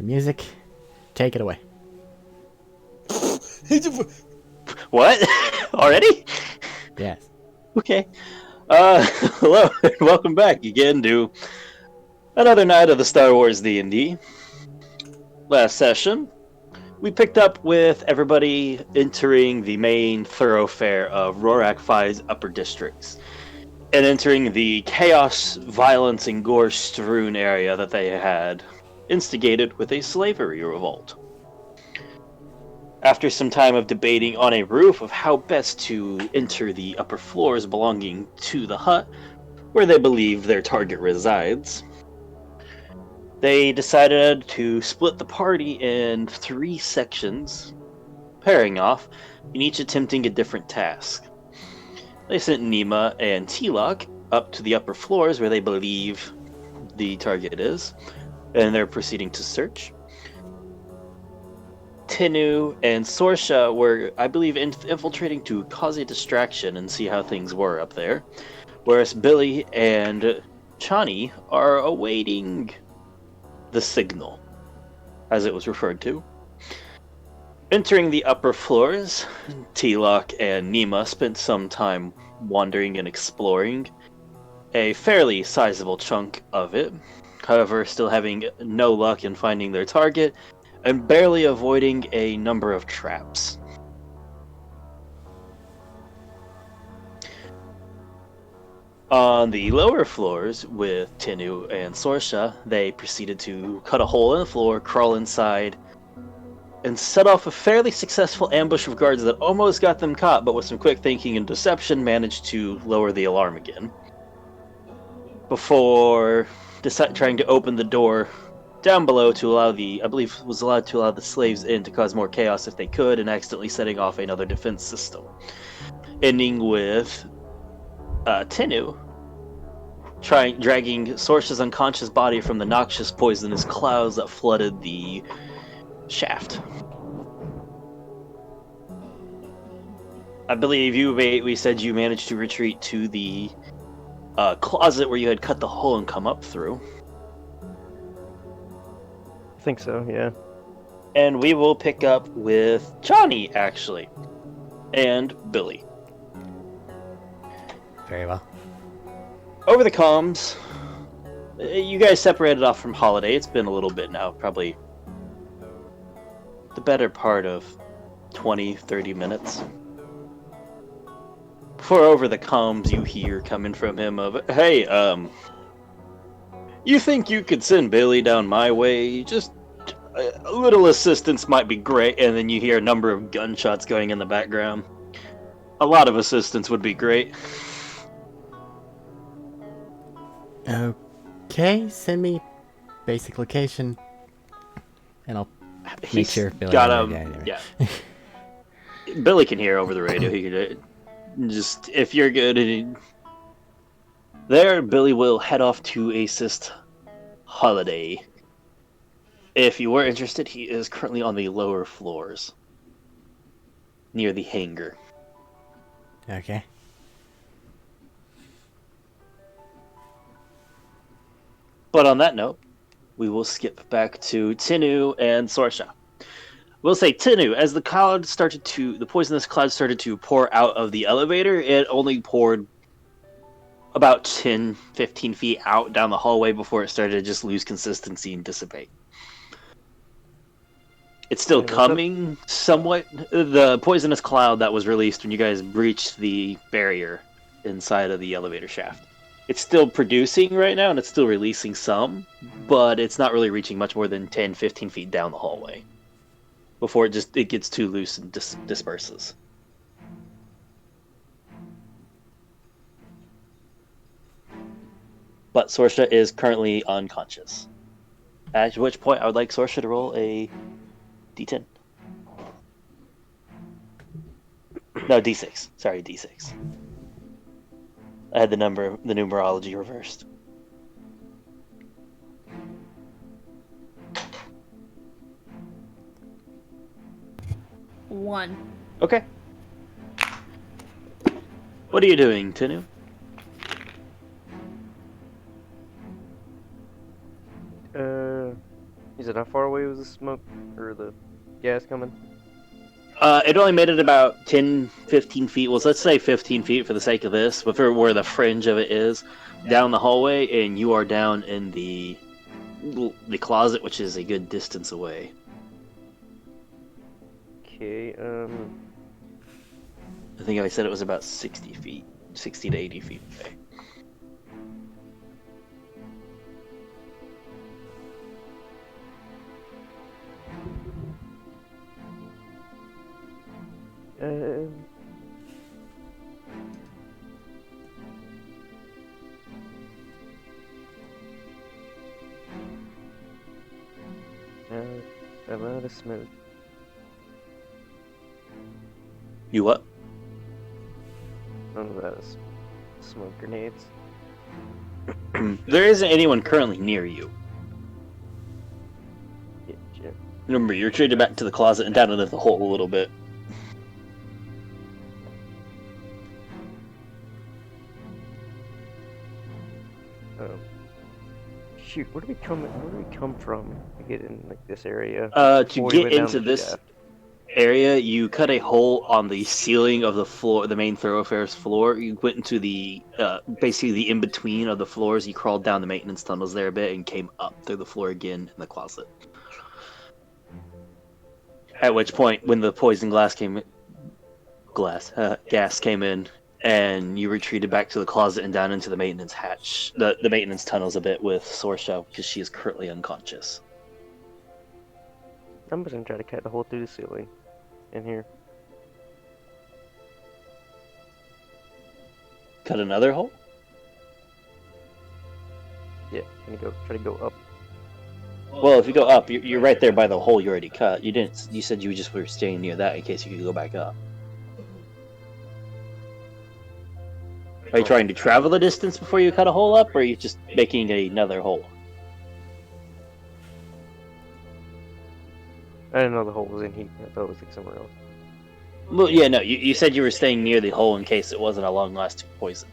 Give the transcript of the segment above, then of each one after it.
music. Take it away. What? Already? Yes. Okay. Hello, and welcome back again to another night of the Star Wars D&D. Last session, we picked up with everybody entering the main thoroughfare of Rorak Fi's upper districts, and entering the chaos, violence, and gore-strewn area that they had instigated with a slavery revolt. After some time of debating on a roof of how best to enter the upper floors belonging to the hut, where they believe their target resides, they decided to split the party in 3 sections, pairing off, and each attempting a different task. They sent Nima and T-Lock up to the upper floors where they believe the target is, and they're proceeding to search. Tinu and Sorsha were, I believe, infiltrating to cause a distraction and see how things were up there, whereas Billy and Chani are awaiting the signal, as it was referred to. Entering the upper floors, T-Lock and Nima spent some time wandering and exploring a fairly sizable chunk of it, however, still having no luck in finding their target and barely avoiding a number of traps. On the lower floors, with Tinu and Sorsha, they proceeded to cut a hole in the floor, crawl inside, and set off a fairly successful ambush of guards that almost got them caught, but with some quick thinking and deception managed to lower the alarm again. Before trying to open the door down below to allow allowed to allow the slaves in to cause more chaos if they could, and accidentally setting off another defense system. Ending with Tinu dragging Sorsha's unconscious body from the noxious poisonous clouds that flooded the shaft. I believe we said you managed to retreat to the closet where you had cut the hole and come up through. I think so, yeah. And we will pick up with Johnny, actually, and Billy. Very well. Over the comms, you guys separated off from Holiday. It's been a little bit now, probably the better part of 20-30 minutes. Before over the comms, you hear coming from him of, "Hey, you think you could send Billy down my way? Just a little assistance might be great." And then you hear a number of gunshots going in the background. A lot of assistance would be great. Okay, send me basic location, and I'll make sure Billy. Yeah. Billy can hear over the radio. He could just, if you're good there, Billy will head off to assist Holiday. If you were interested, he is currently on the lower floors, near the hangar. Okay. But on that note, we will skip back to Tinu and Sorsha. We'll say Tinu, as the poisonous cloud started to pour out of the elevator, it only poured about 10-15 feet out down the hallway before it started to just lose consistency and dissipate. It's still coming somewhat. The poisonous cloud that was released when you guys breached the barrier inside of the elevator shaft. It's still producing right now, and it's still releasing some, but it's not really reaching much more than 10-15 feet down the hallway before it gets too loose and disperses. But Sorsha is currently unconscious. At which point, I would like Sorsha to roll a D10. No, D6. Sorry, D6. I had the numerology reversed. 1. Okay. What are you doing, Tinu? He said how far away was the smoke or the gas coming? It only made it about 10, 15 feet. Well, let's say 15 feet for the sake of this, but for where the fringe of it is, down the hallway, and you are down in the closet, which is a good distance away. Okay, I think I said it was about 60 feet, 60 to 80 feet away. A lot of smoke. You what? None of that is smoke grenades. There isn't anyone currently near you. Yeah. Remember, you're retreated back to the closet and down into the hole a little bit. Shoot, where do we come from to get in like this area? To Before we get went down into the this shaft? area, you cut a hole on the ceiling of the floor, the main thoroughfare's floor. You went into the basically the in between of the floors. You crawled down the maintenance tunnels there a bit and came up through the floor again in the closet. At which point, when the poison gas came in, and you retreated back to the closet and down into the maintenance hatch, the maintenance tunnels a bit with Sorsha because she is currently unconscious. I'm just gonna try to cut the hole through the ceiling in here. Cut another hole? Yeah, I'm gonna try to go up. Well, if you go up, you're right there by the hole you already cut. You didn't. You said you just were staying near that in case you could go back up. Are you trying to travel the distance before you cut a hole up, or are you just making another hole? I didn't know the hole was in here. I thought it was like somewhere else. Well, yeah, no. You said you were staying near the hole in case it wasn't a long-lasting poison.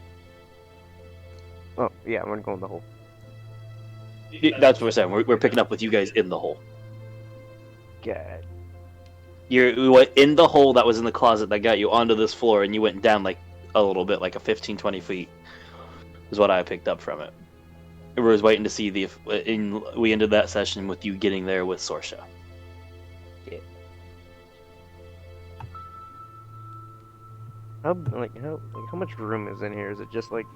Oh, yeah, I'm gonna go in the hole. That's what we're saying. We're picking up with you guys in the hole. God. You went in the hole that was in the closet that got you onto this floor, and you went down like a little bit, like a 15, 20 feet. Is what I picked up from it. We was waiting to see we ended that session with you getting there with Sorsha. Yeah. How much room is in here? Is it just like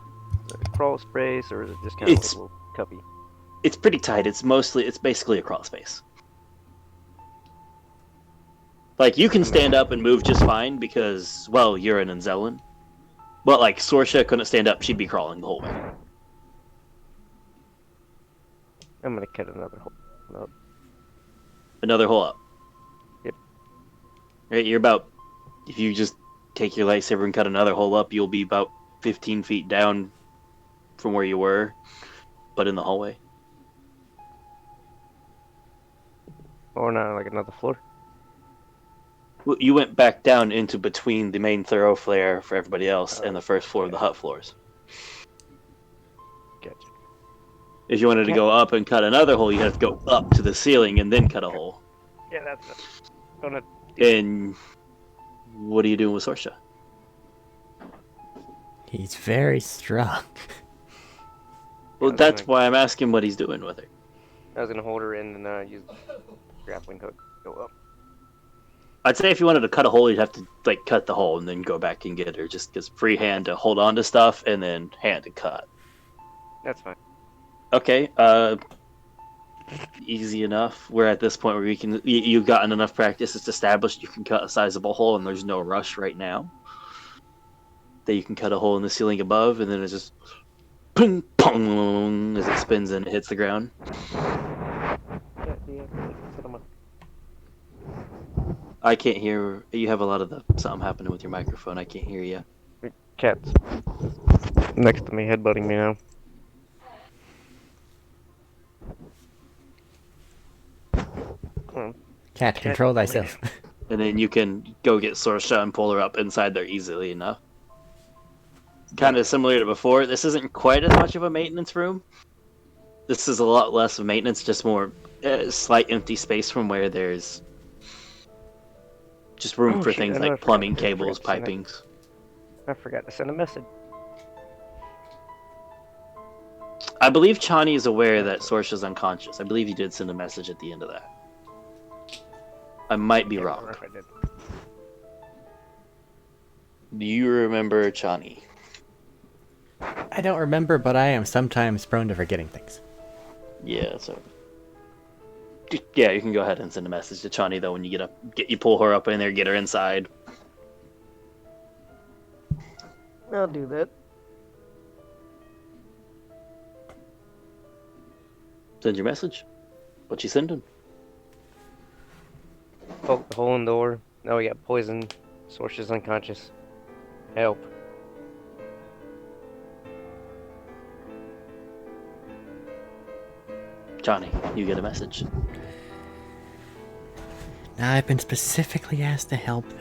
a crawl space, or is it just kind of like a little cuppy? It's pretty tight. It's basically a crawl space. Like, you can stand up and move just fine because, well, you're an Anzellan. But, like, Sorsha couldn't stand up. She'd be crawling the whole way. I'm gonna cut another hole up. Another hole up. Yep. Right, you're about... If you just take your lightsaber and cut another hole up, you'll be about 15 feet down from where you were, but in the hallway. Or not, like another floor? Well, you went back down into between the main thoroughfare for everybody else and the first floor of the hut floors. Gotcha. If you wanted to go up and cut another hole, you have to go up to the ceiling and then cut a hole. Yeah, that's it. Gonna... And what are you doing with Sorsha? He's very strong. Well, that's why I'm asking what he's doing with her. I was gonna hold her in and use the grappling hook to go up. I'd say if you wanted to cut a hole, you'd have to like cut the hole and then go back and get her. Just because free hand to hold on to stuff and then hand to cut. That's fine. Okay. Easy enough. We're at this point where you've gotten enough practice. It's established you can cut a sizable hole, and there's no rush right now. That you can cut a hole in the ceiling above, and then it's just ping pong as it spins and it hits the ground. I can't hear. You have a lot of something happening with your microphone. I can't hear you. Cat's next to me, headbutting me now. Cat, control thyself. And then you can go get Sorsha and pull her up inside there easily enough. Kind of similar to before. This isn't quite as much of a maintenance room. This is a lot less of maintenance, just more a slight empty space from where there's just room Oh, for shit, things I know I like forgot- plumbing, I cables, forgot to send pipings. I forgot to send a message. I believe Chani is aware that Sorsha's unconscious. I believe you did send a message at the end of that. I might be Can't wrong. remember if I did. Do you remember Chani? I don't remember, but I am sometimes prone to forgetting things. Yeah, so yeah, you can go ahead and send a message to Chani though when you you pull her up in there, get her inside. I'll do that. Send your message. What you sending? Poke the hole in the door. Now we got poison. Sorsha's unconscious. Help. Chani, you get a message. Now, I've been specifically asked to help, though.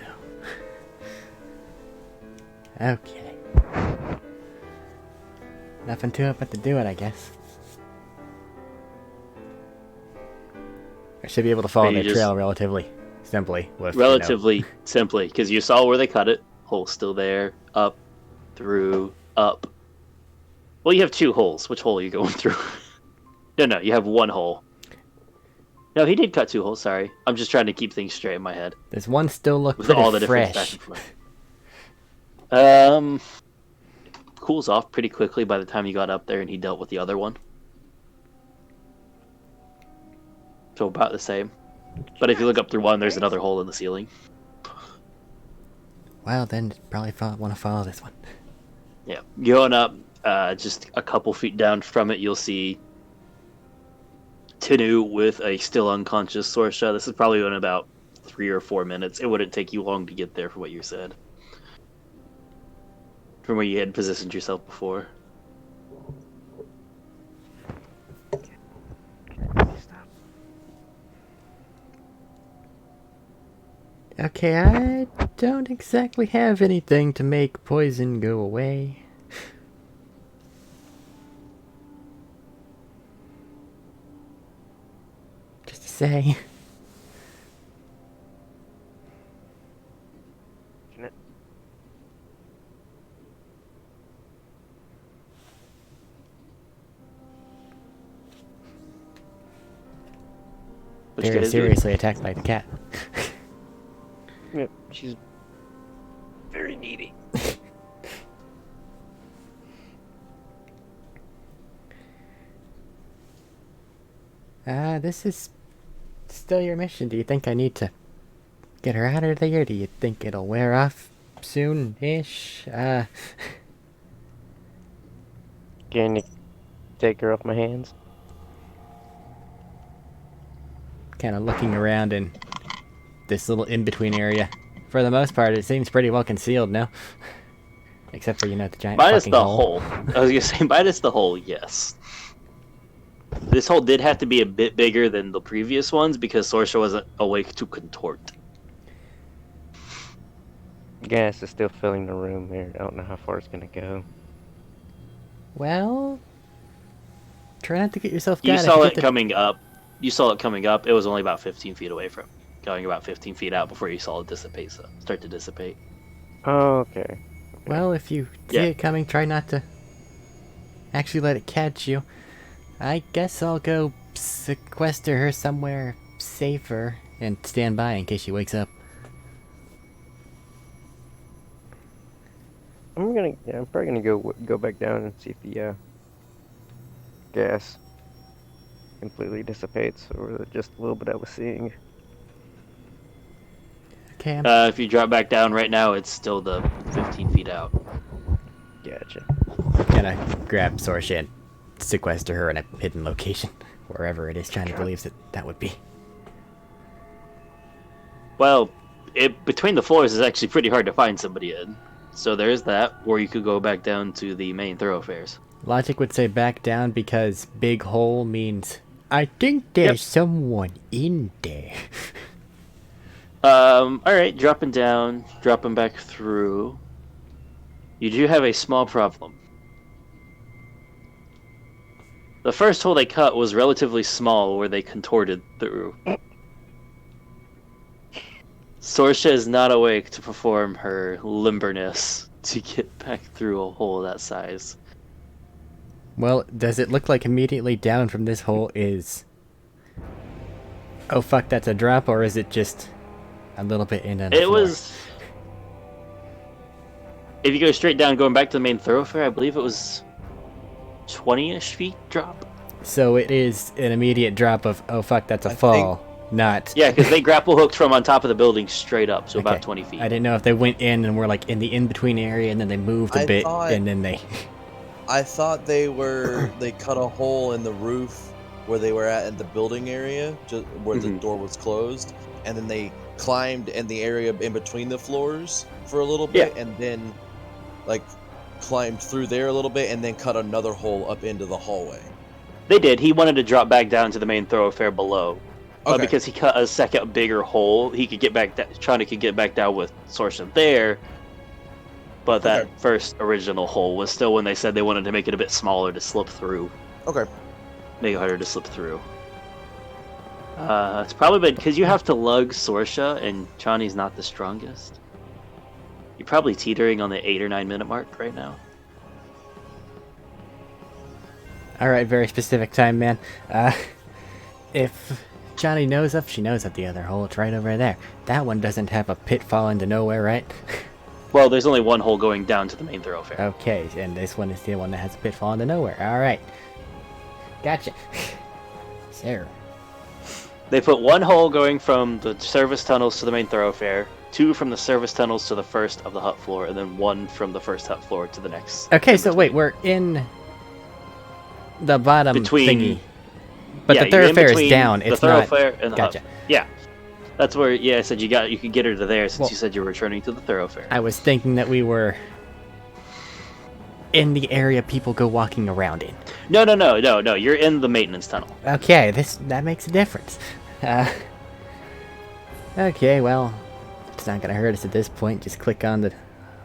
Okay. Nothing to it but to do it, I guess. I should be able to follow Or you their trail relatively simply. With, Relatively simply, because you saw where they cut it. Hole's still there. Up, through, up. Well, you have two holes. Which hole are you going through? No, you have one hole. No, he did cut two holes, sorry. I'm just trying to keep things straight in my head. There's one still look With pretty all the difference back fresh. and forth. Cools off pretty quickly by the time you got up there and he dealt with the other one. So about the same. But if you look up through one, there's another hole in the ceiling. Well, then probably want to follow this one. Yeah, going up just a couple feet down from it, you'll see Tinu with a still unconscious Sorsha. This is probably in about 3 or 4 minutes. It wouldn't take you long to get there for what you said. From where you had positioned yourself before. Okay, I don't exactly have anything to make poison go away. Just to say. What you Very guys doing? seriously attacked by the cat. Yep, she's very needy. This is still your mission. Do you think I need to get her out of there? Do you think it'll wear off soon-ish? Can you take her off my hands? Kind of looking around in this little in-between area. For the most part, it seems pretty well concealed now. Except for, the giant Minus fucking the hole. hole. I was gonna say, minus the hole, yes. This hole did have to be a bit bigger than the previous ones because Sorsha wasn't awake to contort. Gas is still filling the room here. I don't know how far it's gonna go. Well, try not to get yourself You got saw if it coming up. You saw it coming up. It was only about 15 feet away from, going about 15 feet out before you saw it dissipate. Start to dissipate. Oh, okay. Well, if you see Yeah. it coming, try not to actually let it catch you. I guess I'll go sequester her somewhere safer and stand by in case she wakes up. I'm probably gonna go back down and see if the gas completely dissipates, or just a little bit I was seeing. Okay, If you drop back down right now, it's still the 15 feet out. Gotcha. gonna grab Sorsha and sequester her in a hidden location, wherever it is China believes that would be. Well, between the floors is actually pretty hard to find somebody in. So there's that, or you could go back down to the main thoroughfares. Logic would say back down because big hole means I think there's someone in there. Alright, dropping down, dropping back through. You do have a small problem. The first hole they cut was relatively small, where they contorted through. Sorsha is not awake to perform her limberness to get back through a hole that size. Well, does it look like immediately down from this hole is... Oh fuck, that's a drop, or is it just a little bit in on the It floor? was... If you go straight down, going back to the main thoroughfare, I believe it was 20-ish feet drop. So it is an immediate drop of, oh fuck, that's a fall, not... Yeah, because they grapple hooked from on top of the building straight up, so Okay. about 20 feet. I didn't know if they went in and were like in the in-between area and then they moved a bit and then they... I thought they cut a hole in the roof where they were at in the building area, just where the door was closed, and then they climbed in the area in between the floors for a little bit, and then like climbed through there a little bit, and then cut another hole up into the hallway. They did. He wanted to drop back down to the main thoroughfare below. Okay. Because he cut a second bigger hole, he could get back. Chani could get back down with Sorsha there. But that first original hole was still when they said they wanted to make it a bit smaller to slip through. Okay. Make it harder to slip through. It's probably been because you have to lug Sorsha, and Chani's not the strongest. You're probably teetering on the 8 or 9 minute mark right now. Alright, very specific time, man. If Johnny knows of, she knows of the other hole. It's right over there. That one doesn't have a pitfall into nowhere, right? Well, there's only one hole going down to the main thoroughfare. Okay, and this one is the one that has a pitfall into nowhere. Alright. Gotcha. Sarah. They put one hole going from the service tunnels to the main thoroughfare, 2 from the service tunnels to the first of the hut floor, and then 1 from the first hut floor to the next. Okay, so wait, we're in the bottom thingy. But Yeah, the you're in thoroughfare is between down. the It's not... thoroughfare and the Gotcha. hut. Yeah. That's where, I said you could get her to there since you said you were returning to the thoroughfare. I was thinking that we were in the area people go walking around in. No. You're in the maintenance tunnel. Okay, that makes a difference. Okay, well, it's not gonna hurt us at this point. Just click on the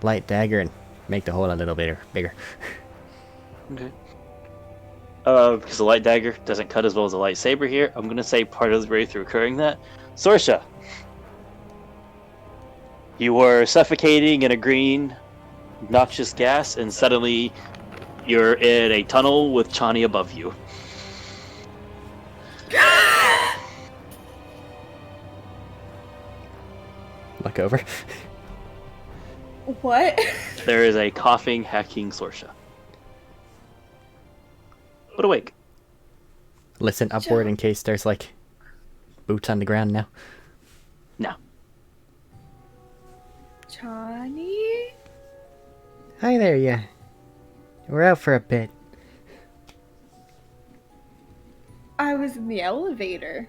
light dagger and make the hole a little bigger. Okay. Because the light dagger doesn't cut as well as a lightsaber here, I'm gonna say part of the way through occurring that. Sorsha, you were suffocating in a green, noxious gas, and suddenly you're in a tunnel with Chani above you. Look over. What? There is a coughing, hacking Sorsha. But awake. Listen upward in case there's like boots on the ground now. No. Johnny? Hi there, yeah. We're out for a bit. I was in the elevator.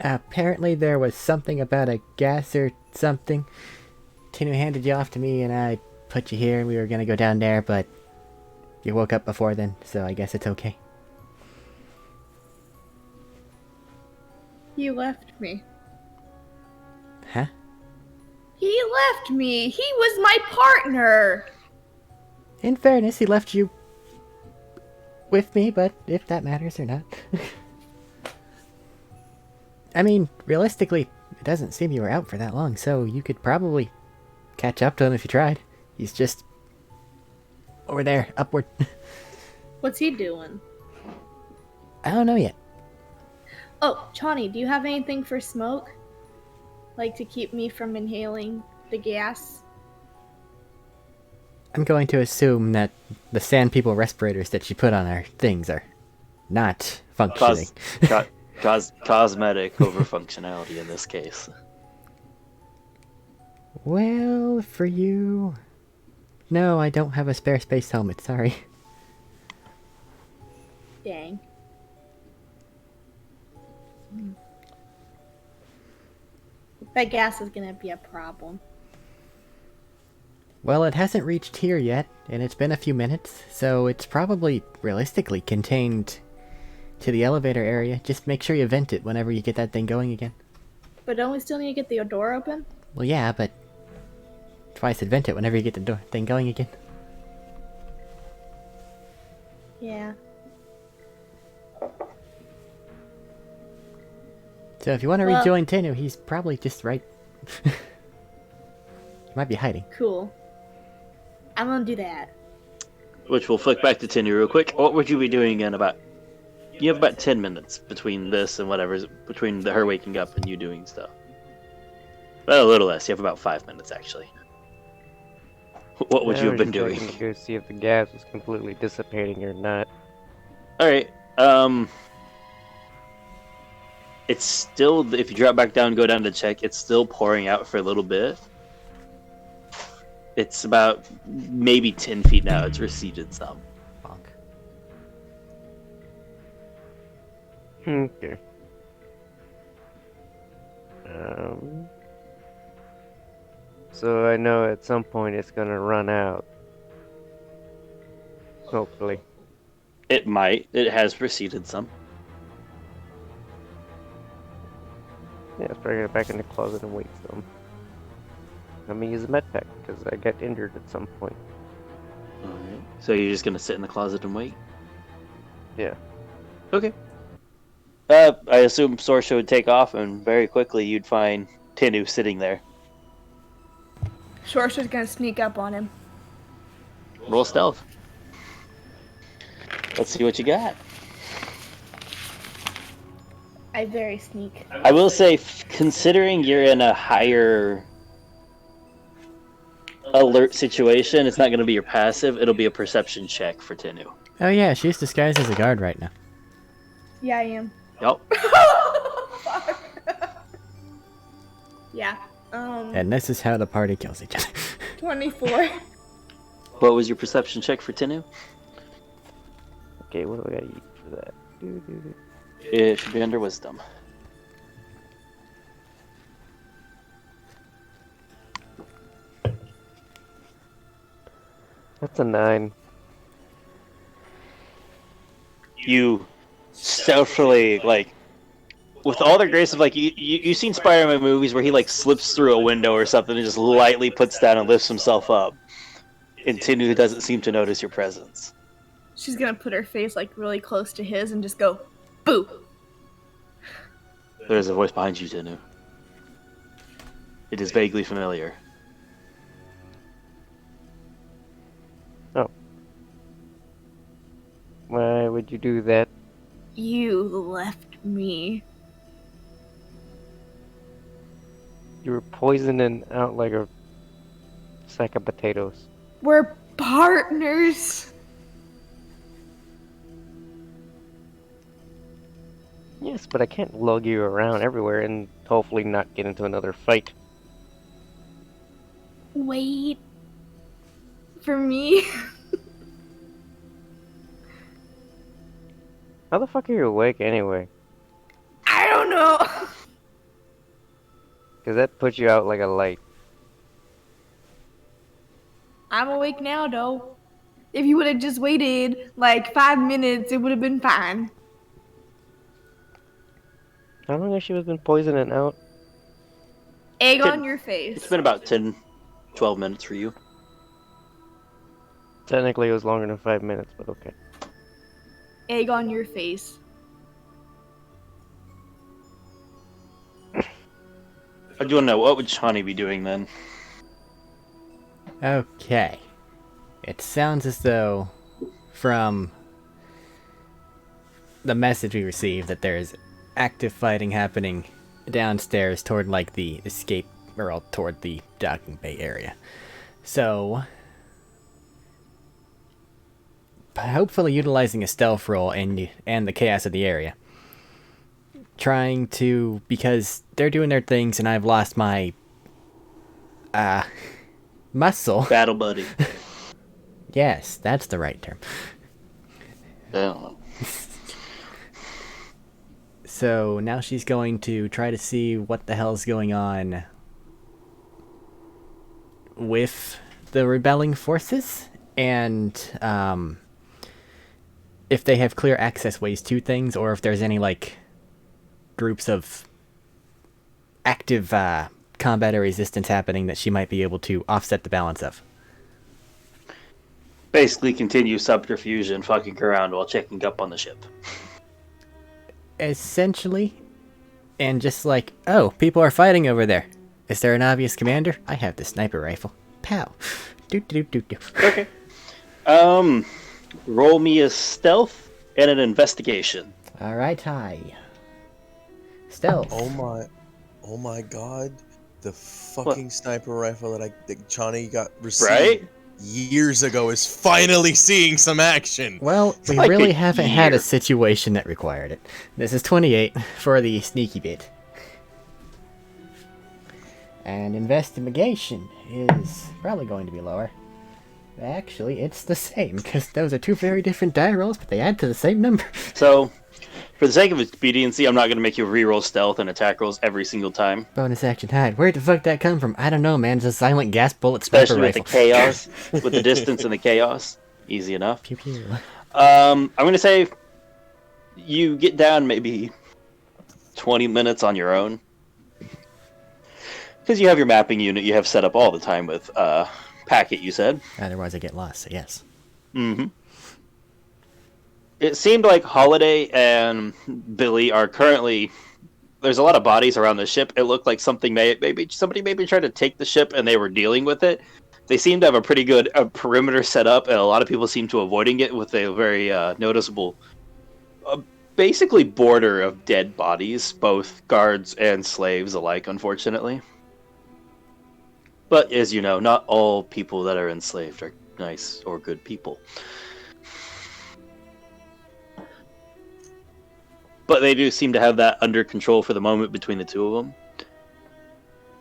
Apparently there was something about a gas or something. Tinu handed you off to me and I put you here and we were gonna go down there, but you woke up before then, so I guess it's okay. He left me. Huh? He left me! He was my partner! In fairness, he left you with me, but if that matters or not. I mean, realistically, it doesn't seem you were out for that long, so you could probably catch up to him if you tried. He's just over there, upward. What's he doing? I don't know yet. Oh, Chani, do you have anything for smoke? Like to keep me from inhaling the gas? I'm going to assume that the Sand People respirators that you put on our things are not functioning. Cosmetic overfunctionality in this case. Well, for you... No, I don't have a spare space helmet, sorry. Dang. That gas is gonna be a problem. Well, it hasn't reached here yet, and it's been a few minutes, so it's probably realistically contained to the elevator area. Just make sure you vent it whenever you get that thing going again. But don't we still need to get the door open? Well, yeah, but twice vent it whenever you get the thing going again. Yeah. So if you want to Well- rejoin Tenu, he's probably just right. He might be hiding. Cool. I'm gonna do that. Which we'll flick back to Tinny real quick. What would you be doing in about... You have about 10 minutes between this and whatever's... Between her waking up and you doing stuff. Well, a little less. You have about 5 minutes, actually. What would Yeah, you I have was been just doing? checking to go see if the gas was completely dissipating or not. Alright, it's still, if you drop back down and go down to check, it's still pouring out for a little bit. It's about maybe 10 feet now. It's receded some. Bonk. Okay. So I know at some point it's gonna run out. Hopefully. It might. It has receded some. Yeah, let's probably get it back in the closet and wait some. I'm gonna use a med pack because I got injured at some point. Alright. So you're just gonna sit in the closet and wait? Yeah. Okay. I assume Sorsha would take off, and very quickly you'd find Tinu sitting there. Shorsha's gonna sneak up on him. Roll stealth. Let's see what you got. I very sneak. I will say, considering you're in a higher alert situation, it's not going to be your passive, it'll be a perception check for Tinu. Oh yeah, she's disguised as a guard right now. Yeah, I am. Yup. Yeah. And this is how the party kills each other. 24. What was your perception check for Tinu? Okay, what do I gotta eat for that? It should be under wisdom. That's a 9. You stealthily, like, with all the grace of, like, you've seen Spider-Man movies where he, like, slips through a window or something and just lightly puts down and lifts himself up. And Tinu doesn't seem to notice your presence. She's gonna put her face like really close to his and just go, boo. There's a voice behind you, Tinu. It is vaguely familiar. Oh. Why would you do that? You left me. You were poisoning out like a sack of potatoes. We're partners. Yes, but I can't lug you around everywhere and hopefully not get into another fight. Wait. For me? How the fuck are you awake anyway? I don't know. Because that puts you out like a light. I'm awake now, though. If you would have just waited like 5 minutes, it would have been fine. How long has she been poisoning out? Egg Good. on your face. It's been about 10, 12 minutes for you. Technically it was longer than 5 minutes, but okay. Egg on your face. I do want to know, what would Shawnee be doing then? Okay. It sounds as though, from the message we received, that there is active fighting happening downstairs toward, like, the escape, or toward the docking bay area. So, hopefully utilizing a stealth roll and the chaos of the area. Trying to, because they're doing their things and I've lost my, muscle. Battle buddy. Yes, that's the right term. Yeah. So now she's going to try to see what the hell's going on with the rebelling forces and if they have clear access ways to things or if there's any like groups of active combat or resistance happening that she might be able to offset the balance of. Basically, continue subterfuge and fucking around while checking up on the ship. Essentially, and just like, oh, people are fighting over there. Is there an obvious commander? I have the sniper rifle. Pow. Doot doot doot doot. Okay. Roll me a stealth and an investigation. All right, hi. Stealth. Oh my god. The fucking sniper rifle that Johnny got received Right? years ago is finally seeing some action. Well, we like really a haven't had a year. situation that required it. This is 28 for the sneaky bit. And investigation is probably going to be lower. Actually, it's the same, because those are two very different die rolls, but they add to the same number. So, for the sake of expediency, I'm not going to make you reroll stealth and attack rolls every single time. Bonus action hide. Where'd the fuck that come from? I don't know, man. It's a silent gas bullet sniper Especially with rifle. the chaos, with the distance and the chaos. Easy enough. Pew pew. I'm going to say you get down maybe 20 minutes on your own. Because you have your mapping unit you have set up all the time with Packet, you said. Otherwise I get lost, so yes. Mm-hmm. It seemed like Holiday and Billy are currently... There's a lot of bodies around the ship. It looked like somebody maybe tried to take the ship and they were dealing with it. They seem to have a pretty good perimeter set up, and a lot of people seem to avoiding it with a very noticeable, basically border of dead bodies, both guards and slaves alike, unfortunately. But as you know, not all people that are enslaved are nice or good people. But they do seem to have that under control for the moment between the two of them.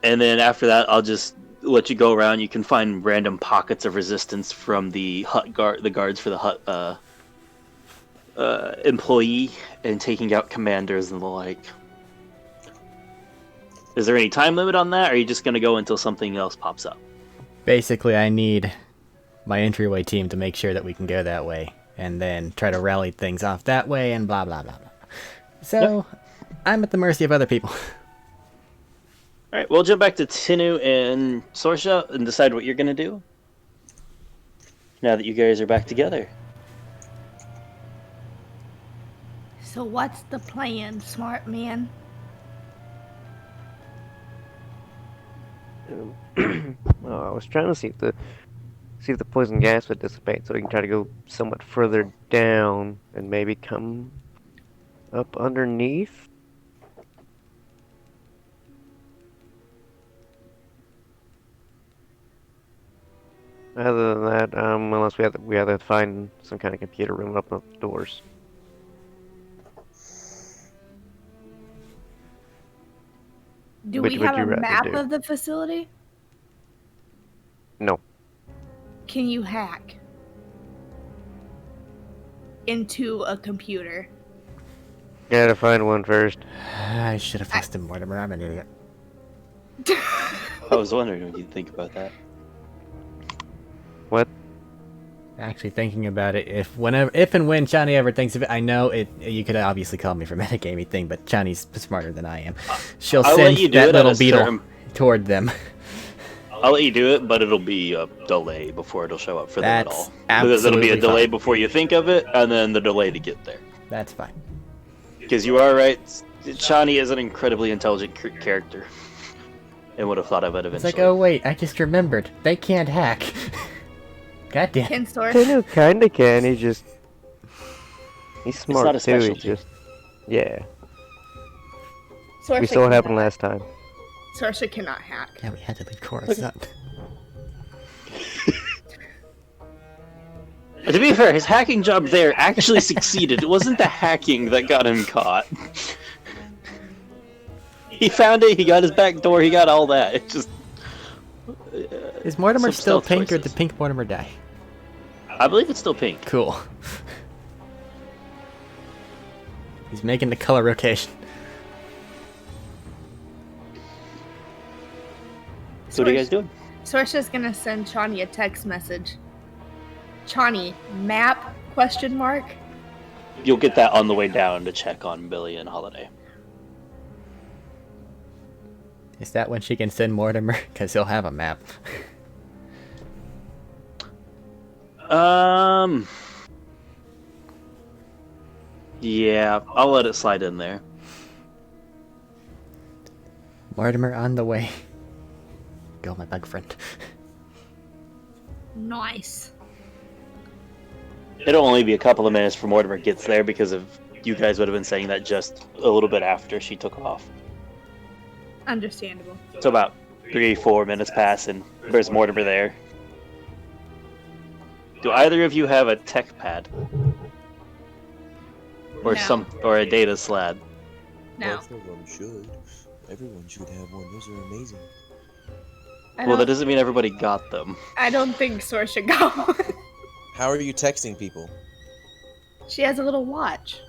And then after that, I'll just let you go around. You can find random pockets of resistance from the guards for the hut employee, and taking out commanders and the like. Is there any time limit on that, or are you just going to go until something else pops up? Basically, I need my entryway team to make sure that we can go that way, and then try to rally things off that way, and blah blah blah blah. So, I'm at the mercy of other people. Alright, we'll jump back to Tinu and Sorsha and decide what you're going to do. Now that you guys are back together. So what's the plan, smart man? Well, I was trying to see if the poison gas would dissipate, so we can try to go somewhat further down and maybe come up underneath. Other than that, unless we have to find some kind of computer room and open up the doors. Do Which we would have you a rather map do? of the facility? No. Can you hack into a computer? Gotta find one first. I should have asked him Mortimer. I'm an idiot. I was wondering what you'd think about that. What? Actually, thinking about it, if and when Chani ever thinks of it, I know it. You could obviously call me for metagaming thing, but Chani's smarter than I am. She'll I'll send let you do that it at little a beetle certain- toward them. I'll let you do it, but it'll be a delay before it'll show up for them at That's all. Because it'll be a absolutely delay fine. before you think of it, and then the delay to get there. That's fine. Because you are right, Chani is an incredibly intelligent character. And would have thought of it It's eventually. like, oh wait, I just remembered. They can't hack. Goddamn. Can source? Tinu kinda can, he's smart not a too, he's specialty. just... Yeah. Source We saw what happened last time. Sorsha cannot hack. Yeah, we had to leave chorus up. To be fair, his hacking job there actually succeeded. It wasn't the hacking that got him caught. He found it, he got his back door, he got all that. It just... Is Mortimer Some still stealth pink, or choices. did pink Mortimer die? I believe it's still pink. Cool. He's making the color rotation. So what are you guys doing? Sorsha's gonna send Chani a text message. Chani, map? Question mark. You'll get that on the way down to check on Billy and Holiday. Is that when she can send Mortimer? Because he'll have a map. Yeah, I'll let it slide in there. Mortimer on the way. Go, my bug friend. Nice. It'll only be a couple of minutes before Mortimer gets there because of you guys would have been saying that just a little bit after she took off. Understandable. So about 3-4 minutes pass, and there's Mortimer there. Do either of you have a tech pad? Or No. or a data slab? No. Both of them should. Everyone should have one. Those are amazing. Well, that doesn't mean everybody got them. I don't think Sorsha got one. How are you texting people? She has a little watch.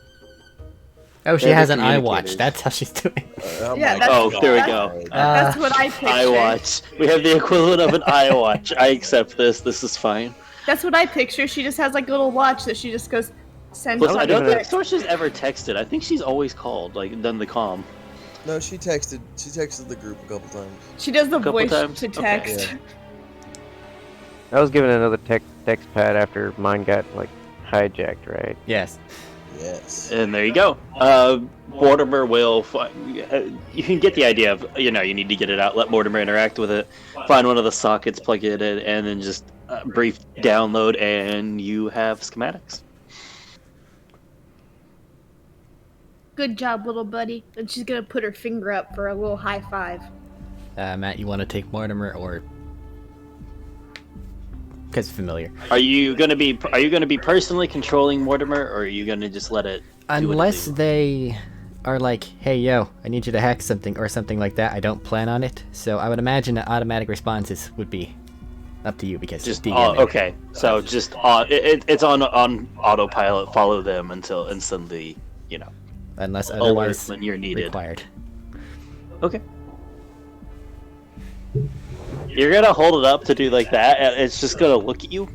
Oh, she They're has the an eye watch. communicators. That's how she's doing. Yeah, My that's- Oh, there we God. go. That's what I pictured. iWatch. We have the equivalent of an iWatch. I accept this. This is fine. That's what I picture. She just has like a little watch that she just goes send. Listen, I somebody don't think text. Sorsha's ever texted. I think she's always called, like done the comm. No, she texted. She texted the group a couple times. She does the Couple voice times? to Okay. text. Yeah. I was given another text pad after mine got like hijacked, right? Yes. Yes. And there you go. Mortimer will. You can get the idea of, you need to get it out, let Mortimer interact with it, find one of the sockets, plug it in, and then just brief download, and you have schematics. Good job, little buddy. And she's gonna put her finger up for a little high five. Matt, you want to take Mortimer or? Because familiar. Are you gonna be personally controlling Mortimer, or are you gonna just let it? do what it Unless do? they are like, hey, yo, I need you to hack something or something like that. I don't plan on it. So I would imagine that automatic responses would be up to you because Just DMing. okay. So just it's on autopilot. Follow them until instantly, Unless alert otherwise when you're needed. required. Okay. You're gonna hold it up to do like that, and it's just gonna look at you,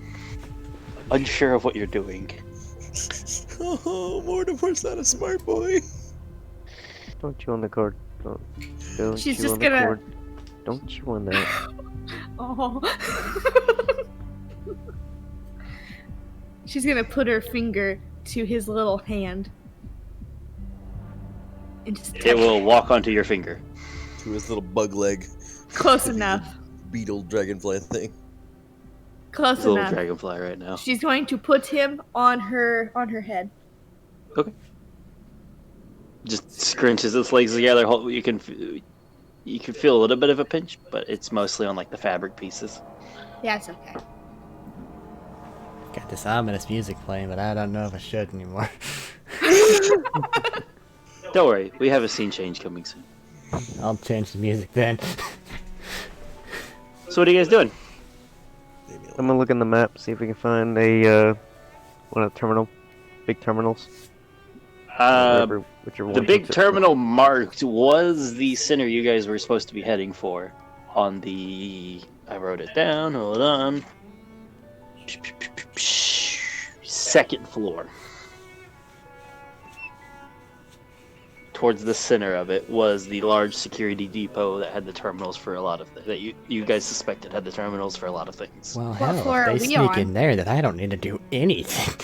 unsure of what you're doing. Oh, Mortimer's not a smart boy. Don't chew on the cord. Don't She's chew just on the gonna- cord. Don't chew on that. Oh. She's gonna put her finger to his little hand. And just touch It will walk onto your finger. To his little bug leg. Close enough. Beetle dragonfly thing. Close It's a little enough. dragonfly right now. She's going to put him on her head. Just scrunches its legs together. You can feel a little bit of a pinch, but it's mostly on like the fabric pieces. Yeah, it's okay. Got this ominous music playing, but I don't know if I should anymore. Don't worry, we have a scene change coming soon. I'll change the music then. So what are you guys doing? Leave me alone. I'm gonna look in the map, see if we can find one of the big terminals. Whichever The one big hits it. terminal marked was the center you guys were supposed to be heading for. On the... I wrote it down, hold on. Second floor. Towards the center of it was the large security depot that had the terminals for a lot of... that you guys suspected had the terminals for a lot of things. Well, What hell, floor if are they we sneak on? in there, then I don't need to do anything.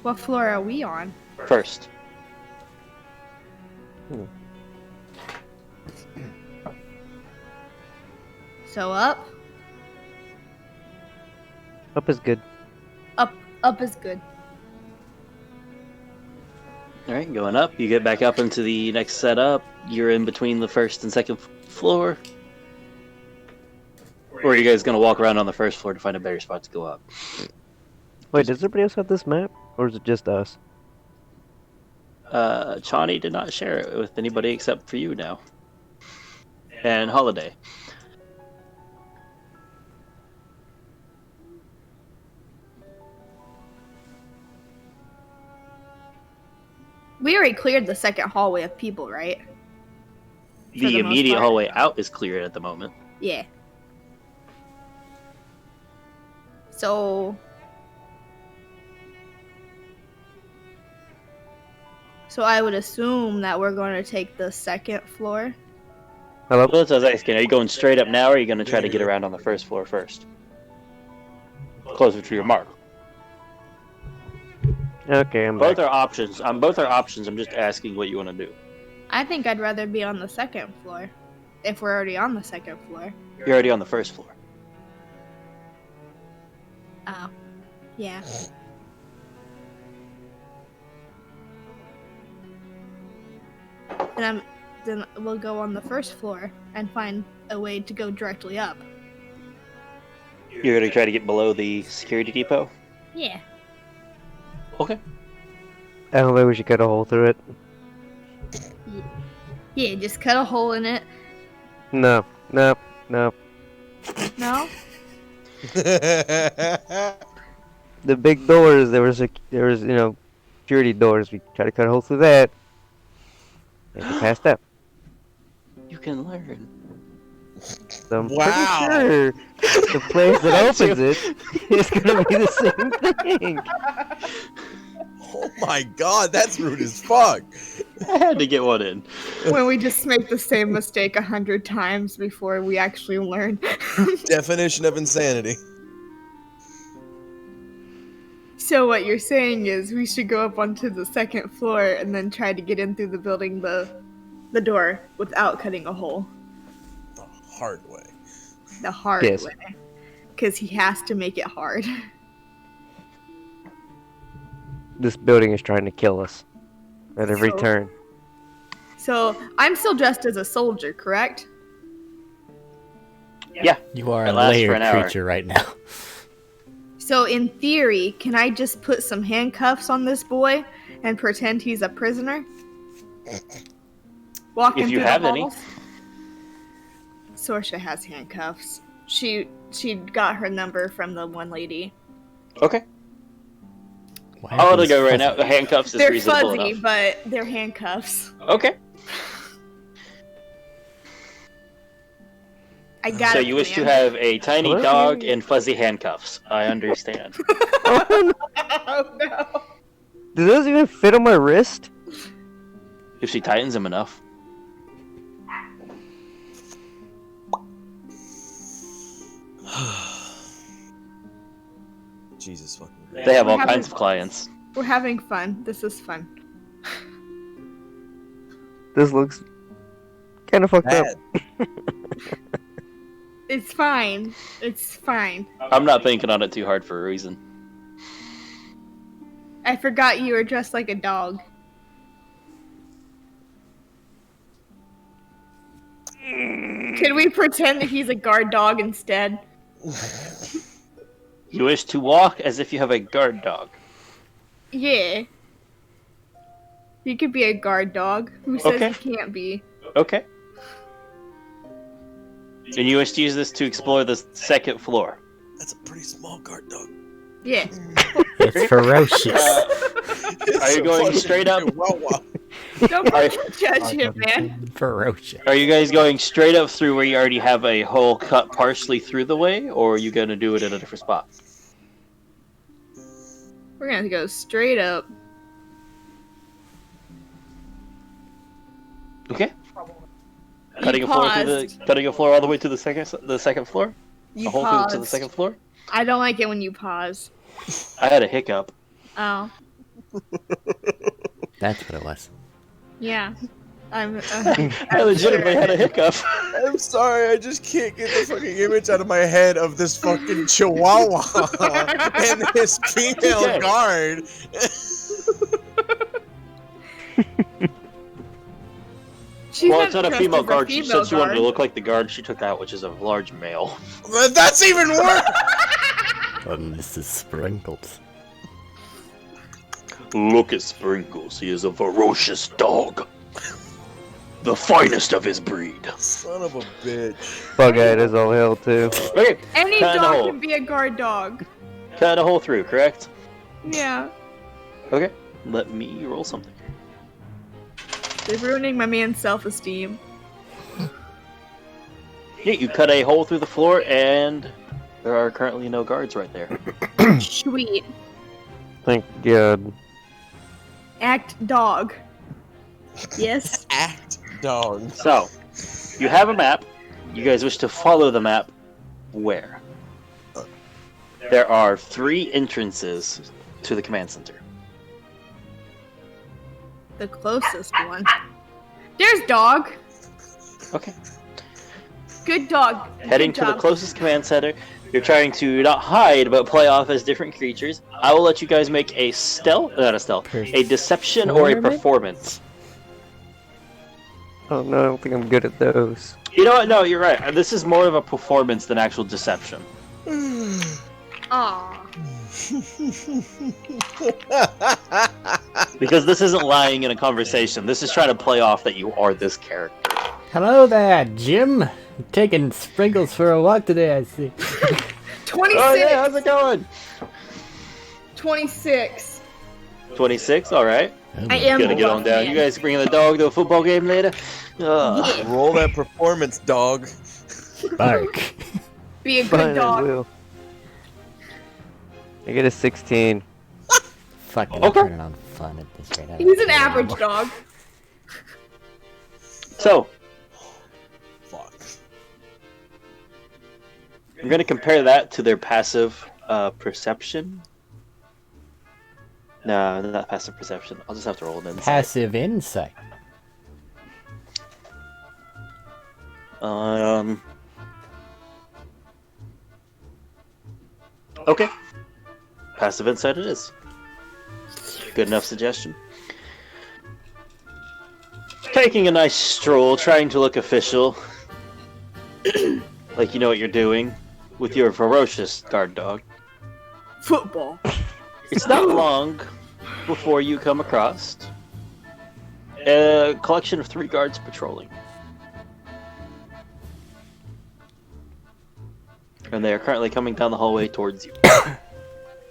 What floor are we on? First. So up? Up is good. Up is good. Alright, going up. You get back up into the next setup. You're in between the first and second floor. Or are you guys going to walk around on the first floor to find a better spot to go up? Wait, does everybody else have this map, or is it just us? Chani did not share it with anybody except for you now. And Holiday. We already cleared the second hallway of people, right? For The the most immediate part. hallway out is cleared at the moment. Yeah. So I would assume that we're going to take the second floor. Hello? Well, that's what I was asking. Are you going straight up now, or are you going to try to get around on the first floor first? Closer to your mark. Okay, I'm Both back. are options. Both are options. I'm just asking what you want to do. I think I'd rather be on the second floor. If we're already on the second floor. You're already on the first floor. Oh. Yeah. Then we'll go on the first floor and find a way to go directly up. You're going to try to get below the security depot? Yeah. Okay. I don't think we should cut a hole through it. Yeah, just cut a hole in it. No. No? The big doors, there was security doors. We try to cut a hole through that. And we passed up. You can learn. So I'm Wow. pretty sure the place that opens it is gonna be the same thing. Oh my god, that's rude as fuck. I had to get one in. When we just make the same mistake 100 times before we actually learn. Definition of insanity. So what you're saying is we should go up onto the second floor and then try to get in through the building the door without cutting a hole. The hard way. The hard Yes. way. Because he has to make it hard. This building is trying to kill us at every So- turn. So I'm still dressed as a soldier, correct? You are It a lasts for layered an hour. creature right now. So in theory, can I just put some handcuffs on this boy and pretend he's a prisoner? Walking If you through have the any. halls? Sorsha has handcuffs. She got her number from the one lady. Okay. Why I'll let are it go these right now. fuzzy? The handcuffs is They're reasonable fuzzy, enough. but they're handcuffs. Okay. I got So it, you wish to man. have a tiny Hello? dog and fuzzy handcuffs. I understand. Oh no. Do those even fit on my wrist? If she tightens them enough. Jesus fucking. They have all We're kinds having- of clients. We're having fun. This is fun. This looks kind of fucked up. Bad. It's fine. It's fine. I'm not thinking on it too hard for a reason. I forgot you were dressed like a dog. Can we pretend that he's a guard dog instead? You wish to walk as if you have a guard dog. Yeah. You could be a guard dog. Who says Okay. you can't be? Okay. And you wish to use this to explore the second floor. That's a pretty small guard dog. Yeah. It's ferocious. Are you going straight up? Don't Are- judge him, man. Ferocious. Are you guys going straight up through where you already have a hole cut partially through the way, or are you going to do it at a different spot? We're gonna go straight up. Okay. You Cutting a floor all the way to the second floor? You A hole through to the paused. second floor? I don't like it when you pause. I had a hiccup. Oh, That's what it was. yeah. I'm. I legitimately had a hiccup. I'm sorry, I just can't get the fucking image out of my head of this fucking chihuahua and this female Okay. guard. She's Well, it's not a dressed female as guard. She female said she wanted to guard. look like the guard she took out, which is a large male. That's even worse. And this is Sprinkles. Look at Sprinkles. He is a ferocious dog. The finest of his breed. Son of a bitch. Bug-eyed as all hell, too. Okay, Any Cut in the dog hole. can be a guard dog. cut a hole through, correct? Yeah. Okay, let me roll something. They're ruining my man's self-esteem. Yeah, you cut a hole through the floor, and there are currently no guards right there. Sweet. Thank God. Act dog. Yes. Act dog. So, You have a map. You guys wish to follow the map. Where? There are 3 entrances to the command center. The closest one. There's dog. Okay. Good dog. Heading Good to the job. closest command center. You're trying to not hide, but play off as different creatures. I will let you guys make a a deception or a performance. Oh no, I don't think I'm good at those. You know what? No, you're right. This is more of a performance than actual deception. Aw. Because this isn't lying in a conversation. This is trying to play off that you are this character. Hello there, Jim. I'm taking Sprinkles for a walk today, I see. 26. Oh yeah, how's it going? 26. 26, alright. I am Gonna get on down. man. You guys bringing the dog to a football game later? Ugh. Roll that performance, dog. Bark. Be a Fine, good I dog. will. I get a 16. Fucking Okay. turning on fun at this rate. I don't He's an care average anymore. dog. So, Fuck. I'm gonna compare that to their passive perception. No, not passive perception. I'll just have to roll an insight. Passive insight. Okay. Passive insight it is. Good enough suggestion. Taking a nice stroll, trying to look official. Like you know what you're doing. With your ferocious guard dog. Football. It's not long before you come across a collection of 3 guards patrolling. And they are currently coming down the hallway towards you.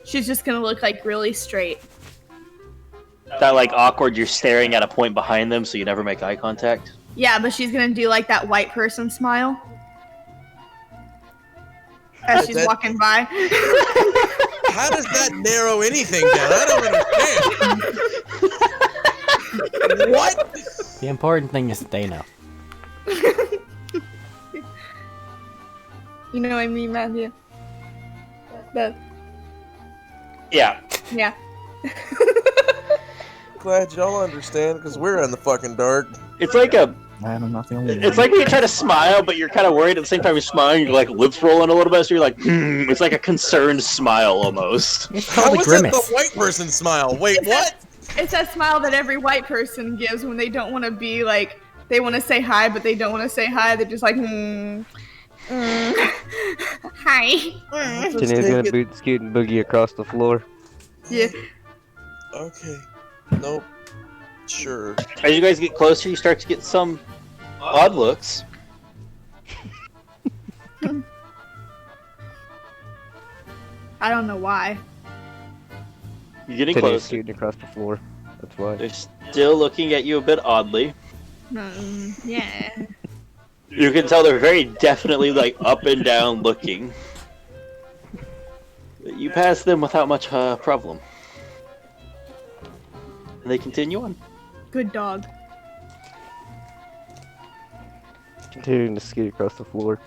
She's just gonna look like really straight. That like awkward you're staring at a point behind them so you never make eye contact. Yeah, but she's gonna do like that white person smile. As she's That- walking by. How does that narrow anything down? I don't understand. What? The important thing is that they know. You know what I mean, Matthew? But, Yeah. yeah. Glad y'all understand, because we're in the fucking dark. It's like a I'm not the only one. it's like when you try to smile but you're kind of worried at the same time you're smiling, you're like lips rolling a little bit so you're like it's like a concerned smile almost. It's How called a was that grimace. the white person smile? Wait, what? It's that smile that every white person gives when they don't want to be like, they want to say hi, but they don't want to say hi. They're just like, hi. Just Janae's take gonna it- boot, scoot, and boogie across the floor. Yeah. Okay. Nope. Sure. As you guys get closer you start to get some odd looks. I don't know why. You're getting Janae's closer. scooting across the floor. That's why. They're still looking at you a bit oddly. Yeah. You can tell they're very definitely like up and down looking. But you pass them without much problem. And they continue on. Good dog. Continuing to scoot across the floor.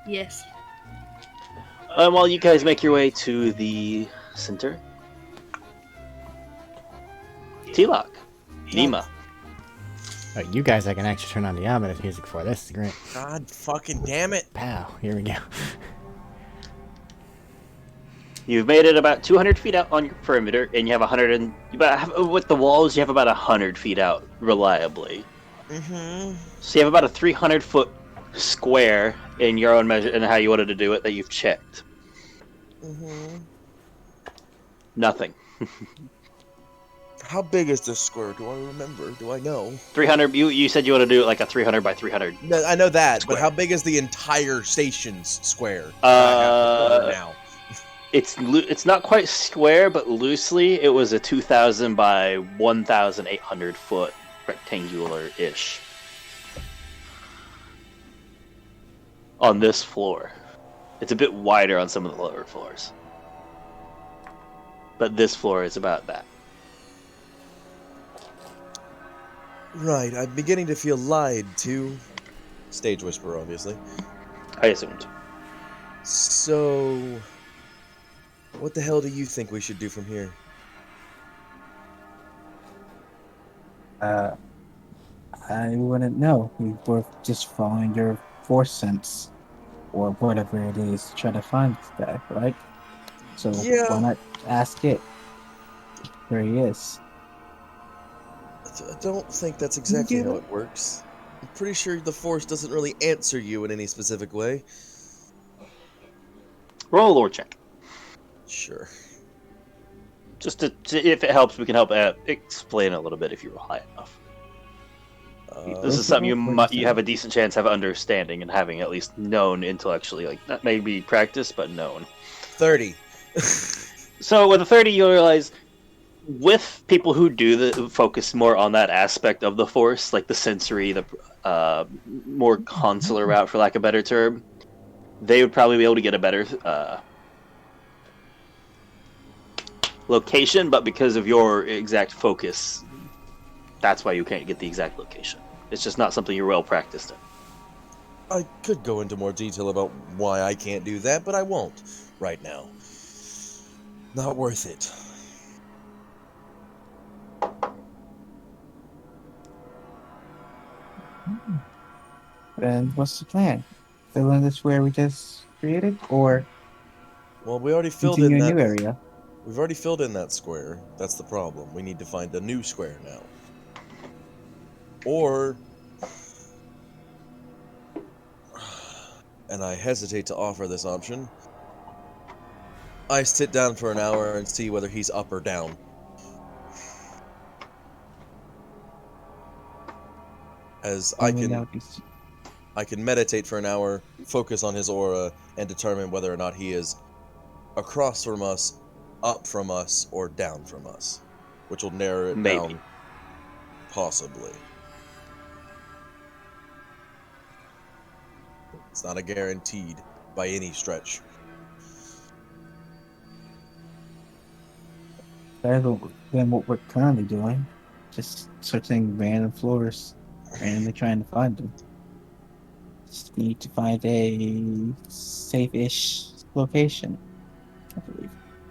Yes. While you guys make your way to the center, T-Lock, Nima. Alright, you guys, I can actually turn on the ominous music for. This is great. God fucking damn it. Pow. Here we go. You've made it about 200 feet out on your perimeter, and you have 100 and with the walls, you have about 100 feet out reliably. Mm-hmm. So you have about a 300-foot square in your own measure and how you wanted to do it that you've checked. Mm-hmm. Nothing. How big is this square? Do I remember? Do I know? 300. You said you want to do it like a 300 by 300. No, I know that, Square. but how big is the entire station's square? Now it's not quite square, but loosely it was a 2,000 by 1,800 foot rectangular-ish on this floor. It's a bit wider on some of the lower floors, but this floor is about that. Right, I'm beginning to feel lied to. Stage whisperer, obviously. I assumed. So, what the hell do you think we should do from here? I wouldn't know. We were just following your force sense, or whatever it is, to try to find this guy, right? So Yeah. why not ask it where he is? I don't think that's exactly Yeah. how it works. I'm pretty sure the Force doesn't really answer you in any specific way. Roll a lore check. Sure. Just to if it helps, we can help explain a little bit if you roll high enough. This is something you have a decent chance of understanding and having at least known intellectually. Like, not maybe practice, but known. 30. So with a 30, you realize with people who do focus more on that aspect of the Force, like the sensory, the more consular route, for lack of a better term, they would probably be able to get a better location, but because of your exact focus, that's why you can't get the exact location. It's just not something you're well practiced in. I could go into more detail about why I can't do that, but I won't right now. Not worth it. Then what's the plan? Fill in the square we just created, or Well, we already filled continue in a that. new area? We've already filled in that square. That's the problem. We need to find a new square now. Or, and I hesitate to offer this option, I sit down for an hour and see whether he's up or down. As I mean, that can would be I can meditate for an hour, focus on his aura, and determine whether or not he is across from us, up from us, or down from us, which will narrow it Maybe. down, possibly. It's not a guaranteed by any stretch. better than what we're currently doing. Just searching random floors, randomly trying to find them. Just need to find a safe-ish location, I believe.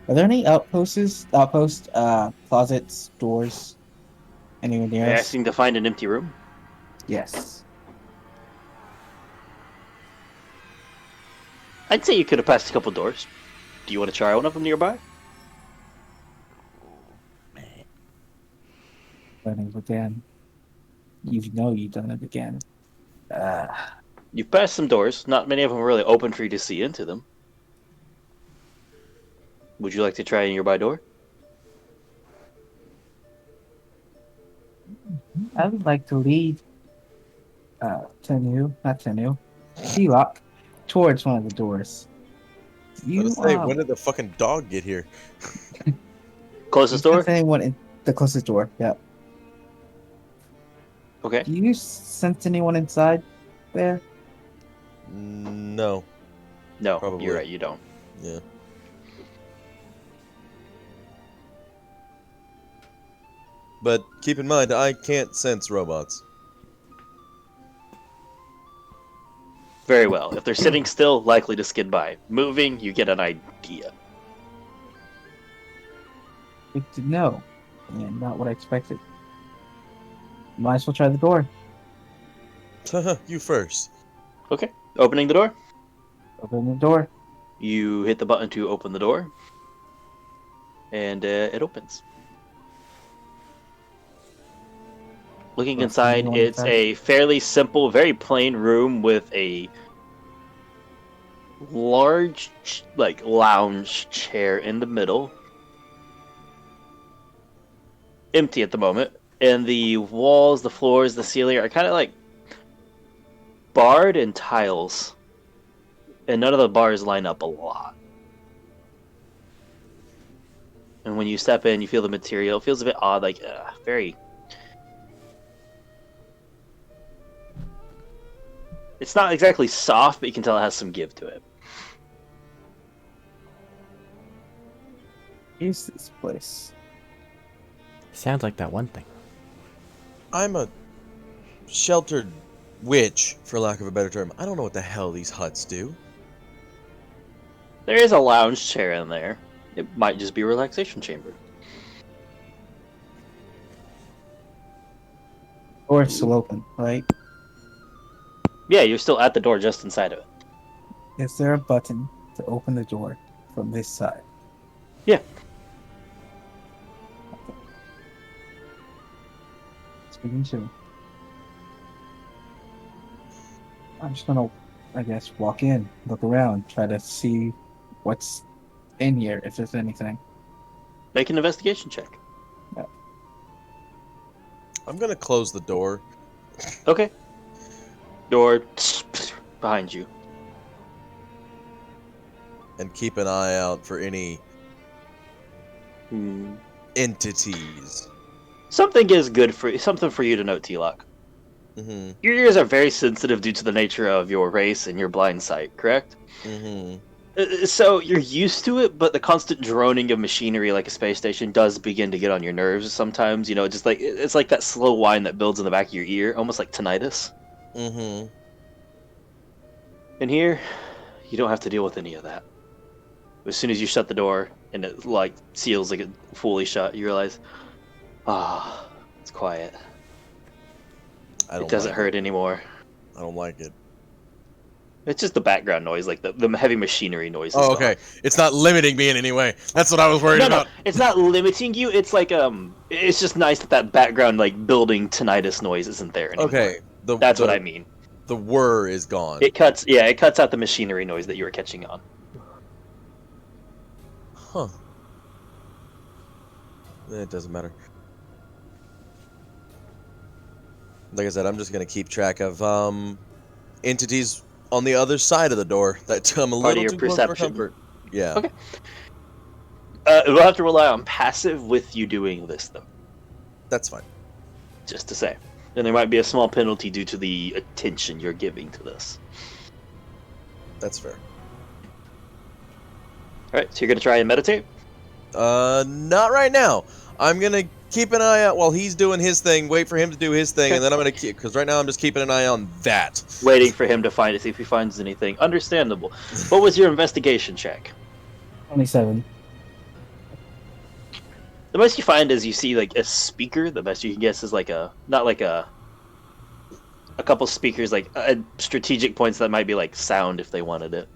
Are there any outposts, closets, doors, anywhere Are near you us? asking to find an empty room? Yes. I'd say you could have passed a couple doors. Do you want to try one of them nearby? Running again. You know you've done it again. You've passed some doors. Not many of them are really open for you to see into them. Would you like to try a nearby door? I would like to lead Sealock towards one of the doors. I was say, when did the fucking dog get here? Closest you door? sense anyone in the closest door? Yeah. Okay. Do you sense anyone inside there? No. No, Probably. you're right, you don't. Yeah. But keep in mind, I can't sense robots. Very well. If they're sitting still, likely to skid by. Moving, you get an idea. Good to know. And not what I expected. Might as well try the door. You first. Okay. Opening the door. Open the door. You hit the button to open the door. And it opens. Looking Well, inside, anyone it's inside? a fairly simple, very plain room with a large, lounge chair in the middle. Empty at the moment. And the walls, the floors, the ceiling are kind of like barred in tiles. And none of the bars line up a lot. And when you step in, you feel the material. It feels a bit odd, very... It's not exactly soft, but you can tell it has some give to it. Here's this place. Sounds like that one thing. I'm a sheltered Which, for lack of a better term, I don't know what the hell these huts do. There is a lounge chair in there. It might just be a relaxation chamber. Or it's still open, right? Yeah, you're still at the door just inside of it. Is there a button to open the door from this side? Yeah. Speaking to. I'm just gonna, I guess, walk in, look around, try to see what's in here, if there's anything. Make an investigation check. I'm gonna close the door. Okay. Door behind you. And keep an eye out for any Hmm. entities. Something is good for something for you to note, T-Lock. Mm-hmm. Your ears are very sensitive due to the nature of your race and your blind sight, correct? Mm-hmm. So you're used to it, but the constant droning of machinery like a space station does begin to get on your nerves sometimes. You know, just like it's like that slow whine that builds in the back of your ear, almost like tinnitus. Mm-hmm. And here, you don't have to deal with any of that. As soon as you shut the door and it like seals like it fully shut, you realize, it's quiet. It doesn't hurt anymore. I don't like it. It's just the background noise, like the heavy machinery noise. Oh, okay. It's not limiting me in any way. That's what I was worried about. No, it's not limiting you. It's like it's just nice that background like building tinnitus noise isn't there anymore. Okay, That's what I mean. The whir is gone. It cuts out the machinery noise that you were catching on. Huh. It doesn't matter. Like I said, I'm just gonna keep track of entities on the other side of the door that I'm a Part of little your too close for perception. comfort. Yeah. Okay. We'll have to rely on passive with you doing this, though. That's fine. Just to say. And there might be a small penalty due to the attention you're giving to this. That's fair. Alright, so you're going to try and meditate? Not right now. I'm gonna keep an eye out while he's doing his thing, wait for him to do his thing, Okay. and then I'm gonna keep, because right now I'm just keeping an eye on that. Waiting for him to find it, see if he finds anything. Understandable. What was your investigation check? 27. The most you find is you see like a speaker. The best you can guess is like not like a couple speakers, like strategic points that might be like sound if they wanted it.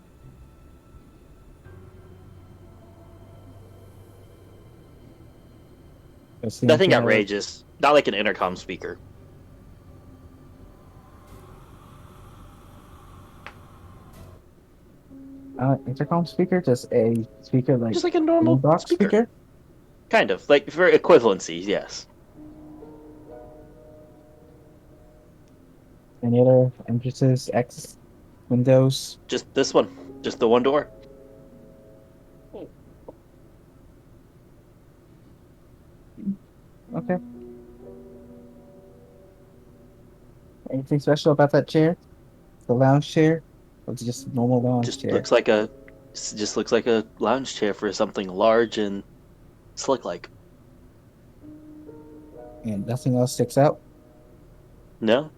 Nothing outrageous. Not like an intercom speaker. Intercom speaker? Just a speaker like Just like a normal box speaker. Kind of. Like for equivalency, yes. Any other entrances, exits, windows? Just this one. Just the one door. Okay. Anything special about that chair? The lounge chair? Or is it just a normal lounge Just chair? looks like a lounge chair for something large and slick like. And nothing else sticks out? No?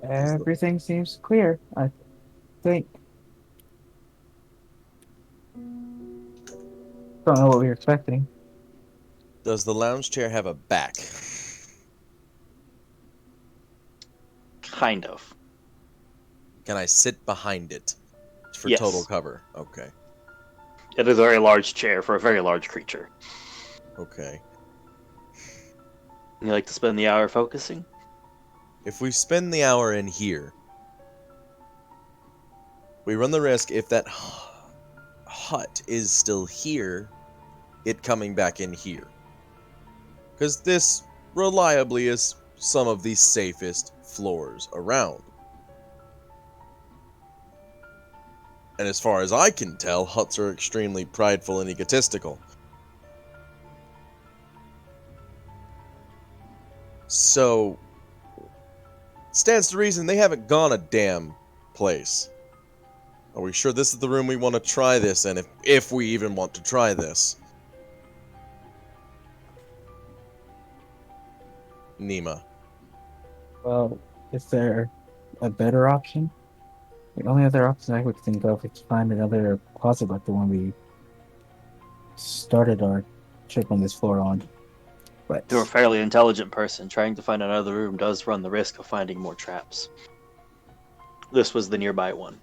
Everything seems clear, I think. Don't know what we were expecting. Does the lounge chair have a back? Kind of. Can I sit behind it for Yes. total cover? Okay. It is a very large chair for a very large creature. Okay. You like to spend the hour focusing? If we spend the hour in here, we run the risk, if that hut is still here, it coming back in here. Because this reliably is some of the safest floors around. And as far as I can tell, huts are extremely prideful and egotistical. So, stands to reason they haven't gone a damn place. Are we sure this is the room we want to try this in, if we even want to try this? Nima. Well, is there a better option? The only other option I would think of is to find another closet like the one we started our trip on this floor on. But You're a fairly intelligent person. Trying to find another room does run the risk of finding more traps. This was the nearby one.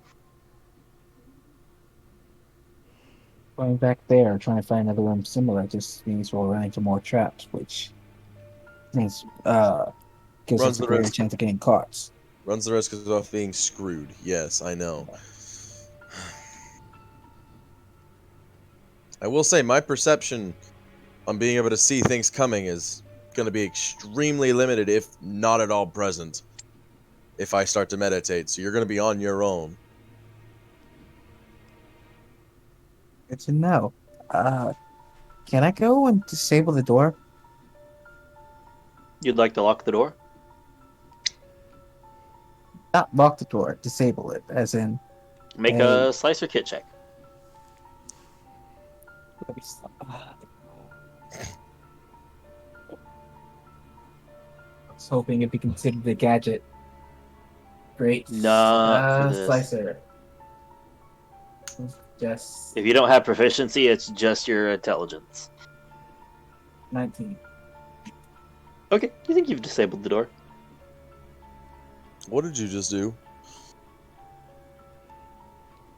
going back there, trying to find another room similar, just means we'll run into more traps, which means gives Runs us a the greater risk. chance of getting caught. Runs the risk of being screwed. Yes, I know. I will say my perception on being able to see things coming is going to be extremely limited, if not at all present, if I start to meditate. So you're going to be on your own. Good to know. Can I go and disable the door? You'd like to lock the door? Not lock the door, disable it, as in. Make Hey. a slicer kit check. Let me stop. I was hoping it'd be considered a gadget. Great. Not for this. Slicer. Just If you don't have proficiency, it's just your intelligence. 19. Okay, you think you've disabled the door? What did you just do?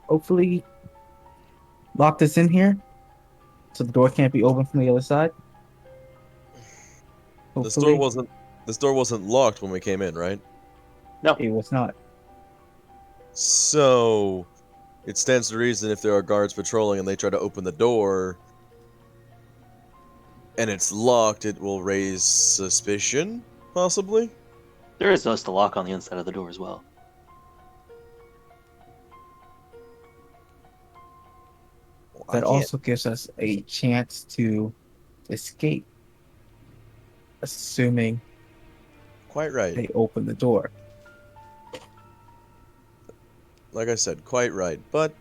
Hopefully, lock this in here, so the door can't be opened from the other side. This Hopefully, door wasn't locked when we came in, right? it was not. So it stands to reason if there are guards patrolling and they try to open the door and it's locked, it will raise suspicion, possibly? There is just a lock on the inside of the door as well. That also gives us a chance to escape, assuming Quite right. they open the door. Like I said, quite right. But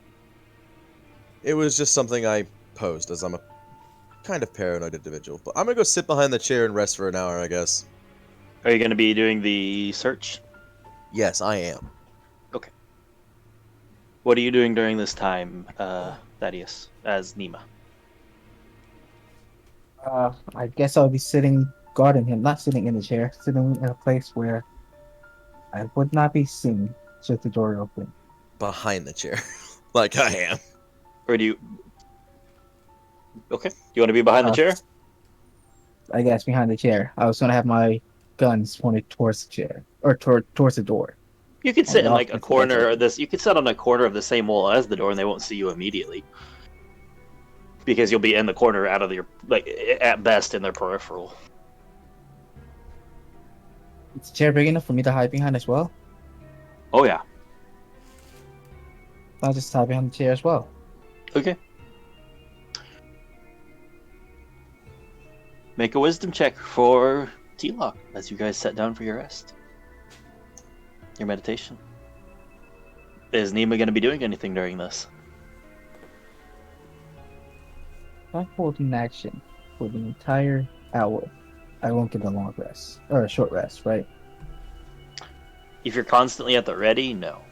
it was just something I posed, as I'm a kind of paranoid individual. But I'm gonna go sit behind the chair and rest for an hour, I guess. Are you going to be doing the search? Yes, I am. What are you doing during this time, Thaddeus, as Nima? I guess I'll be sitting, guarding him, not sitting in the chair, sitting in a place where I would not be seen should the door open. Behind the chair. Like I am. Or do you... Okay, you want to be behind the chair? I guess behind the chair. I was gonna have my guns pointed towards the chair or towards the door. You could sit in lock like a it corner together. of this. You could sit on a corner of the same wall as the door, and they won't see you immediately, because you'll be in the corner, out of your at best in their peripheral. Is the chair big enough for me to hide behind as well? Oh yeah. I'll just hide behind the chair as well. Okay. Make a wisdom check for T-Lock as you guys sit down for your rest. Your meditation. Is Nima going to be doing anything during this? If I hold in action for the entire hour, I won't get a long rest or a short rest, right? If you're constantly at the ready, no.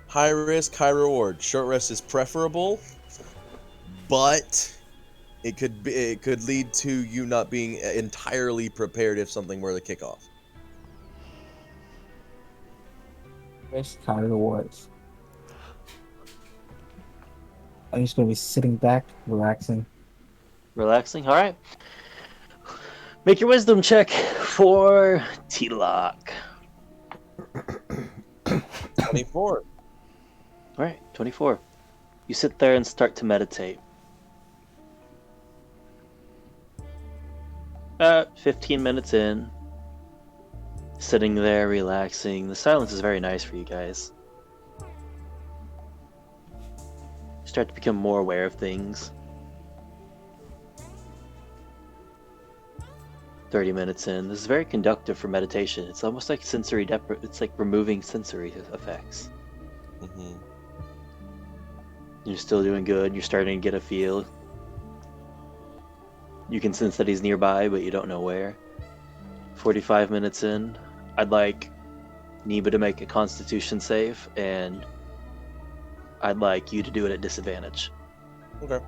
High risk, high reward. Short rest is preferable, but it could lead to you not being entirely prepared if something were to kick off. Risk, high rewards. I'm just gonna be sitting back, relaxing. Relaxing? Alright. Make your wisdom check for T-Lock. 24. Alright, 24. You sit there and start to meditate. 15 minutes in. Sitting there, relaxing. The silence is very nice for you guys. You start to become more aware of things. 30 minutes in. This is very conductive for meditation. It's almost like it's like removing sensory effects. Mm-hmm. You're still doing good. You're starting to get a feel. You can sense that he's nearby, but you don't know where. 45 minutes in, I'd like Neba to make a Constitution save, and I'd like you to do it at disadvantage. Okay.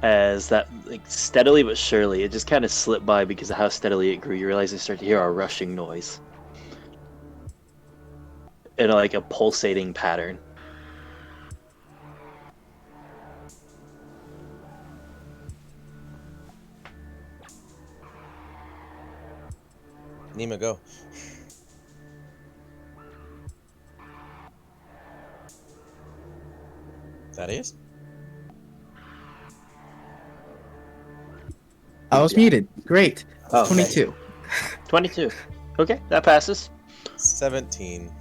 As that, like, steadily but surely, it just kind of slipped by because of how steadily it grew. You realize you start to hear a rushing noise. In like a pulsating pattern. Nima, go. Thaddeus? I was muted. Great. Oh, okay. 22. 22. Okay, that passes. 17.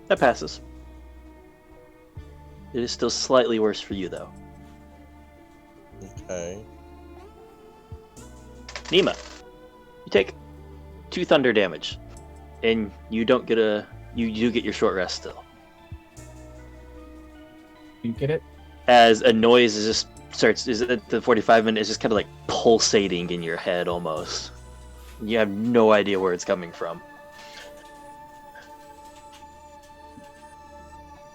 That passes. It is still slightly worse for you, though. Okay. Nima, you take 2 thunder damage, and you don't get you do get your short rest still. You get it? As a noise is just starts, is at the 45 minute, is just kind of like pulsating in your head almost. You have no idea where it's coming from.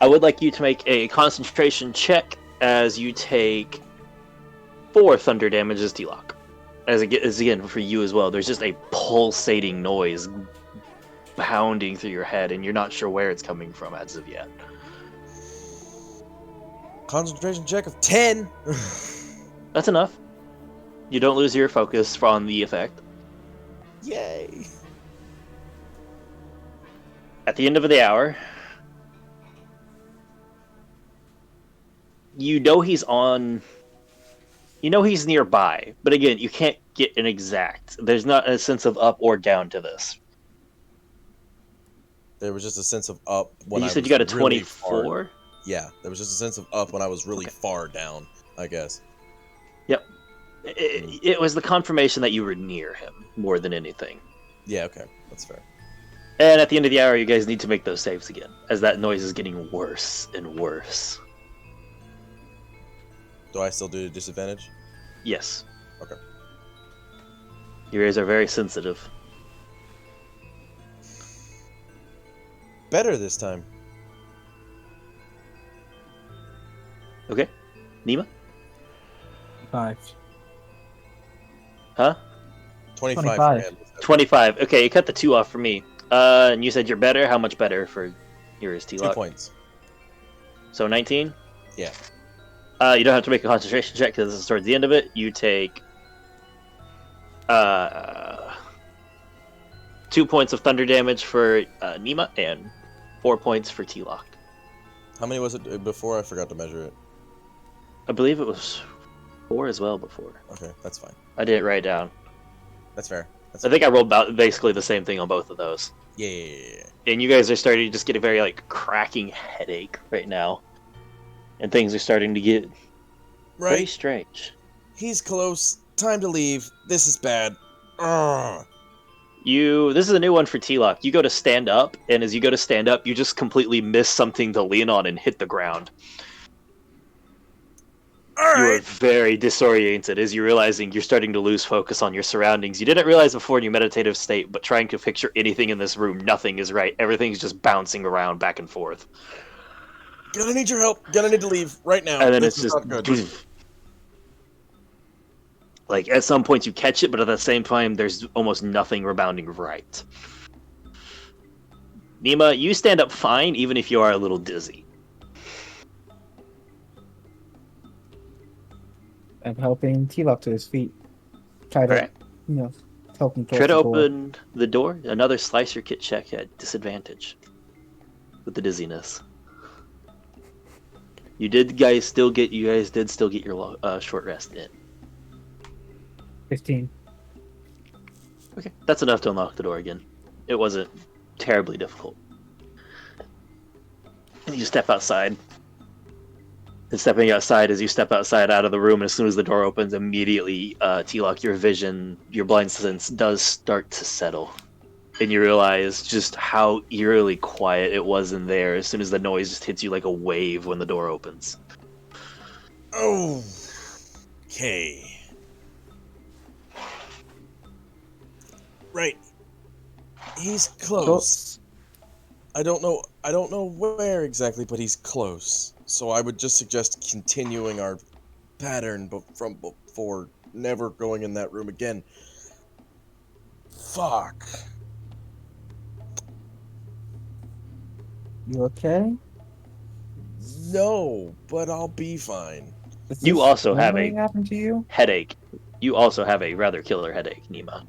I would like you to make a concentration check as you take 4 thunder damage as T-Lock. As again, for you as well, there's just a pulsating noise pounding through your head, and you're not sure where it's coming from as of yet. Concentration check of 10. That's enough. You don't lose your focus on the effect. Yay. At the end of the hour, you know he's on... You know he's nearby, but again, you can't get an exact. There's not a sense of up or down to this. There was just a sense of up when You I said was you got a really 24? far. Yeah, there was just a sense of up when I was really Okay. far down, I guess. Yep. It was the confirmation that you were near him, more than anything. Yeah, okay. That's fair. And at the end of the hour, you guys need to make those saves again, as that noise is getting worse and worse. Do I still do disadvantage? Yes. Okay. Your ears are very sensitive. Better this time. Okay. Nima? 5. Huh? 25. 25. for him. 25. Okay, you cut the 2 off for me. And you said you're better? How much better for yours, 2 T-Lock? points. So 19? Yeah. You don't have to make a concentration check because this is towards the end of it. You take 2 points of thunder damage for Nima and 4 points for T-Lock. How many was it before? I forgot to measure it. I believe it was 4 as well before. Okay, that's fine. I didn't write it down. That's fair. That's I think I rolled about basically the same thing on both of those. Yeah. And you guys are starting to just get a very like cracking headache right now. And things are starting to get very Right. strange. He's close. Time to leave. This is bad. Ugh. This is a new one for T-Lock. You go to stand up, and as you go to stand up, you just completely miss something to lean on and hit the ground. You are Alright. very disoriented as you're realizing you're starting to lose focus on your surroundings. You didn't realize before in your meditative state, but trying to picture anything in this room, nothing is right. Everything's just bouncing around back and forth. Gonna need your help. Gonna need to leave right now. And then This it's is just... not good. Like, at some points you catch it, but at the same time, there's almost nothing rebounding right. Nima, you stand up fine, even if you are a little dizzy. I'm helping T-Lock to his feet. Try to, Alright. help him Try towards to the door. open the door. Another slicer kit check at disadvantage. With the dizziness. You guys did still get your short rest in. 15. Okay, that's enough to unlock the door again. It wasn't terribly difficult. And you step outside. And stepping outside, as you step outside out of the room, and as soon as the door opens, immediately, T-Lock, your vision, your blind sense does start to settle. and you realize just how eerily quiet it was in there as soon as the noise just hits you like a wave when the door opens. Oh. Okay. Right. He's close. I don't know where exactly, but he's close. So I would just suggest continuing our pattern from before, never going in that room again. Fuck. You okay? No, but I'll be fine. Does You this also have normally a happen to you? headache. You also have a rather killer headache, Nima.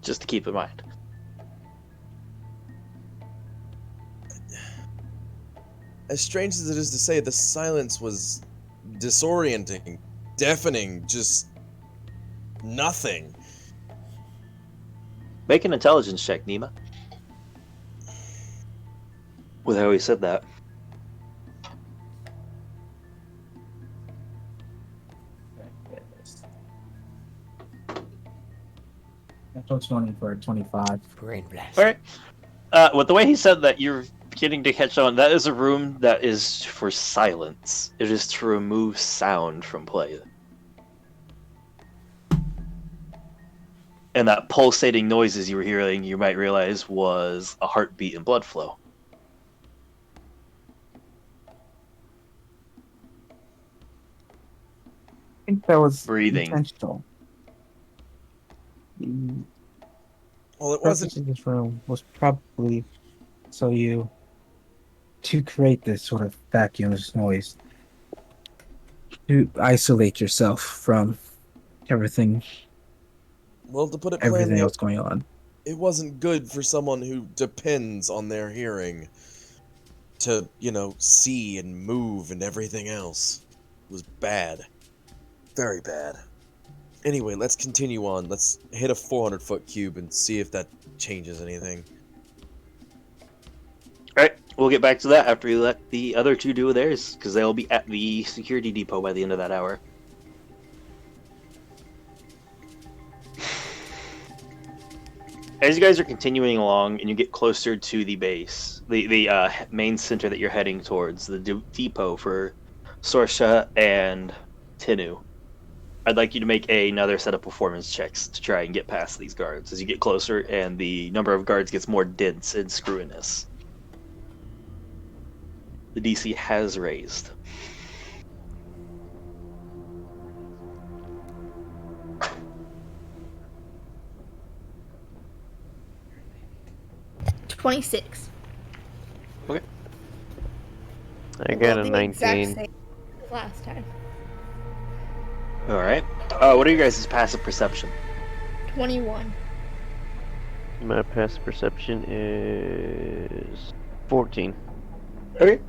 Just to keep in mind. As strange as it is to say, the silence was disorienting, deafening, just nothing. Make an intelligence check, Nima. With how he said that. Natural 20 for a 25. Brain blast. Alright. With the way he said that, you're beginning to catch on. That is a room that is for silence. It is to remove sound from play. And that pulsating noises you were hearing, you might realize, was a heartbeat and blood flow. I think that was Breathing. intentional. The Well, it purpose wasn't. of this room was probably so you to create this sort of vacuum, this noise, to isolate yourself from everything Well, to put it everything plainly, else going on. it wasn't good for someone who depends on their hearing to, see and move and everything else. It was bad. Very bad. Anyway, let's continue on. Let's hit a 400-foot cube and see if that changes anything. Alright, we'll get back to that after we let the other two do theirs, because they'll be at the security depot by the end of that hour. As you guys are continuing along and you get closer to the base, the main center that you're heading towards, the depot for Sorsha and Tinu, I'd like you to make another set of performance checks to try and get past these guards as you get closer and the number of guards gets more dense and screwiness. The DC has raised. $26. I got a The exact 19. same as last time. Alright. What are you guys' passive perception? 21. My passive perception is 14. Okay.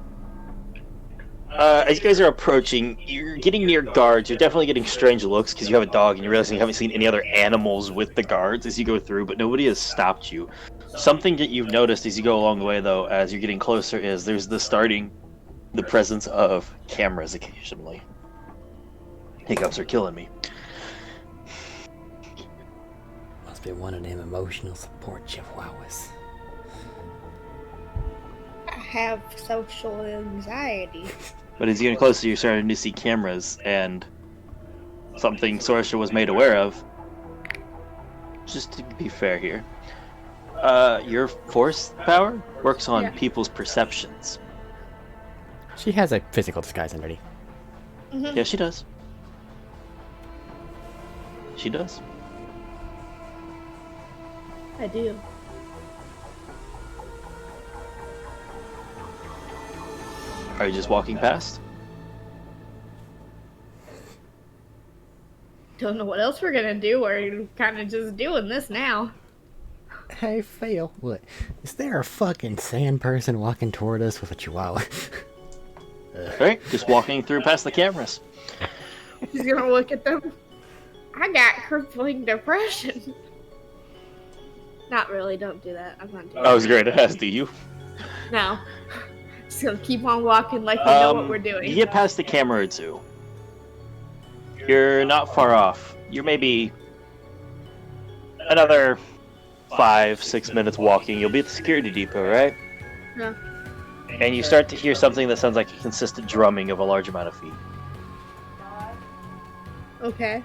As you guys are approaching, you're getting near guards. You're definitely getting strange looks because you have a dog and you're realizing you haven't seen any other animals with the guards as you go through, but nobody has stopped you. Something that you've noticed as you go along the way, though, as you're getting closer, is there's the presence of cameras occasionally. Hiccups are killing me. Must be one of them emotional support chihuahuas. I have social anxiety. But as you get closer, you're starting to see cameras, and something Sorsha was made aware of. Just to be fair here. Your force power works on Yeah. people's perceptions. She has a physical disguise underneath. Yeah, she does. She does. I do. Are you just walking past? Don't know what else we're gonna do. We're kind of just doing this now. Hey, fail. What? Is there a fucking sand person walking toward us with a chihuahua? Alright, just walking through past the cameras. She's gonna look at them. I got crippling depression. Not really. Don't do that. I'm not doing I was going to ask, do you? that. No. Just gonna keep on walking like we know what we're doing. You get past the camera or two. You're not far off. You're maybe another 5-6 minutes walking, you'll be at the security depot, right? Yeah. And you start to hear something that sounds like a consistent drumming of a large amount of feet Okay.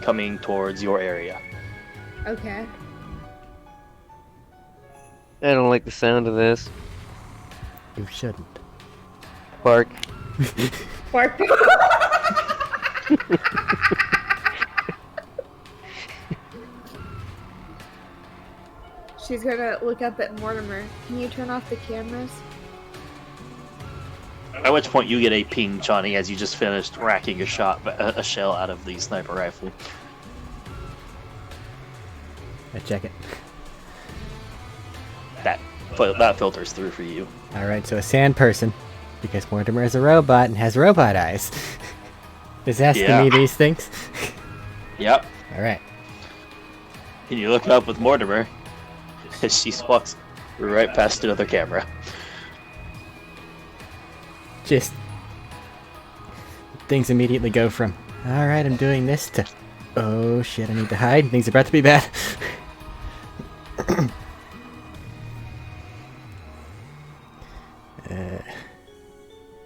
coming towards your area. Okay. I don't like the sound of this. You shouldn't. Bark. Bark. She's gonna look up at Mortimer. Can you turn off the cameras? At which point you get a ping, Johnny, as you just finished racking a shell out of the sniper rifle. I check it. That filters through for you. Alright, so a sand person, because Mortimer is a robot and has robot eyes, is asking Yeah. me these things. Yep. Alright. And you look up with Mortimer as she walks right past another camera. Just things immediately go from, alright, I'm doing this, to, oh shit, I need to hide, things are about to be bad.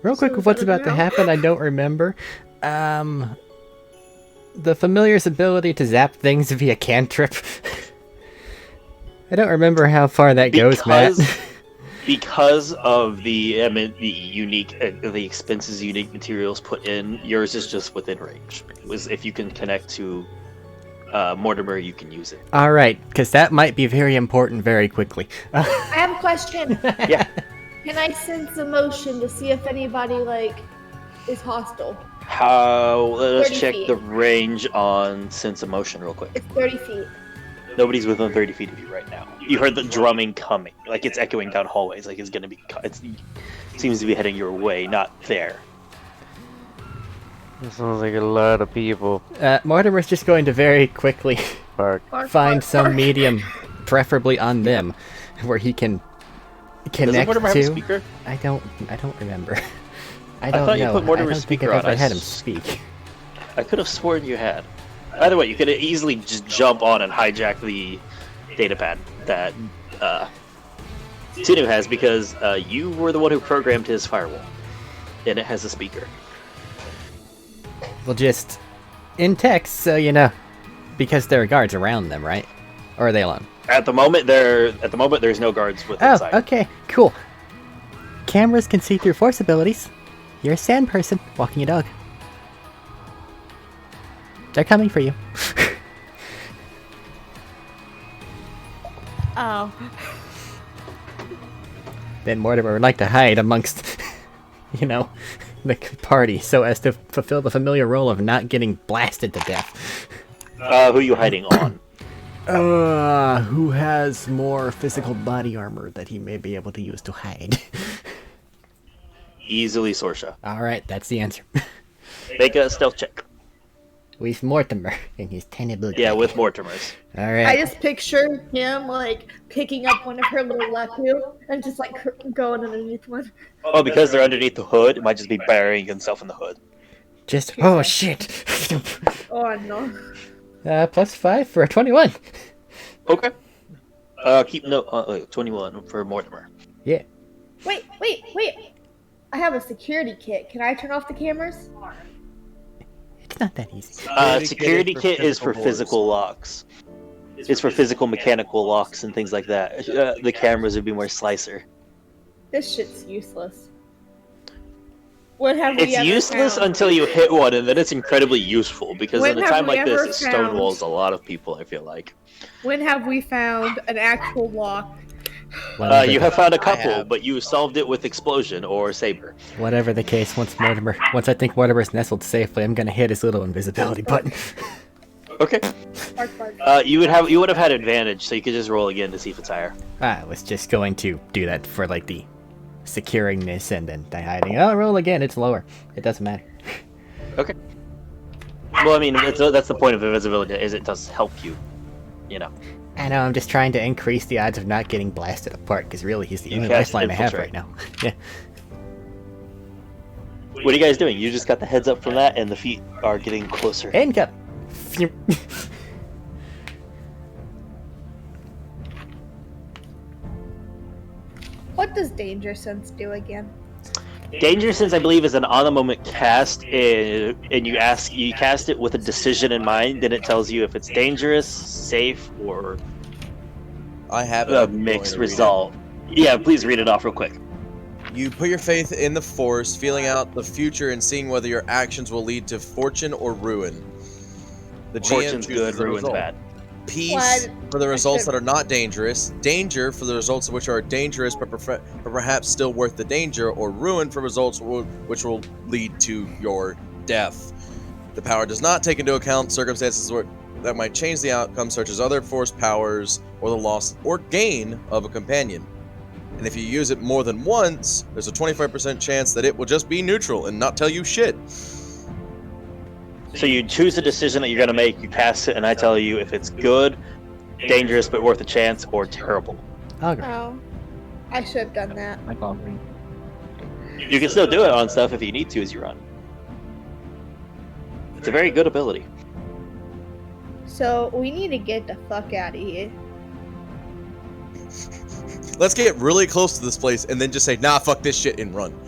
Real quick, So with what's what do we about to know? happen, I don't remember. The familiar's ability to zap things via cantrip. I don't remember how far that goes, Matt. Because of the unique, the expenses unique materials put in, yours is just within range. If you can connect to Mortimer, you can use it. Alright, because that might be very important very quickly. I have a question. Yeah. Can I sense emotion to see if anybody, like, is hostile? Let us 30 check feet. the range on sense emotion real quick. It's 30 feet. Nobody's within 30 feet of you right now. You heard the drumming coming, like it's echoing down hallways, like it's gonna be. It seems to be heading your way, not there. That sounds like a lot of people. Mortimer's just going to very quickly Bark. Bark, find bark, some bark. medium, preferably on them, where he can Doesn't connect Mortimer have a to. speaker? I don't remember. I thought don't you know. put Mortimer's I don't think speaker I've on. ever had him speak. I could have sworn you had. Either way, you could easily just jump on and hijack the datapad that Tinu has because you were the one who programmed his firewall, and it has a speaker. Well, just in text, so you know, because there are guards around them, right? Or are they alone? At the moment, there's no guards with Oh, inside. okay, cool. Cameras can see through force abilities. You're a sand person walking a dog. They're coming for you. Oh. Then Mortimer would like to hide amongst, you know, the party so as to fulfill the familiar role of not getting blasted to death. Who are you hiding on? Who has more physical body armor that he may be able to use to hide? Easily Sorsha. Alright, that's the answer. Make a stealth check. With Mortimer and his tiny boot. Yeah, with Mortimer's. I Alright. just picture him, like, picking up one of her little Leku and just, like, going underneath one. Oh, because they're underneath the hood, it might just be burying himself in the hood. Just, oh shit! Oh, no. Plus 5 for a 21. Okay. Keep note. 21 for Mortimer. Yeah. Wait. I have a security kit. Can I turn off the cameras? It's not that easy. Security kit is for physical locks. It's for physical mechanical locks and things like that. The cameras would be more slicer. This shit's useless. What have we It's ever useless found? until you hit one, and then it's incredibly useful because When in a have time we like this, ever it found- stonewalls a lot of people. I feel like When have we found an actual lock? you have found a couple, have. but you solved it with explosion or saber. Whatever the case, once I think Mortimer's nestled safely, I'm gonna hit his little invisibility button. Okay. Bark, bark. You would have had advantage, so you could just roll again to see if it's higher. I was just going to do that for like the securingness and then the hiding. I'll roll again, it's lower. It doesn't matter. Okay. Well, I mean, that's the point of invisibility, is it does help you. You know. I know, I'm just trying to increase the odds of not getting blasted apart, because really he's the You only cast lifeline I have right Infiltrate. now. Yeah. What are you guys doing? You just got the heads up from that, and the feet are getting closer. Income! What does Danger Sense do again? Danger Sense, I believe, is an on-the-moment cast, and you cast it with a decision in mind. Then it tells you if it's dangerous, safe, or I have it. a I'm going mixed to read it. result. Yeah, please read it off real quick. You put your faith in the Force, feeling out the future and seeing whether your actions will lead to fortune or ruin. The GM Fortune's chooses good, the ruin's result. bad. Peace for the results that are not dangerous, danger for the results of which are dangerous but perhaps still worth the danger, or ruin for results which will lead to your death. The power does not take into account circumstances that might change the outcome, such as other force powers or the loss or gain of a companion. And if you use it more than once, there's a 25% chance that it will just be neutral and not tell you shit. So you choose a decision that you're going to make, you cast it, and I tell you if it's good, dangerous but worth a chance, or terrible. Augur. Oh, I should have done that. Like Augury. You can still do it on stuff if you need to as you run. It's a very good ability. So we need to get the fuck out of here. Let's get really close to this place and then just say, nah, fuck this shit and run.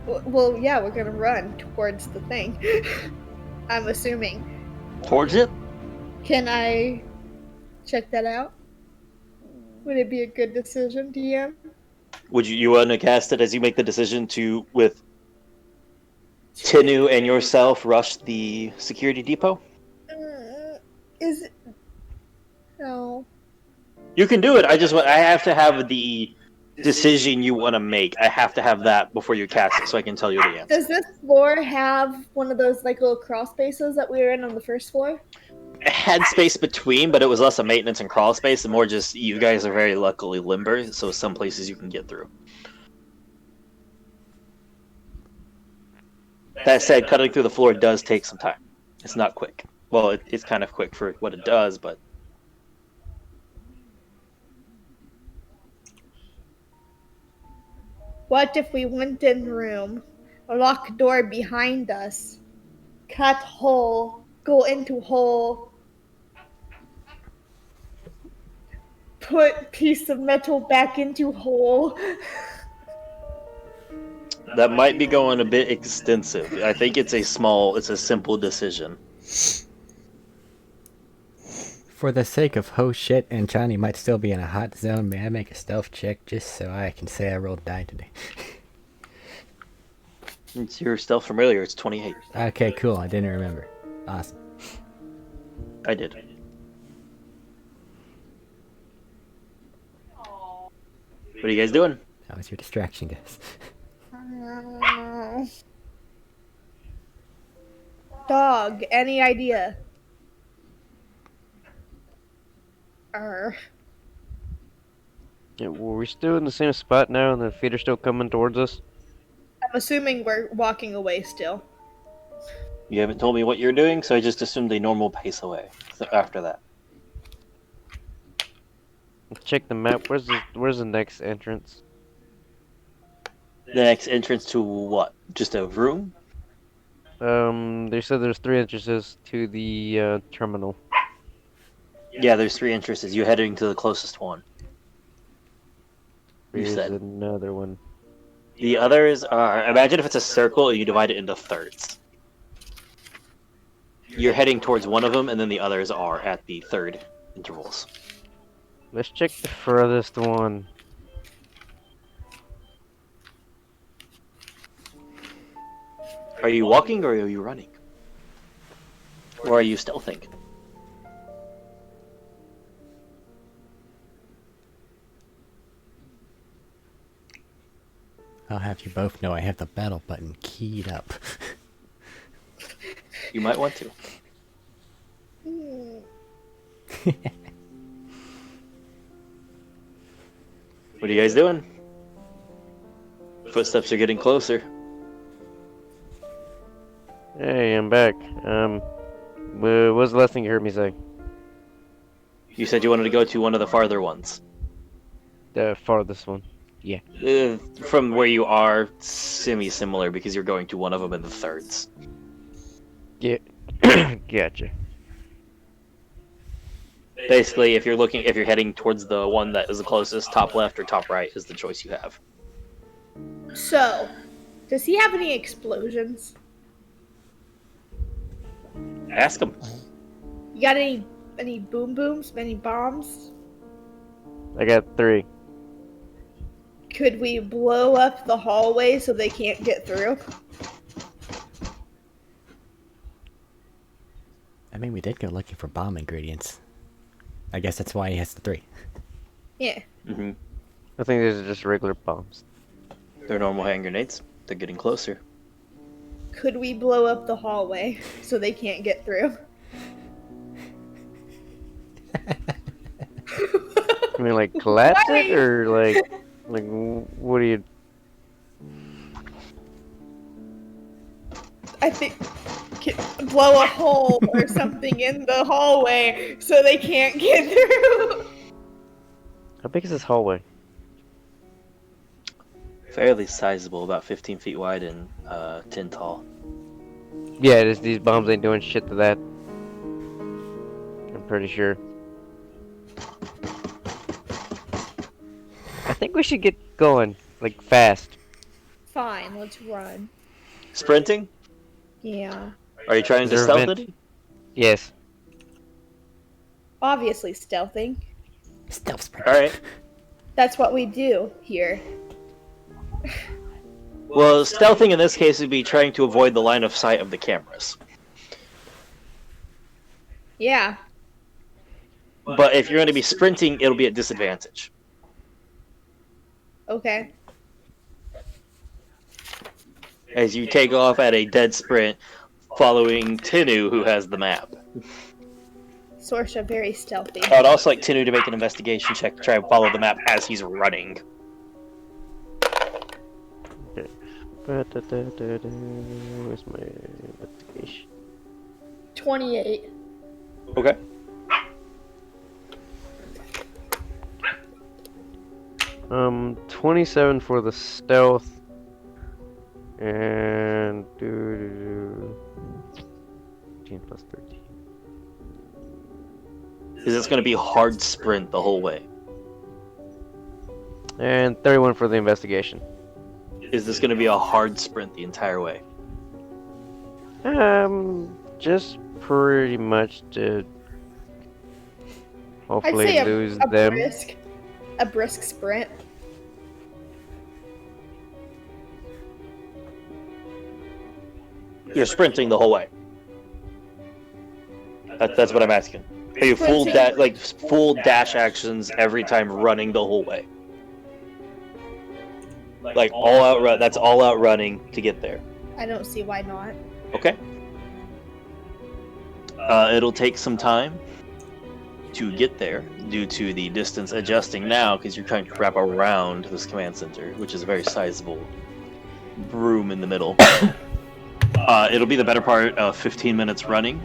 Well, yeah, we're gonna run towards the thing. I'm assuming. Towards it? Can I check that out? Would it be a good decision, DM? Would you want to cast it as you make the decision to, with Tinu and yourself, rush the security depot? Is it? No. You can do it. I have to have the decision you want to make. I have to have that before you cast it, so I can tell you the answer. Does this floor have one of those like little crawl spaces that we were in on the first floor? It had space between, but it was less a maintenance and crawl space, and more just you guys are very luckily limber, so some places you can get through. That said, cutting through the floor does take some time. It's not quick. Well, it's kind of quick for what it does, but What if we went in the room, lock door behind us, cut hole, go into hole, put piece of metal back into hole? that might be going a bit extensive. I think it's a simple decision. For the sake of ho shit and Johnny might still be in a hot zone, may I make a stealth check just so I can say I rolled die today? It's your stealth from earlier. It's 28. Okay, cool. I didn't remember. Awesome. I did. What are you guys doing? That was your distraction, guys. Dog, any idea? Yeah, were we still in the same spot now and the feet are still coming towards us? I'm assuming we're walking away still. You haven't told me what you're doing, so I just assumed a normal pace away. So after that, Check the map. Where's the next entrance? the next entrance to what? Just a room? They said there's 3 entrances to the terminal. Yeah, there's 3 entrances. You're heading to the closest one. You There's said. another one. The others are. Imagine if it's a circle and you divide it into thirds. You're heading towards one of them, and then the others are at the third intervals. Let's check the furthest one. Are you walking or are you running? Or are you stealthing? I'll have you both know I have the battle button keyed up. You might want to. What are you guys doing? Footsteps are getting closer. Hey, I'm back. What was the last thing you heard me say? You said you wanted to go to one of the farther ones. The farthest one. Yeah. From where you are, semi-similar, because you're going to one of them in the thirds. Yeah. Gotcha. Basically, if you're heading towards the one that is the closest, top left or top right is the choice you have. So, does he have any explosions? Ask him. You got any boom booms? Any bombs? I got 3. Could we blow up the hallway so they can't get through? I mean, we did go looking for bomb ingredients. I guess that's why he has the 3. Yeah. Mm-hmm. I think these are just regular bombs. They're normal hand grenades. They're getting closer. Could we blow up the hallway so they can't get through? I mean, like, collapse it, or like, what do you... I think blow a hole or something in the hallway so they can't get through. How big is this hallway? Fairly sizable, about 15 feet wide and 10 tall. Yeah, these bombs ain't doing shit to that. I'm pretty sure. I think we should get going, like, fast. Fine, let's run. Sprinting? Yeah. Are you trying to Is there a stealth vent? it? Yes. Obviously stealthing. Stealth sprint. Alright. That's what we do here. Well, stealthing in this case would be trying to avoid the line of sight of the cameras. Yeah. But if you're going to be sprinting, it'll be at disadvantage. Okay. As you take off at a dead sprint, following Tinu, who has the map. Sorsha very stealthy. I would also like Tinu to make an investigation check to try and follow the map as he's running. Okay. Where's my investigation? 28. Okay. Um, 27 for the stealth. And 15 plus 13. Is this going to be hard sprint the whole way? And 31 for the investigation. Is this going to be a hard sprint the entire way? Just pretty much to I'd hopefully say lose a them. brisk sprint. You're sprinting the whole way. That's what I'm asking. Are you full full dash actions every time running the whole way? Like all out run. That's all out running to get there. I don't see why not. Okay. It'll take some time to get there due to the distance adjusting now because you're trying to wrap around this command center, which is a very sizable room in the middle. It'll be the better part of 15 minutes running.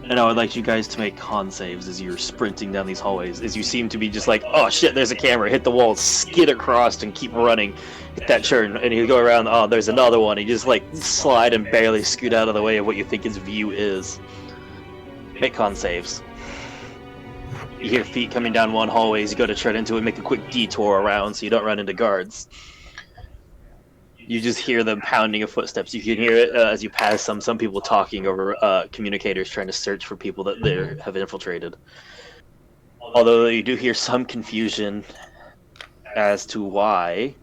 And I would like you guys to make con saves as you're sprinting down these hallways, as you seem to be just like, oh shit, there's a camera, hit the wall, skid across and keep running, hit that turn, and you go around, oh, there's another one, and you just like slide and barely scoot out of the way of what you think his view is. Make con saves. You hear feet coming down one hallway as you go to tread into it, make a quick detour around so you don't run into guards. You just hear the pounding of footsteps. You can hear it as you pass some people talking over communicators trying to search for people that they have infiltrated. Although you do hear some confusion as to why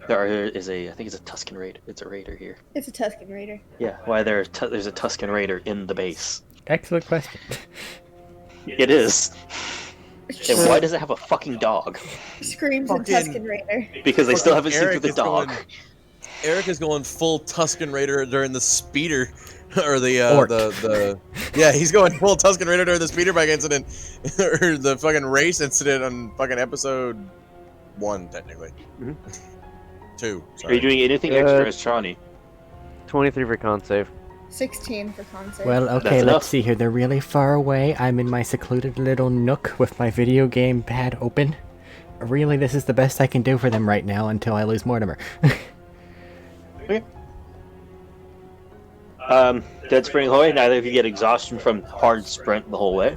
there is I think it's a Tusken Raider. It's a Raider here. It's a Tusken Raider. Yeah, why there's a Tusken Raider in the base. Excellent question. It is. And why does it have a fucking dog? Screams Fucking- a Tusken Raider. Because they still haven't seen through Eric the is dog. Eric is going full Tusken Raider during the speeder, or the Orc. yeah, he's going full Tusken Raider during the speeder bike incident, or the fucking race incident on fucking episode 1, technically. Mhm. 2. Are Sorry. you doing anything extra as Chani? 23 for con save. 16 for concert. Well, okay, That's enough. let's see here. They're really far away. I'm in my secluded little nook with my video game pad open. Really, this is the best I can do for them right now until I lose Mortimer. Dead Spring Hallway. Neither of you get exhaustion from hard sprint the whole way.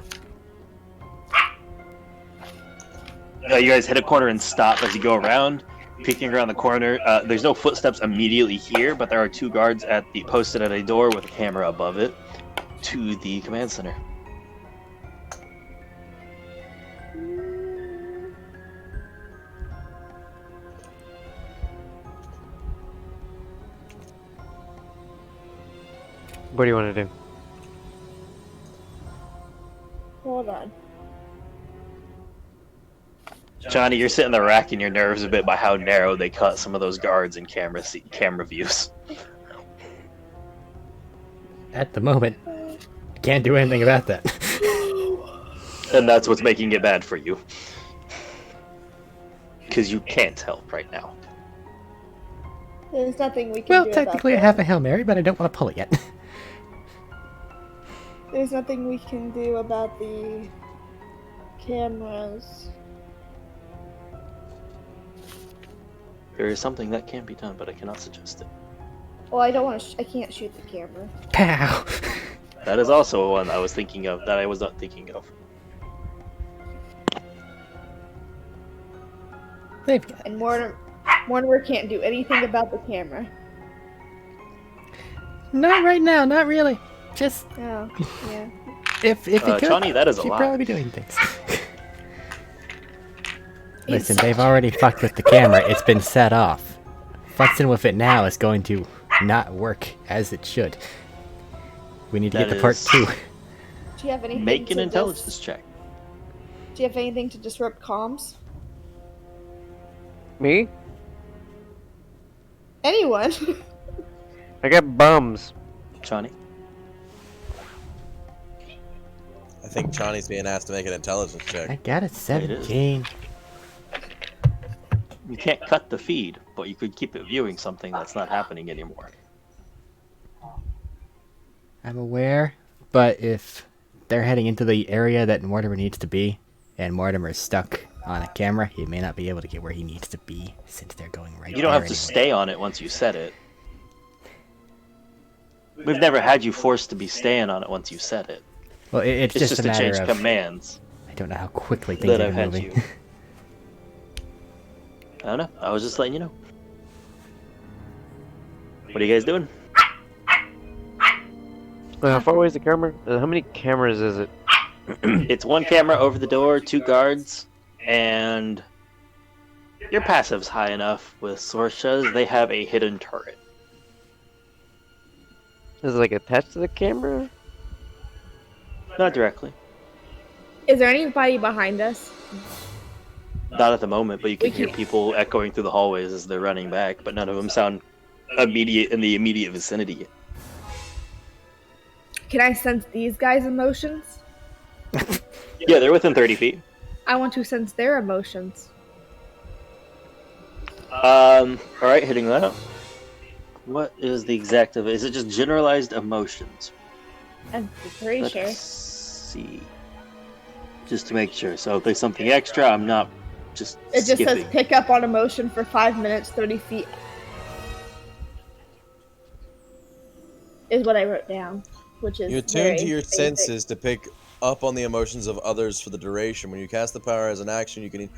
You guys hit a corner and stop as you go around, peeking around the corner. There's no footsteps immediately here, but there are 2 guards posted at a door with a camera above it to the command center. What do you want to do? Hold on. Johnny, you're sitting there racking your nerves a bit by how narrow they cut some of those guards in camera views. At the moment, can't do anything about that. And that's what's making it bad for you. Because you can't help right now. There's nothing we can Well, do technically I about have a Hail Mary, but I don't want to pull it yet. There's nothing we can do about the cameras. There is something that can be done, but I cannot suggest it. Well, I don't want to. I can't shoot the camera. Pow! That is also one I was thinking of that I was not thinking of. They've got And Mortimer can't do anything about the camera. Not right now, not really. Just Oh, yeah. if he could, Johnny, that is a he'd lie. probably be doing things. Listen, they've already fucked with the camera. It's been set off. Futzing with it now is going to not work as it should. We need to That get to part is- 2. Do you have anything? Make an to intelligence check. Do you have anything to disrupt comms? Me? Anyone? I got bums. Johnny? I think Johnny's being asked to make an intelligence I check. got a 17. You can't cut the feed, but you could keep it viewing something that's not happening anymore. I'm aware, but if they're heading into the area that Mortimer needs to be, and Mortimer's stuck on a camera, he may not be able to get where he needs to be since they're going right You don't there have to anyway. stay on it once you set it. We've never had you forced to be staying on it once you set it. Well, it's It's just just a to matter change of commands I don't know how quickly things that are I've had moving. you. I don't know. I was just letting you know. What are you guys doing? How far away is the camera? How many cameras is it? It's 1 camera over the door, 2 guards, and your passive's high enough with Sorsha's. They have a hidden turret. Is it like attached to the camera? Not directly. Is there anybody behind us? Not at the moment, but you can We hear can- people echoing through the hallways as they're running back, but none of them sound in the immediate vicinity. Can I sense these guys' emotions? Yeah, they're within 30 feet. I want to sense their emotions. Alright, hitting that up. What is the exact of it? Is it just generalized emotions? I'm pretty Let's sure. see. Just to make sure. So if there's something extra, I'm not just It just skipping. says pick up on emotion for 5 minutes, 30 feet. Is what I wrote down, which is You attune very to your basic. senses to pick up on the emotions of others for the duration. When you cast the power as an action, you can,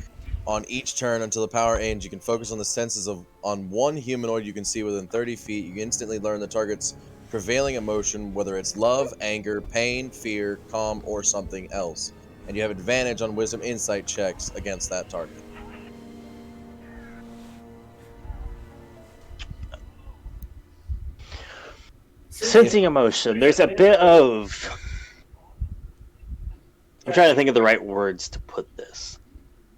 on each turn until the power ends, you can focus on the senses on one humanoid you can see within 30 feet. You instantly learn the target's prevailing emotion, whether it's love, anger, pain, fear, calm, or something else. And you have advantage on wisdom insight checks against that target. Sensing emotion. There's a bit of... I'm trying to think of the right words to put this.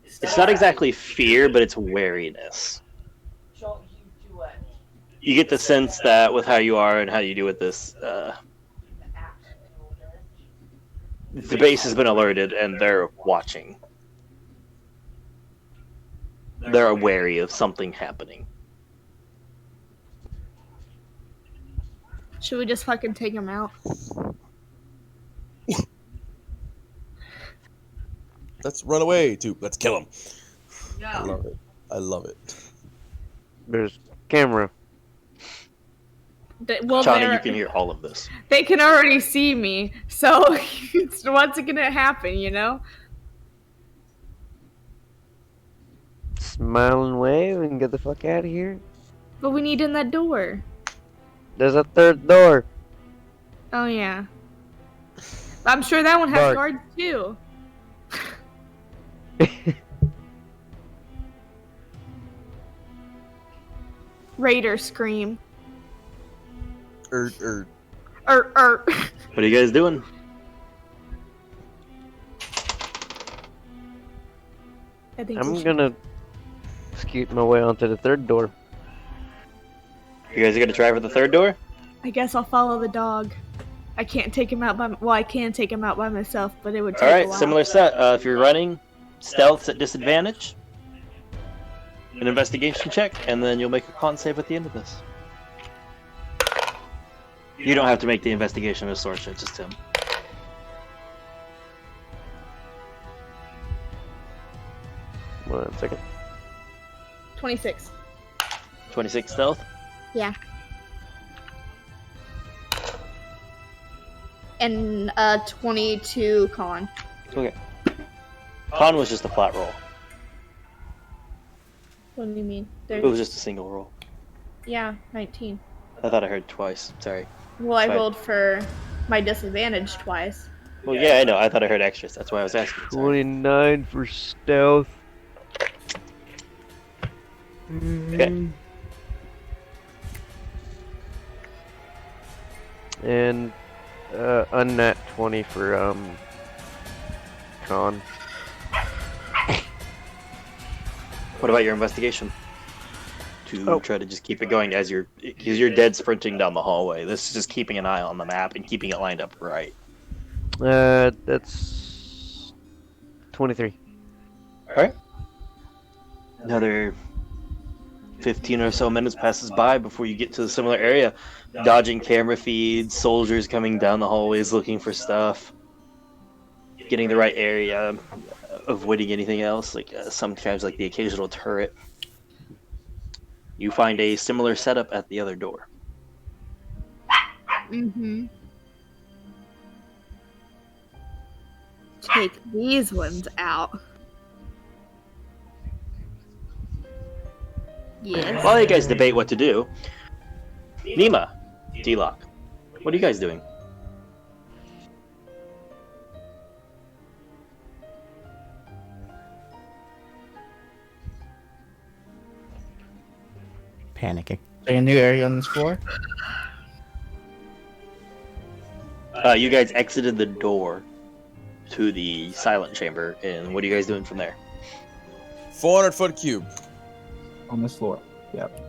It's not exactly fear, but it's wariness. You get the sense that with how you are and how you do with this, the base has been alerted and they're watching. They're wary of something happening. Should we just fucking take him out? Let's run away, too. Let's kill him. I love it. I love it. There's camera. Well, Johnny, you can hear all of this. they can already see me, so what's gonna happen, you know? Smile and wave and get the fuck out of here. But we need in that door. There's a third door. Oh, yeah. I'm sure that one has Bark. guards, too. Raider scream. What are you guys doing? I think we I'm should- gonna scoot my way onto the third door. You guys are gonna try for the third door? I guess I'll follow the dog. I can't take him out by. Well, I can take him out by myself, but it would take All a right, while. similar set. If you're running, stealth's at disadvantage. An investigation check, and then you'll make a con save at the end of this. You don't have to make the investigation with Sorsha, it's just him. One second. 26. 26 stealth. Yeah. And 22 con. Okay. Con was just a flat roll. What do you mean? It was just a single roll. Yeah, 19. I thought I heard twice. Sorry. Well, I Fine. rolled for my disadvantage twice. Well, yeah, I know. I thought I heard extras. That's why I was asking. Sorry. 29 for stealth. Okay. And unnat 20 for con. What about your investigation? To try to just keep it going as because you're dead sprinting down the hallway. This is just keeping an eye on the map and keeping it lined up right. That's 23. Alright. Another 15 or so minutes passes by before you get to a similar area. Dodging camera feeds, soldiers coming down the hallways looking for stuff. Getting the right area, avoiding anything else, like sometimes like the occasional turret. You find a similar setup at the other door. Mm-hmm. Take these ones out. Yes. While you guys debate what to do, Nima, D-Lock, what are you guys doing? Panicking. A new area on this floor? You guys exited the door to the silent chamber, and what are you guys doing from there? 400-foot cube. On this floor. Yep.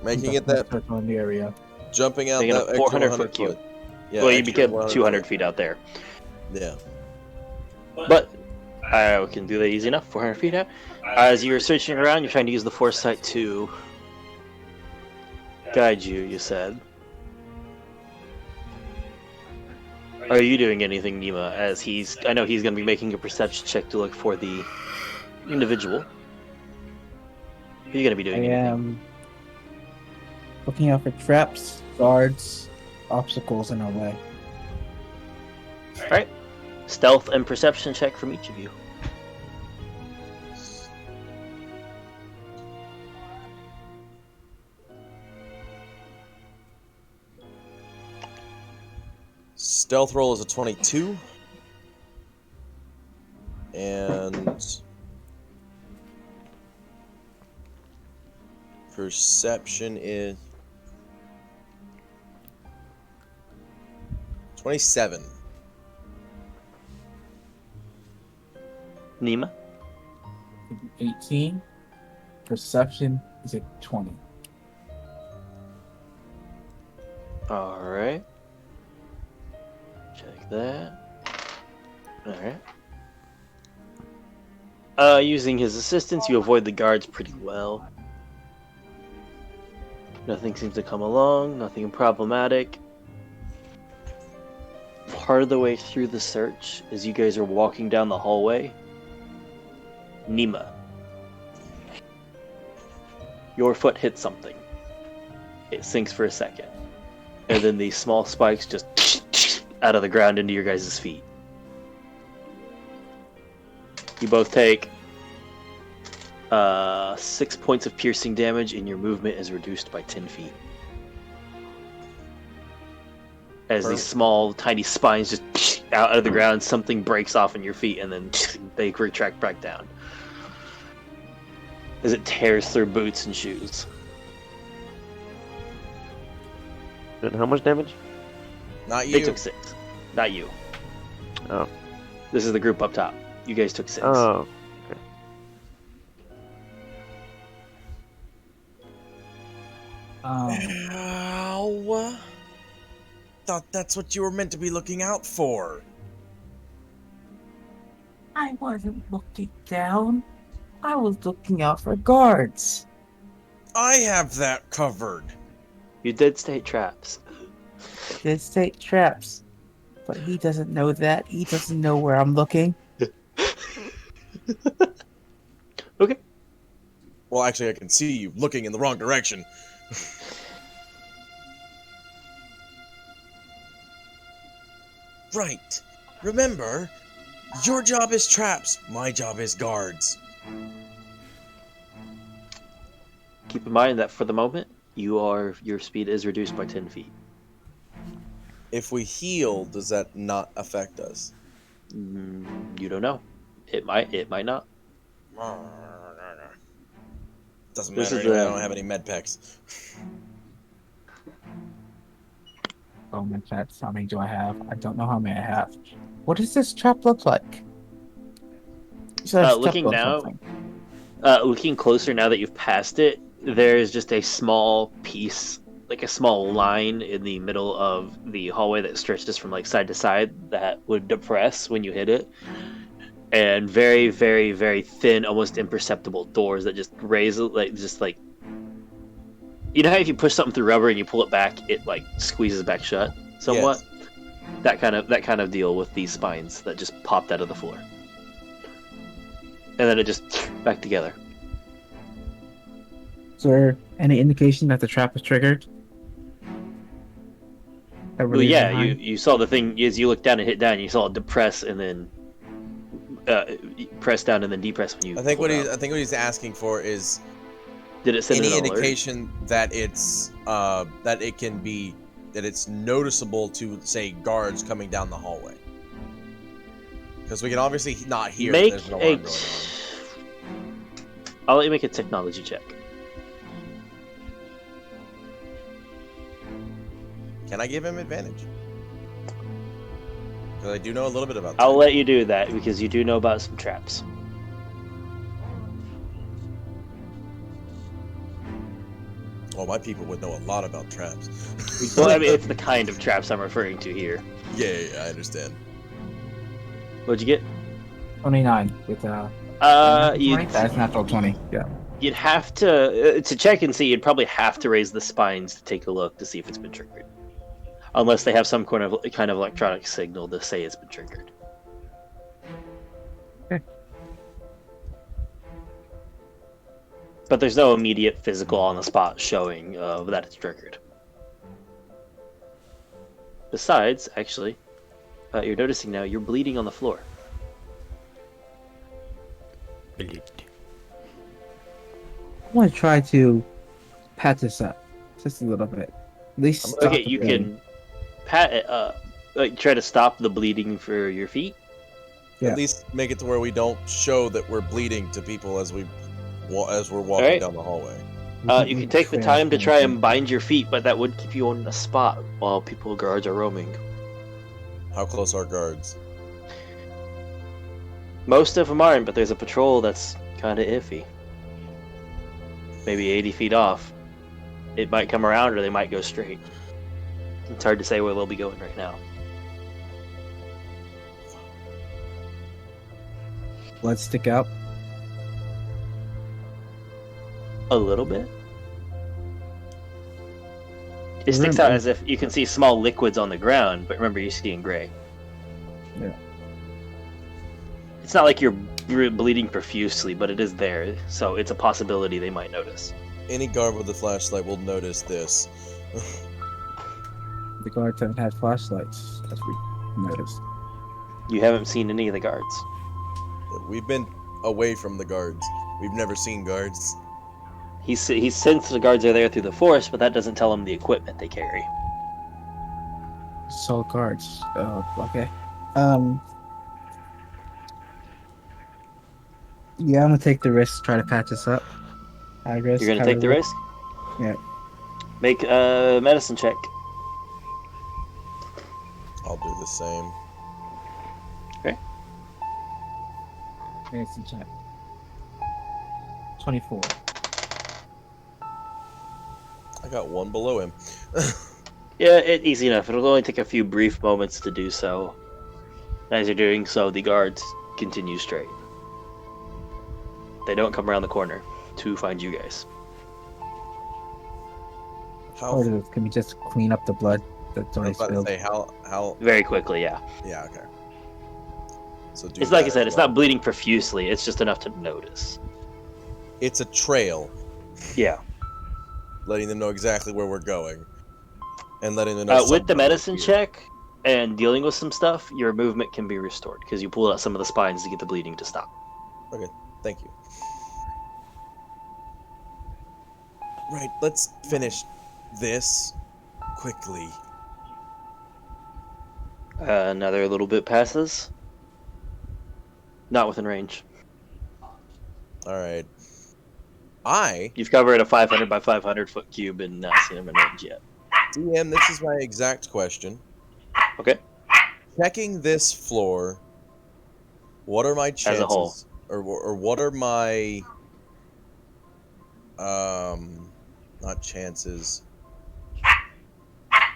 Making it that, Search on the area. jumping out Making that a 400-foot cube. foot. Yeah, Well, you extra became 100 200 foot. feet out there. Yeah. But I can do that easy enough, 400 feet out. As you're searching around, you're trying to use the foresight to guide you, you said. Are you doing anything, Nima, as I know he's going to be making a perception check to look for the individual. Are you going to be doing I anything? am looking out for traps, guards, obstacles in our way. Alright. Stealth and perception check from each of you. Stealth roll is a 22. And perception is 27. Nima? 18. Perception is a 20. Alright. Check that. Alright. Using his assistance, you avoid the guards pretty well. Nothing seems to come along, nothing problematic. Part of the way through the search, as you guys are walking down the hallway, Nima, your foot hits something. It sinks for a second. and then these small spikes just out of the ground into your guys' feet. You both take 6 points of piercing damage, and your movement is reduced by 10 feet. As these small, tiny spines just out of the ground, something breaks off in your feet, and then they retract back down. As it tears through boots and shoes. And how much damage? Not They you. took 6. Not you. Oh. This is the group up top. You guys took 6. Oh. Ow. Thought that's what you were meant to be looking out for. I wasn't looking down. I was looking out for guards. I have that covered. You did state traps. They state traps. But he doesn't know that. He doesn't know where I'm looking. Okay. Well, actually, I can see you looking in the wrong direction. Right. Remember, your job is traps, my job is guards. Keep in mind that for the moment, your speed is reduced by 10 feet. If we heal, does that not affect us? You don't know. It might not. Doesn't This matter is anyway, I the- don't have any med packs. Oh, my traps. How many do I have? I don't know how many I have. What does this trap look like? You said I stepped Looking on now- something. Looking closer now that you've passed it, there's just a small piece, like a small line in the middle of the hallway that stretches from like side to side that would depress when you hit it. And very, very, very thin, almost imperceptible doors that just raise, like, you know how if you push something through rubber and you pull it back, it like squeezes back shut somewhat. That kind of deal with these spines that just popped out of the floor, and then it just back together. Is there any indication that the trap was triggered? Well, yeah, you saw the thing as you looked down and hit down. You saw it depress and then press down and then depress when you. I think what pulled out. he's asking for is Did it send any an alert? indication that it's that it's noticeable to say guards coming down the hallway. Because we can obviously not hear that Make there's an a. alarm going on. I'll let you make a technology check. Can I give him advantage? Because I do know a little bit about that. I'll let you do that because you do know about some traps. Well, my people would know a lot about traps. Well, I mean, it's the kind of traps I'm referring to here. Yeah, I understand. What'd you get? 29 with 20? You That's natural 20. Yeah. you'd have to check and see. You'd probably have to raise the spines to take a look to see if it's been triggered, unless they have some kind of electronic signal to say it's been triggered. Okay. But there's no immediate physical on the spot showing that it's triggered. Besides, actually, you're noticing now you're bleeding on the floor. Bleed. I want to try to pat this up just a little bit. At least stop Okay, the you bleeding. can pat it, try to stop the bleeding for your feet. Yeah. At least make it to where we don't show that we're bleeding to people as we're walking Alright. down the hallway. You can take the time to try and bind your feet, but that would keep you on a spot while guards are roaming. How close are guards? Most of them aren't, but there's a patrol that's kind of iffy. Maybe 80 feet off. It might come around or they might go straight. It's hard to say where they'll be going right now. Blood stick out. A little bit. It sticks out as if you can see small liquids on the ground, but remember you're seeing gray. Yeah. It's not like you're bleeding profusely, but it is there, so it's a possibility they might notice. Any guard with a flashlight will notice this. The guards haven't had flashlights, as we noticed. You haven't seen any of the guards. We've been away from the guards. We've never seen guards. He sensed the guards are there through the forest, but that doesn't tell him the equipment they carry. Saw guards. Oh, okay. Yeah, I'm gonna take the risk to try to patch us up. High risk. You're gonna high take the reward. risk? Yeah. Make a medicine check. I'll do the same. Medicine check. 24. I got one below him. Yeah, easy enough. It'll only take a few brief moments to do so. As you're doing so, the guards continue straight. They don't come around the corner to find you guys. How? Or can we just clean up the blood that's I already was about to spilled? say how. Very quickly, yeah. Yeah. Okay. So do It's like I that said, as it's well. not bleeding profusely. It's just enough to notice. It's a trail, Yeah. letting them know exactly where we're going, and letting them know. With the something medicine here. check and dealing with some stuff, your movement can be restored because you pull out some of the spines to get the bleeding to stop. Thank you. Right. Let's finish this quickly. Another little bit passes. Not within range. All right. You've covered a 500 by 500 foot cube and not seen him in range yet. DM, this is my exact question. Okay. Checking this floor, what are my chances? As a whole. Or what are my not chances.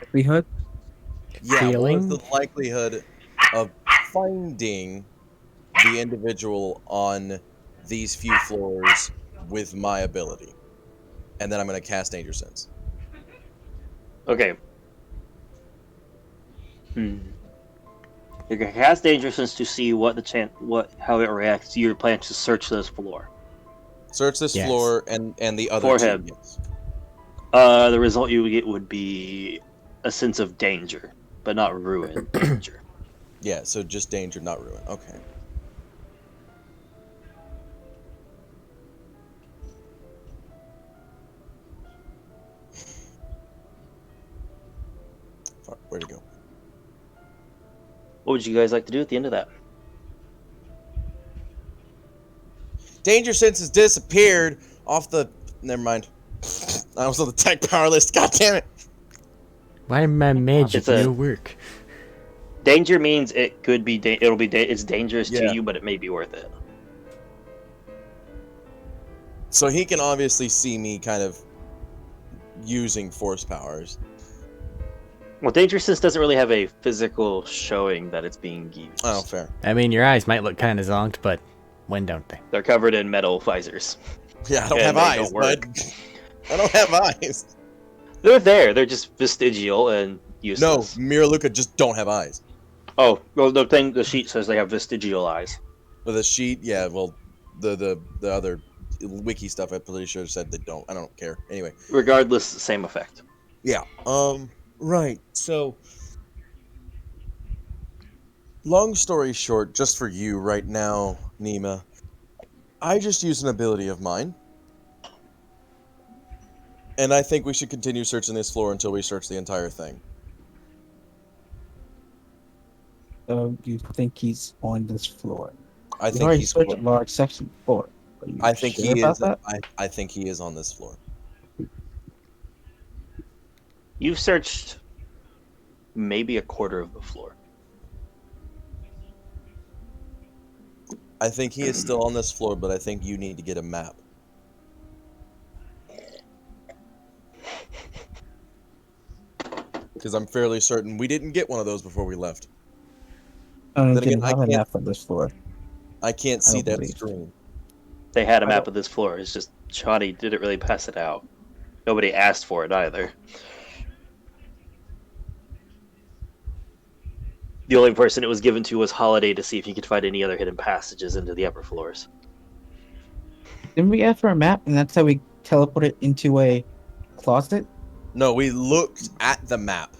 Likelihood? Yeah, what Feeling? is the likelihood of finding the individual on these few floors with my ability? And then I'm going to cast Danger Sense. Okay. You're gonna cast Danger Sense to see how it reacts to your plan to search this floor. Search this Yes. floor and the other For two. him. Yes. The result you would get would be a sense of danger, but not ruin. Danger. Yeah, so just danger, not ruin. Okay. Fuck, where'd it go? What would you guys like to do at the end of that? Danger Sense has disappeared off the... Never mind. I was on the tech power list. God damn it. Why did my magic It's a- no work? Danger means it could be. It's dangerous Yeah. to you, but it may be worth it. So he can obviously see me kind of using force powers. Well, Danger Sense doesn't really have a physical showing that it's being used. Oh, fair. I mean, your eyes might look kind of zonked, but when don't they? They're covered in metal visors. Yeah, I don't And have they eyes, don't work. bud. I don't have eyes. They're there. They're just vestigial and No, useless. Miraluka just don't have eyes. Oh, well, the sheet says they have vestigial eyes. With a sheet, yeah, well, the other wiki stuff, I'm pretty sure said they don't. I don't care. Anyway. Regardless, same effect. Yeah. Right. So, long story short, just for you right now, Nima, I just used an ability of mine. And I think we should continue searching this floor until we search the entire thing. So you think he's on this floor? I We've think already he's. searched a large section before. Are you I think sure he about is. that? I think he is on this floor. You've searched maybe a quarter of the floor. I think he is still on this floor, but I think you need to get a map. Because I'm fairly certain we didn't get one of those before we left. I don't Then think again, I have can't- enough on this floor. I can't I see don't that believe. screen. They had a I map don't- of this floor. It's just Shoddy didn't really pass it out. Nobody asked for it either. The only person it was given to was Holiday to see if he could find any other hidden passages into the upper floors. Didn't we ask for a map and that's how we teleported into a closet? No, we looked at the map.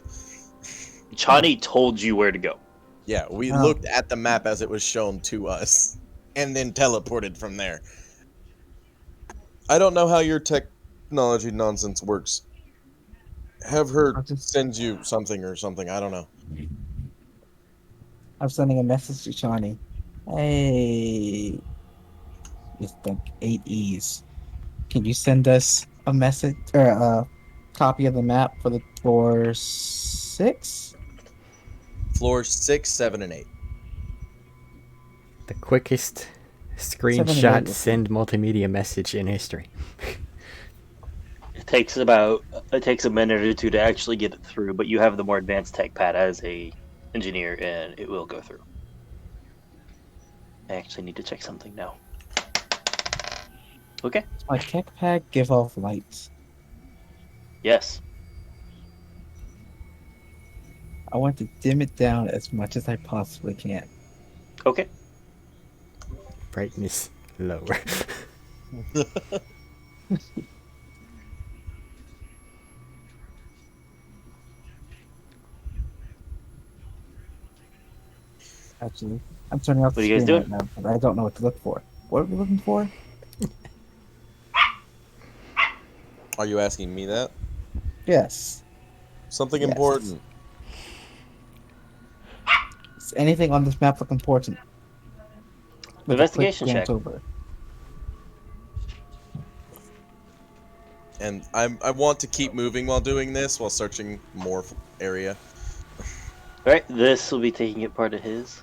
Chani told you where to go. Yeah, we Oh. looked at the map as it was shown to us, and then teleported from there. I don't know how your technology nonsense works. Have her I'll just- send you something or something. I don't know. I'm sending a message to Shawnee. Hey, with like 8 E's. Can you send us a message or a copy of the map for the floor 6? Floor 6, 7, and 8. The quickest 7 and 8 screenshot was- send multimedia message in history. It takes a minute or two to actually get it through, but you have the more advanced tech pad as a engineer, and it will go through. I actually need to check something now. Okay. Does my tech pad give off lights? Yes. I want to dim it down as much as I possibly can. Okay. Brightness lower. Actually, I'm turning off the What are you guys screen doing? right now, but I don't know what to look for. What are we looking for? Are you asking me that? Yes. Something Yes. important. Does anything on this map look important? With a quick Investigation glance check. over. And I want to keep moving while doing this, while searching more area. Alright, this will be taking it part of his.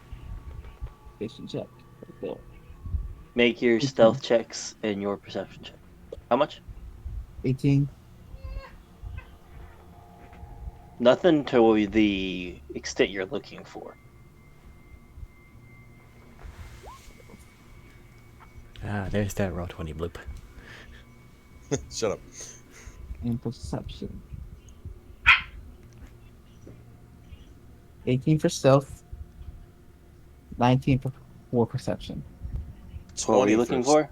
Investigation check. Right there. Make your stealth checks and your perception check. How much? 18. Nothing to the extent you're looking for. Ah, there's that roll 20 bloop. Shut up. And perception. 18 for stealth. 19 for perception. What were you 20 looking for?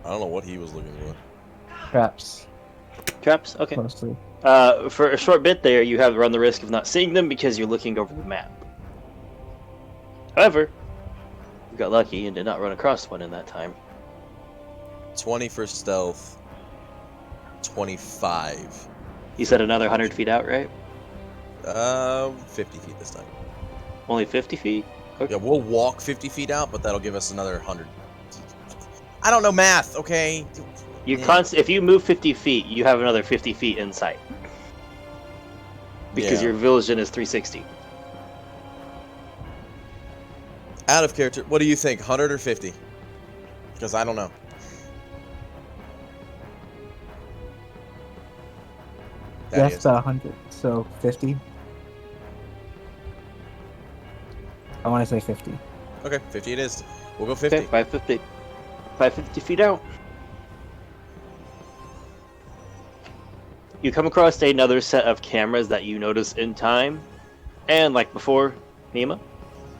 I don't know what he was looking for. Traps. Traps? Okay. Mostly. For a short bit there, you have run the risk of not seeing them because you're looking over the map. However, you got lucky and did not run across one in that time. 20 for stealth. 25. You said another 100 feet out, right? 50 feet this time. Only 50 feet? Okay. Yeah, we'll walk 50 feet out, but that'll give us another 100. I don't know math, okay? You Yeah. if you move 50 feet, you have another 50 feet in sight. Because Yeah. your vision is 360. Out of character, what do you think, 100 or 50? Because I don't know. That Yes, is. 100. So 50. I want to say 50. Okay, 50 it is. We'll go 50. Okay, 550. 550 feet out. You come across another set of cameras that you notice in time. And like before, Nima,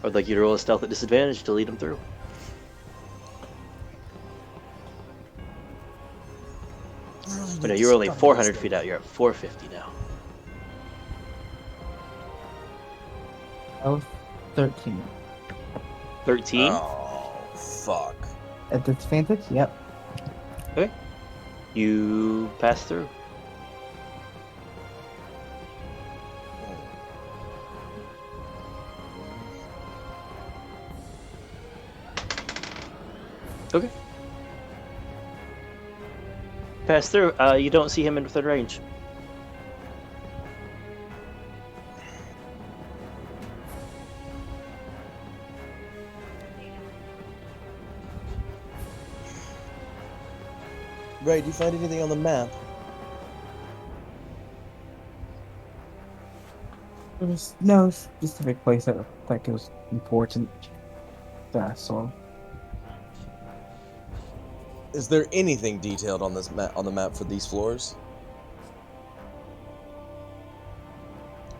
I'd like you to roll a stealth at disadvantage to lead them through. But no, you're only 400 feet out. You're at 450 now. Oh, 13. 13. Oh, fuck. At disadvantage? Yep. You pass through. Okay. Pass through. You don't see him in within range. Ray, do you find anything on the map? There was no specific place that looked like it was important that I saw. Is there anything detailed on this on the map for these floors?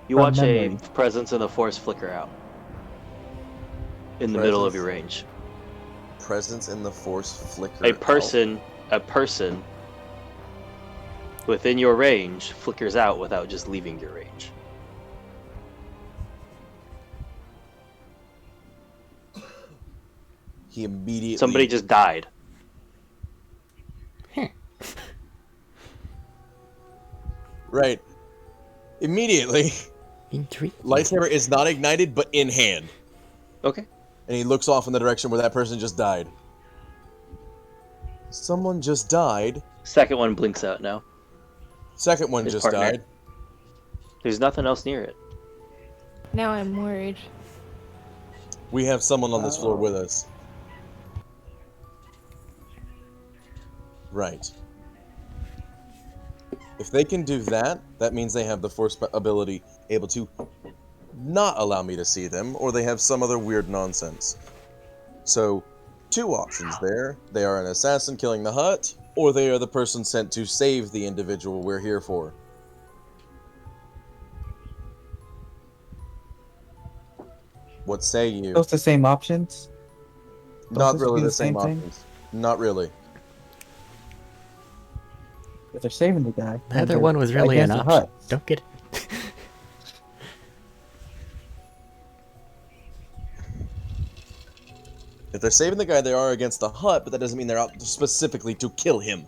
You From watch memory. a presence in the force flicker out. In the middle of your range. Presence in the force flicker. A out. person within your range flickers out without just leaving your range. He immediately. Somebody just died. Right. Immediately, Intriguing. lightsaber is not ignited, but in hand. Okay. And he looks off in the direction where that person just died. Someone just died. Second one blinks out now. Second one His just partner. died. There's nothing else near it. Now I'm worried. We have someone on this floor with us. Right. If they can do that, that means they have the force ability able to not allow me to see them, or they have some other weird nonsense. So, two options there. They are an assassin killing the hut, or they are the person sent to save the individual we're here for. What say you? Those the same options? Not those really do the the same same thing? options. Not really. If they're saving the guy. The other one was really an against the option. hut. Don't get it. If they're saving the guy, they are against the hut, but that doesn't mean they're out specifically to kill him.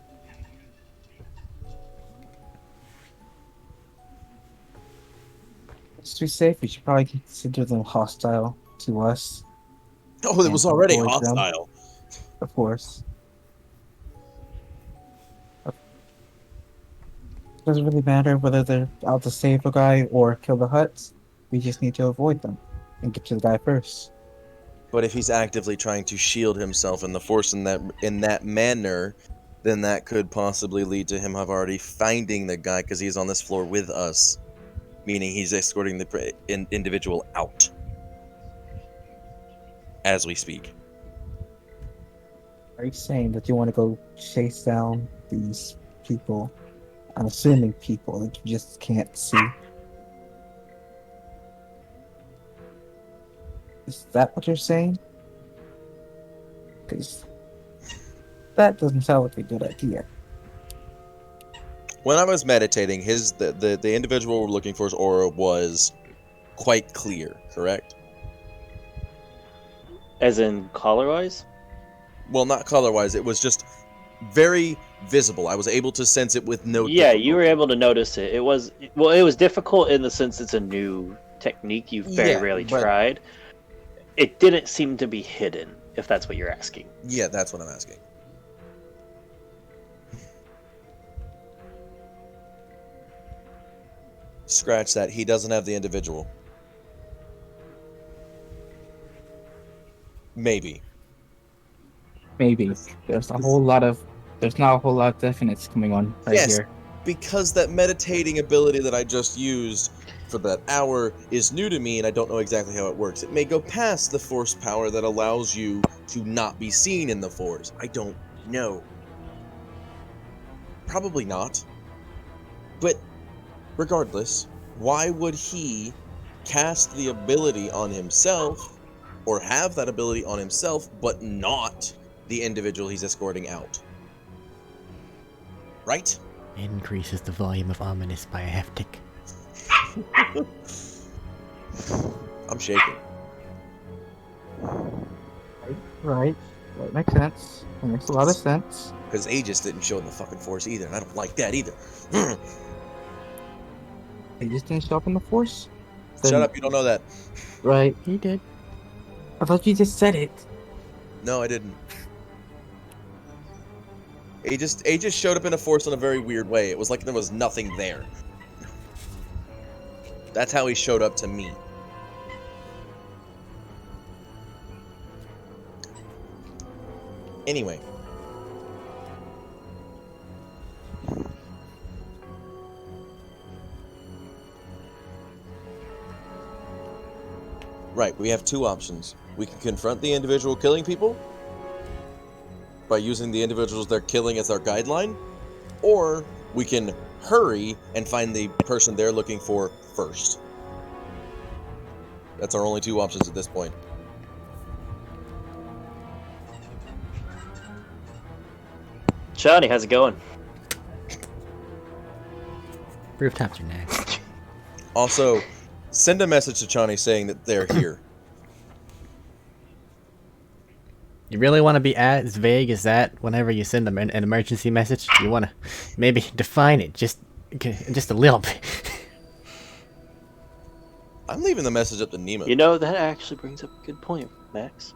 Just to be safe, we should probably consider them hostile to us, Oh, it was already avoid them. hostile. of course. Doesn't really matter whether they're out to save a guy or kill the huts. We just need to avoid them and get to the guy first. But if he's actively trying to shield himself in the force in that manner, then that could possibly lead to him already finding the guy because he's on this floor with us, meaning he's escorting the individual out as we speak. Are you saying that you want to go chase down these people? I'm assuming people that you just can't see. Is that what you're saying? Because that doesn't sound like a good idea. When I was meditating, the individual we're looking for's aura was quite clear, correct? As in color-wise? Well, not color-wise. It was just very visible. I was able to sense it with no Yeah, difficulty. you were able to notice it. It was difficult in the sense it's a new technique you've very Yeah, rarely but- tried. It didn't seem to be hidden, if that's what you're asking. Yeah, that's what I'm asking. Scratch that. He doesn't have the individual. Maybe. Maybe. There's not a whole lot of definites coming on right Yes. here. Because that meditating ability that I just used for that hour is new to me and I don't know exactly how it works. It may go past the force power that allows you to not be seen in the force. I don't know. Probably not. But regardless, why would he cast the ability on himself or have that ability on himself but not the individual he's escorting out? Right? Increases the volume of ominous by a half tick. I'm shaking. Right. That makes sense. That makes a lot of sense. Because Aegis didn't show in the fucking force either, and I don't like that either. They just didn't show up in the force? Shut up, you don't know that. Right. He did. I thought you just said it. No, I didn't. Aegis showed up in a force in a very weird way. It was like there was nothing there. That's how he showed up to me. Anyway. Right, we have two options. We can confront the individual killing people by using the individuals they're killing as our guideline, or we can hurry and find the person they're looking for first. That's our only two options at this point. Johnny, how's it going? Rooftops are next. Also, send a message to Chani saying that they're here. You really want to be as vague as that whenever you send them an emergency message? You want to maybe define it just a little bit. I'm leaving the message up to Nima. You know, that actually brings up a good point, Max.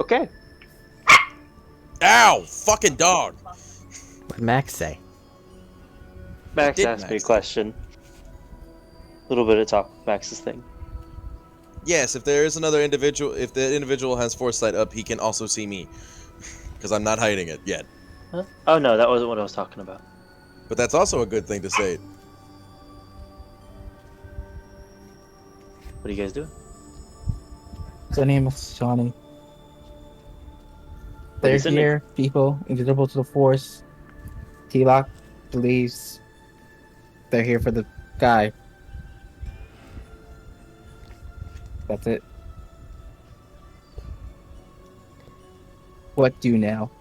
Okay. Ow! Fucking dog! What'd Max say? Max did asked me a Max? question. A little bit of talk with Max's thing. Yes, if there is another individual, if the individual has foresight up, he can also see me. Because I'm not hiding it yet. Huh? Oh no, that wasn't what I was talking about. But that's also a good thing to say. What are you guys doing? The name is Johnny. What They're is the name? here, people, invisible to the Force. T-Lock believes they're here for the guy. That's it. What do now?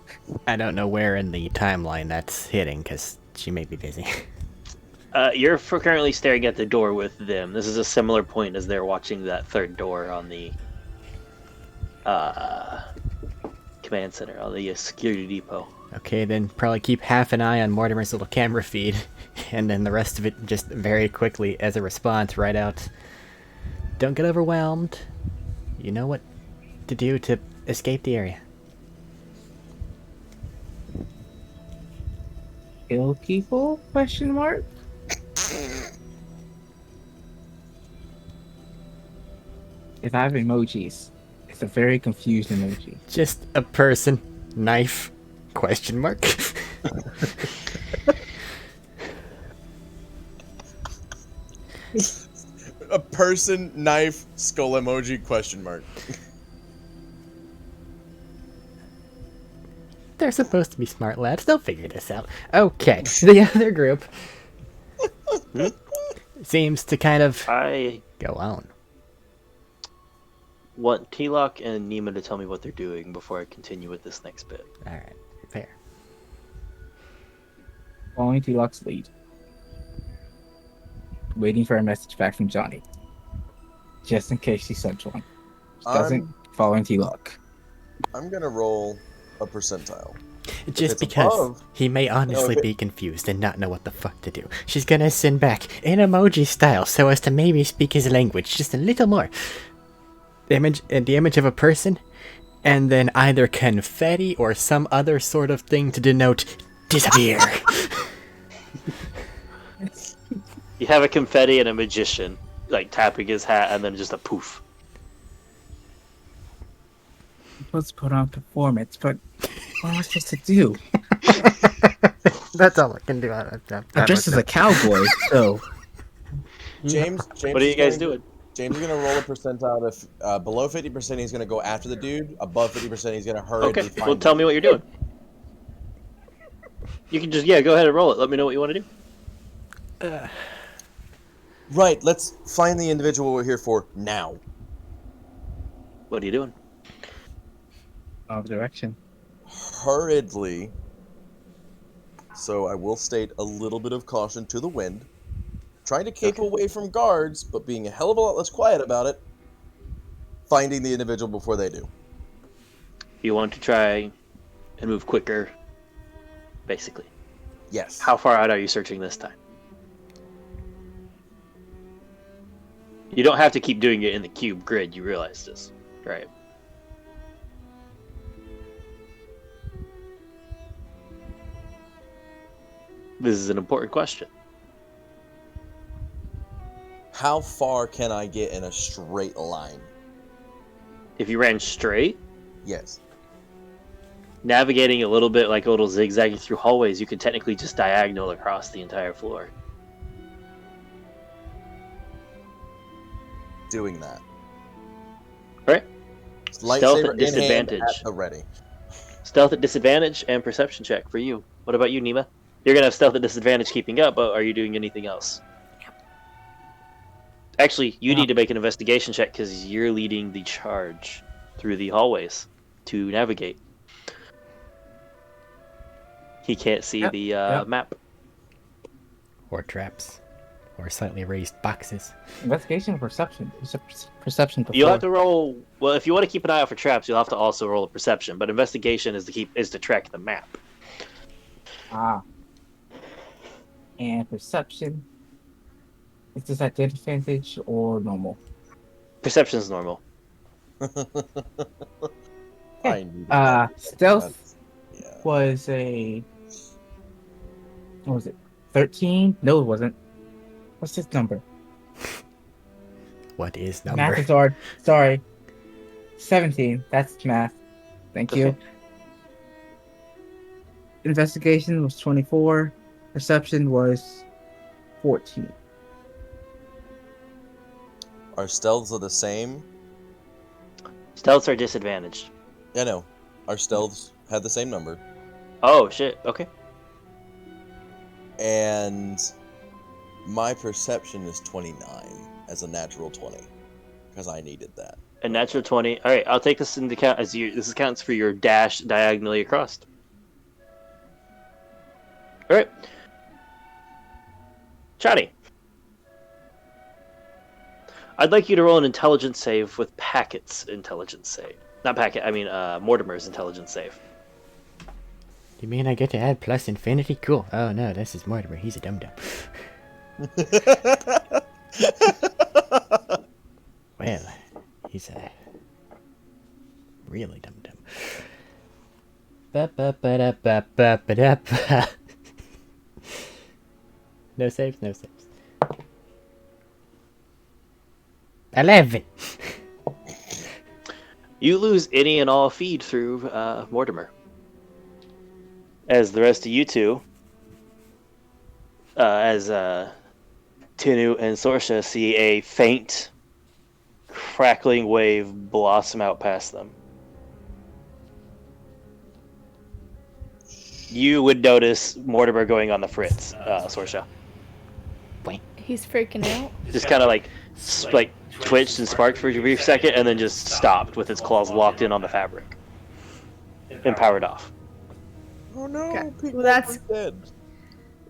I don't know where in the timeline that's hitting, because she may be busy. You're currently staring at the door with them. This is a similar point as they're watching that third door on the command center, on the security depot. Okay, then probably keep half an eye on Mortimer's little camera feed, and then the rest of it just very quickly as a response right out. Don't get overwhelmed. You know what to do to escape the area. Kill people? Question mark. If I have emojis, it's a very confused emoji. Just a person, knife, question mark. A person, knife, skull emoji, question mark. They're supposed to be smart lads. They'll figure this out. Okay, the other group seems to kind of I go on. want T-Lock and Nima to tell me what they're doing before I continue with this next bit. Alright, fair. Following T-Lock's lead. Waiting for a message back from Johnny. Just in case she sent one. She doesn't, following T-Lock. I'm gonna roll a percentile. Just it's because above- he may honestly if it- be confused and not know what the fuck to do. She's gonna send back in emoji style so as to maybe speak his language just a little more. The image of a person, and then either confetti or some other sort of thing to denote disappear. You have a confetti and a magician, like tapping his hat, and then just a poof. Let's put on performance, but what am I supposed to do? That's all I can do. I'm dressed as a cowboy, so James, What are you guys doing? James is gonna roll a percentile. If below 50%, he's gonna go after the dude. Above 50%, he's gonna hurry. Okay, well tell me what you're doing. You can just, go ahead and roll it. Let me know what you want to do. Right, let's find the individual we're here for now. What are you doing? of direction. Hurriedly. So I will state a little bit of caution to the wind. Trying to keep away from guards, but being a hell of a lot less quiet about it. Finding the individual before they do. You want to try and move quicker, basically. Yes. How far out are you searching this time? You don't have to keep doing it in the cube grid, you realize this, right? This is an important question. How far can I get in a straight line? If you ran straight, Yes. navigating a little bit like a little zigzagging through hallways, you could technically just diagonal across the entire floor. Doing that. Alright. Lightsaber Stealth at in hand disadvantage. at the ready. Stealth at disadvantage and perception check for you. What about you, Nima? You're gonna have stealth at disadvantage keeping up, but are you doing anything else? Actually, you need to make an investigation check because you're leading the charge through the hallways to navigate. He can't see the map. Or traps. Or slightly raised boxes. Investigation or perception? Perception before. You'll have to roll. Well, if you want to keep an eye out for traps, you'll have to also roll a perception. But investigation is to track the map. Ah. And perception. Is this at disadvantage or normal? Perception is normal. I knew Stealth Yeah. was a... What was it? 13? No, it wasn't. What's this number? What is Math number? is hard. Sorry. 17. That's math. Thank you. Okay. Investigation was 24. Perception was 14. Our stealths are the same. Stealths are disadvantaged. Yeah, no. Our stealths had the same number. Oh shit. Okay. And my perception is 29 as a natural 20. Because I needed that. A natural 20. All right, I'll take this into account as this counts for your dash diagonally across. All right. Johnny. I'd like you to roll an intelligence save with Packet's intelligence save. Not Packet, I mean Mortimer's intelligence save. You mean I get to add plus infinity? Cool. Oh no, this is Mortimer. He's a dum-dum. Well, he's a really dum-dum. Ba-ba-ba-da-ba-ba-ba-da-ba. No saves, no saves. 11! You lose any and all feed through Mortimer. As the rest of you two, as Tinu and Sorsha see a faint, crackling wave blossom out past them. You would notice Mortimer going on the fritz, Sorsha. He's freaking out. Just kind of like twitched and sparked for a brief second, and then just stopped with its claws locked in on the fabric and powered off. Oh no, Okay. people Well, are dead.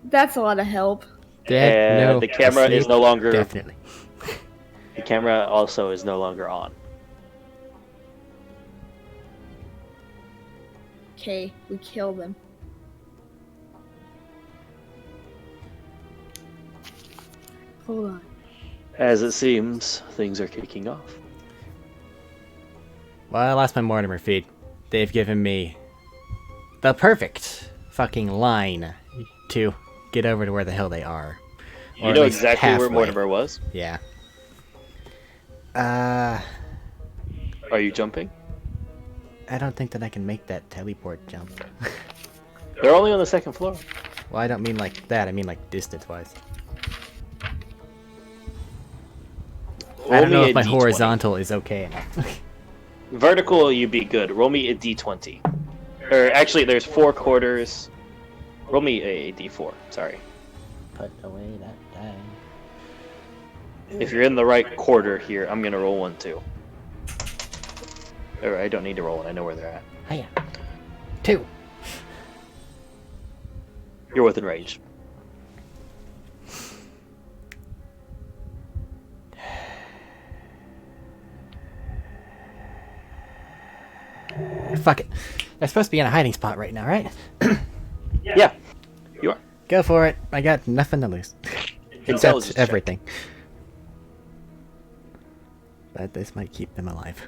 That's a lot of help. Dead? And No. the camera is Asleep? no longer. Definitely. The camera also is no longer on. Okay, we kill them. Hold on. As it seems, things are kicking off. Well, I lost my Mortimer feed. They've given me the perfect fucking line to get over to where the hell they are. Or You at know least exactly where halfway. Mortimer was. Yeah. Are you jumping? I don't think that I can make that teleport jump. They're only on the second floor. Well, I don't mean like that. I mean like distance-wise. I Roll don't know me if a my D20. horizontal is okay enough. Vertical, you'd be good. Roll me a D20. Or actually, there's 4 quarters. Roll me a D4. Sorry. Put away that die. If you're in the right quarter here, I'm gonna roll one too. Or I don't need to roll one. I know where they're at. Hiya. 2. You're within range. Fuck it. They're supposed to be in a hiding spot right now, right? Yeah, you are. Go for it. I got nothing to lose. Intelligence Except check. everything. But this might keep them alive.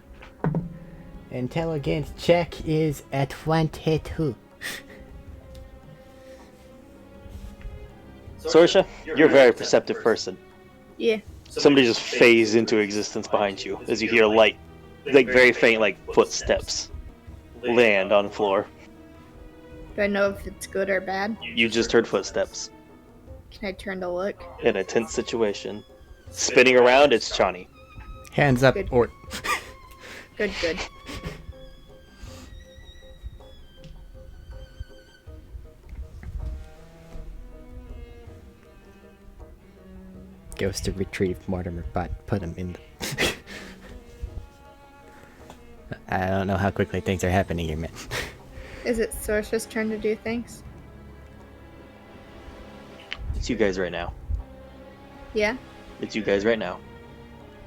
Intelligence check is at 22. Sorsha, you're a very perceptive person. Yeah. Somebody just phased into existence behind you as you hear light, like very faint, like footsteps land on the floor. Do I know if it's good or bad? You just heard footsteps Can I turn to look? in a tense situation. Spinning around, it's Chani. Hands up, Good. or Good, good. goes to retrieve Mortimer, but put him in the... I don't know how quickly things are happening here, man. Is it Sorsha's turn to do things? It's you guys right now. Yeah? It's you guys right now.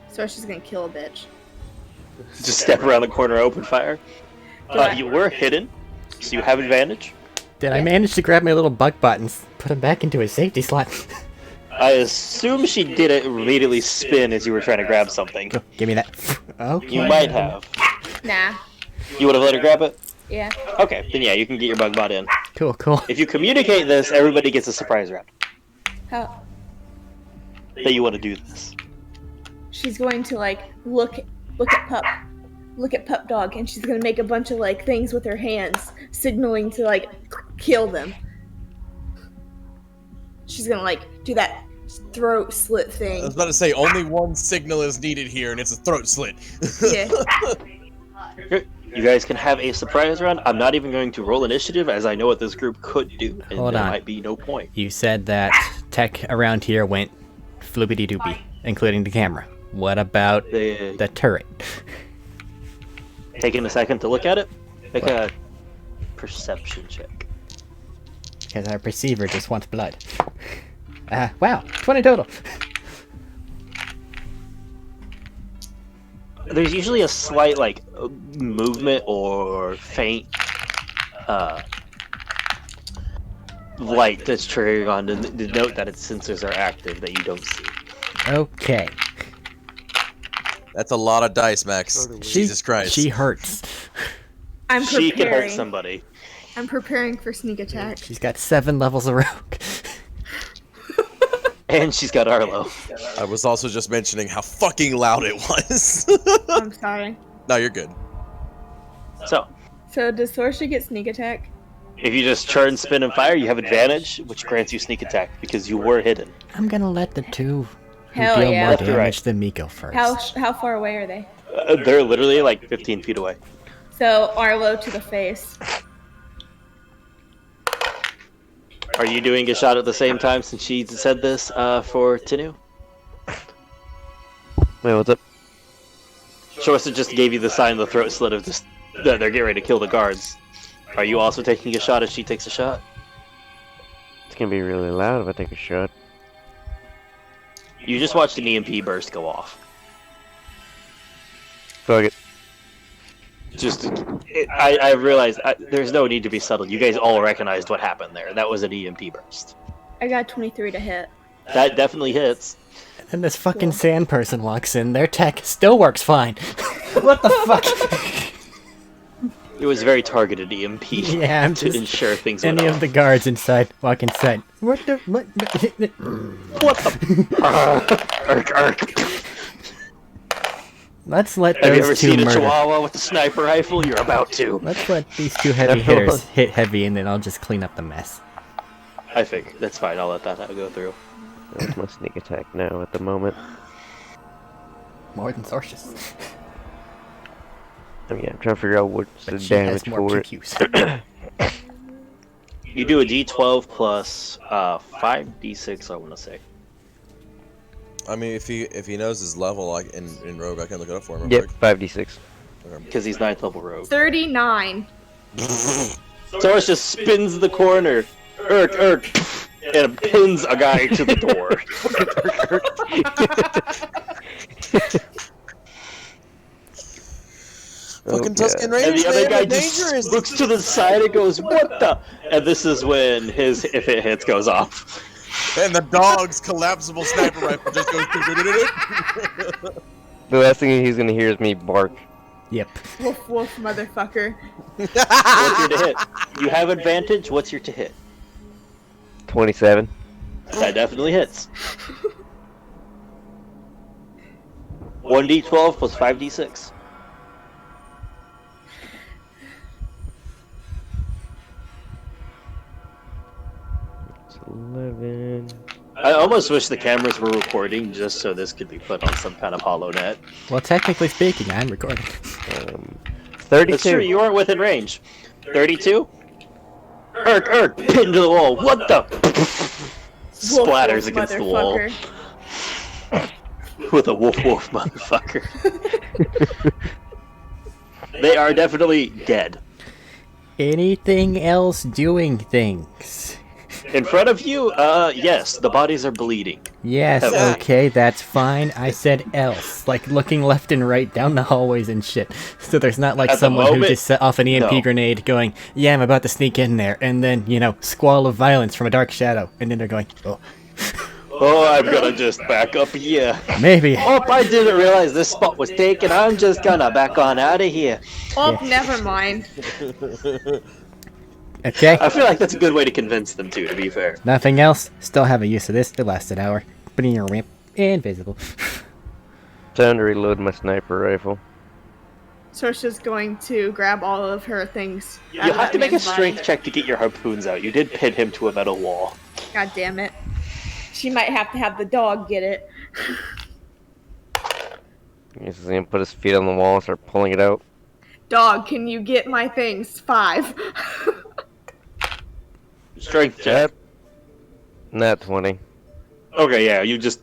So she's gonna kill a bitch. Just step around the corner, open fire. Right. You were hidden, so you have advantage. Did I manage to grab my little bug buttons, put them back into a safety slot? I assume she did it immediately spin as you were trying to grab something. Go, give me that. Okay. You might have. Nah. You would have let her grab it? Yeah. Okay, then yeah, you can get your bug bot in. Cool, cool. If you communicate this, everybody gets a surprise round. How? That you want to do this. She's going to like look at pup dog, and she's gonna make a bunch of like things with her hands, signaling to like kill them. She's gonna like do that throat slit I thing. was about to say, only one signal is needed here, and it's a throat slit. Yeah. You guys can have a surprise round. I'm not even going to roll initiative, as I know what this group could do, and Hold there on. might be no point. You said that tech around here went floopity doopy, including the camera. What about the turret? Taking a second to look at it, make a perception check. Because our perceiver just wants blood. Wow, 20 total. There's usually a slight like movement or faint light that's triggering on to note that its sensors are active that you don't see. Okay. That's a lot of dice, Max. Jesus Christ. She hurts. I'm She can hurt preparing. somebody. I'm preparing for sneak attack. She's got 7 levels of rogue. And she's got Arlo. I was also just mentioning how fucking loud it was. I'm sorry. No, you're good. So, So does Sorsha get sneak attack? if you just turn, spin, and fire, you have advantage, which grants you sneak attack because you were hidden. I'm gonna let the two who Hell deal yeah. more Left or damage right? than me go first. How far away are they? They're literally like 15 feet away. So Arlo to the face. Are you doing a shot at the same time since she said this for Tinu? Wait, what's up? Shorsa just gave you the sign of the throat slit of just that they're getting ready to kill the guards. Are you also taking a shot as she takes a shot? It's gonna be really loud if I take a shot. You just watched an EMP burst go off. Fuck it. I realized there's no need to be subtle. You guys all recognized what happened there. That was an EMP burst. I got 23 to hit. That definitely hits. And this fucking sand person walks in, their tech still works fine. What the fuck? It was very targeted EMP Yeah, I'm to just... ensure things went Any of off. the guards inside walk inside. What the... What? What the? Ark, ark. Let's let Have you ever those two seen a murder. chihuahua with a sniper rifle? You're about to. Let's let these two heavy hitters hit heavy, and then I'll just clean up the mess. I think that's fine. I'll let that go through. That's my sneak attack now at the moment. More than Sorcious. Oh yeah, I'm trying to figure out what's the But she damage has more for it. PQs. You do a D12 plus 5d6. I want to say. I mean, if he knows his level, like in Rogue, I can look it up for him. Yep, 5d6. Because he's 9th level rogue. 39. Taurus just spins the corner, and pins a guy to the door. Fucking Tuscan And Rangers, the other man, guy they're just dangerous. looks to the side and goes, "What the?" And this is when his "if it hits" goes off. And the dog's collapsible sniper rifle just goes. The last thing he's gonna hear is me bark. Yep. Woof woof, motherfucker. What's your to hit? You have advantage. What's your to hit? 27. That definitely hits. 1d12 plus 5d6. It's 11. I almost wish the cameras were recording just so this could be put on some kind of hollow net. Well, technically speaking, I'm recording. 32. That's true, you aren't within range. 32? Pinned to the wall. What the? Splatters Woof, against the wall motherfucker. with a woof woof motherfucker. They are definitely dead. Anything else doing things? In front of you, yes, the bodies are bleeding. Yes, Yeah. okay, that's fine. I said else. Like, looking left and right down the hallways and shit. So there's not like At the someone who moment, just set off an EMP no. grenade going, yeah, I'm about to sneak in there. And then, you know, squall of violence from a dark shadow. And then they're going, oh, Oh, I'm gonna just back up here. maybe. Oh, I didn't realize this spot was taken. I'm just gonna back on out of here. Oh, Yeah. never mind. Okay, I feel like that's a good way to convince them too, to be fair. nothing else. Still have a use of this. It lasts an hour. Putting your ramp invisible. Time to reload my sniper rifle. Sorsha's going to grab all of her things. You out of have to that make a man's body. strength check to get your harpoons out. You did pin him to a metal wall. God damn it. She might have to have the dog get it. He's gonna put his feet on the wall and start pulling it out. Dog, can you get my things? 5. Strength check. Not 20. Okay, yeah, you just...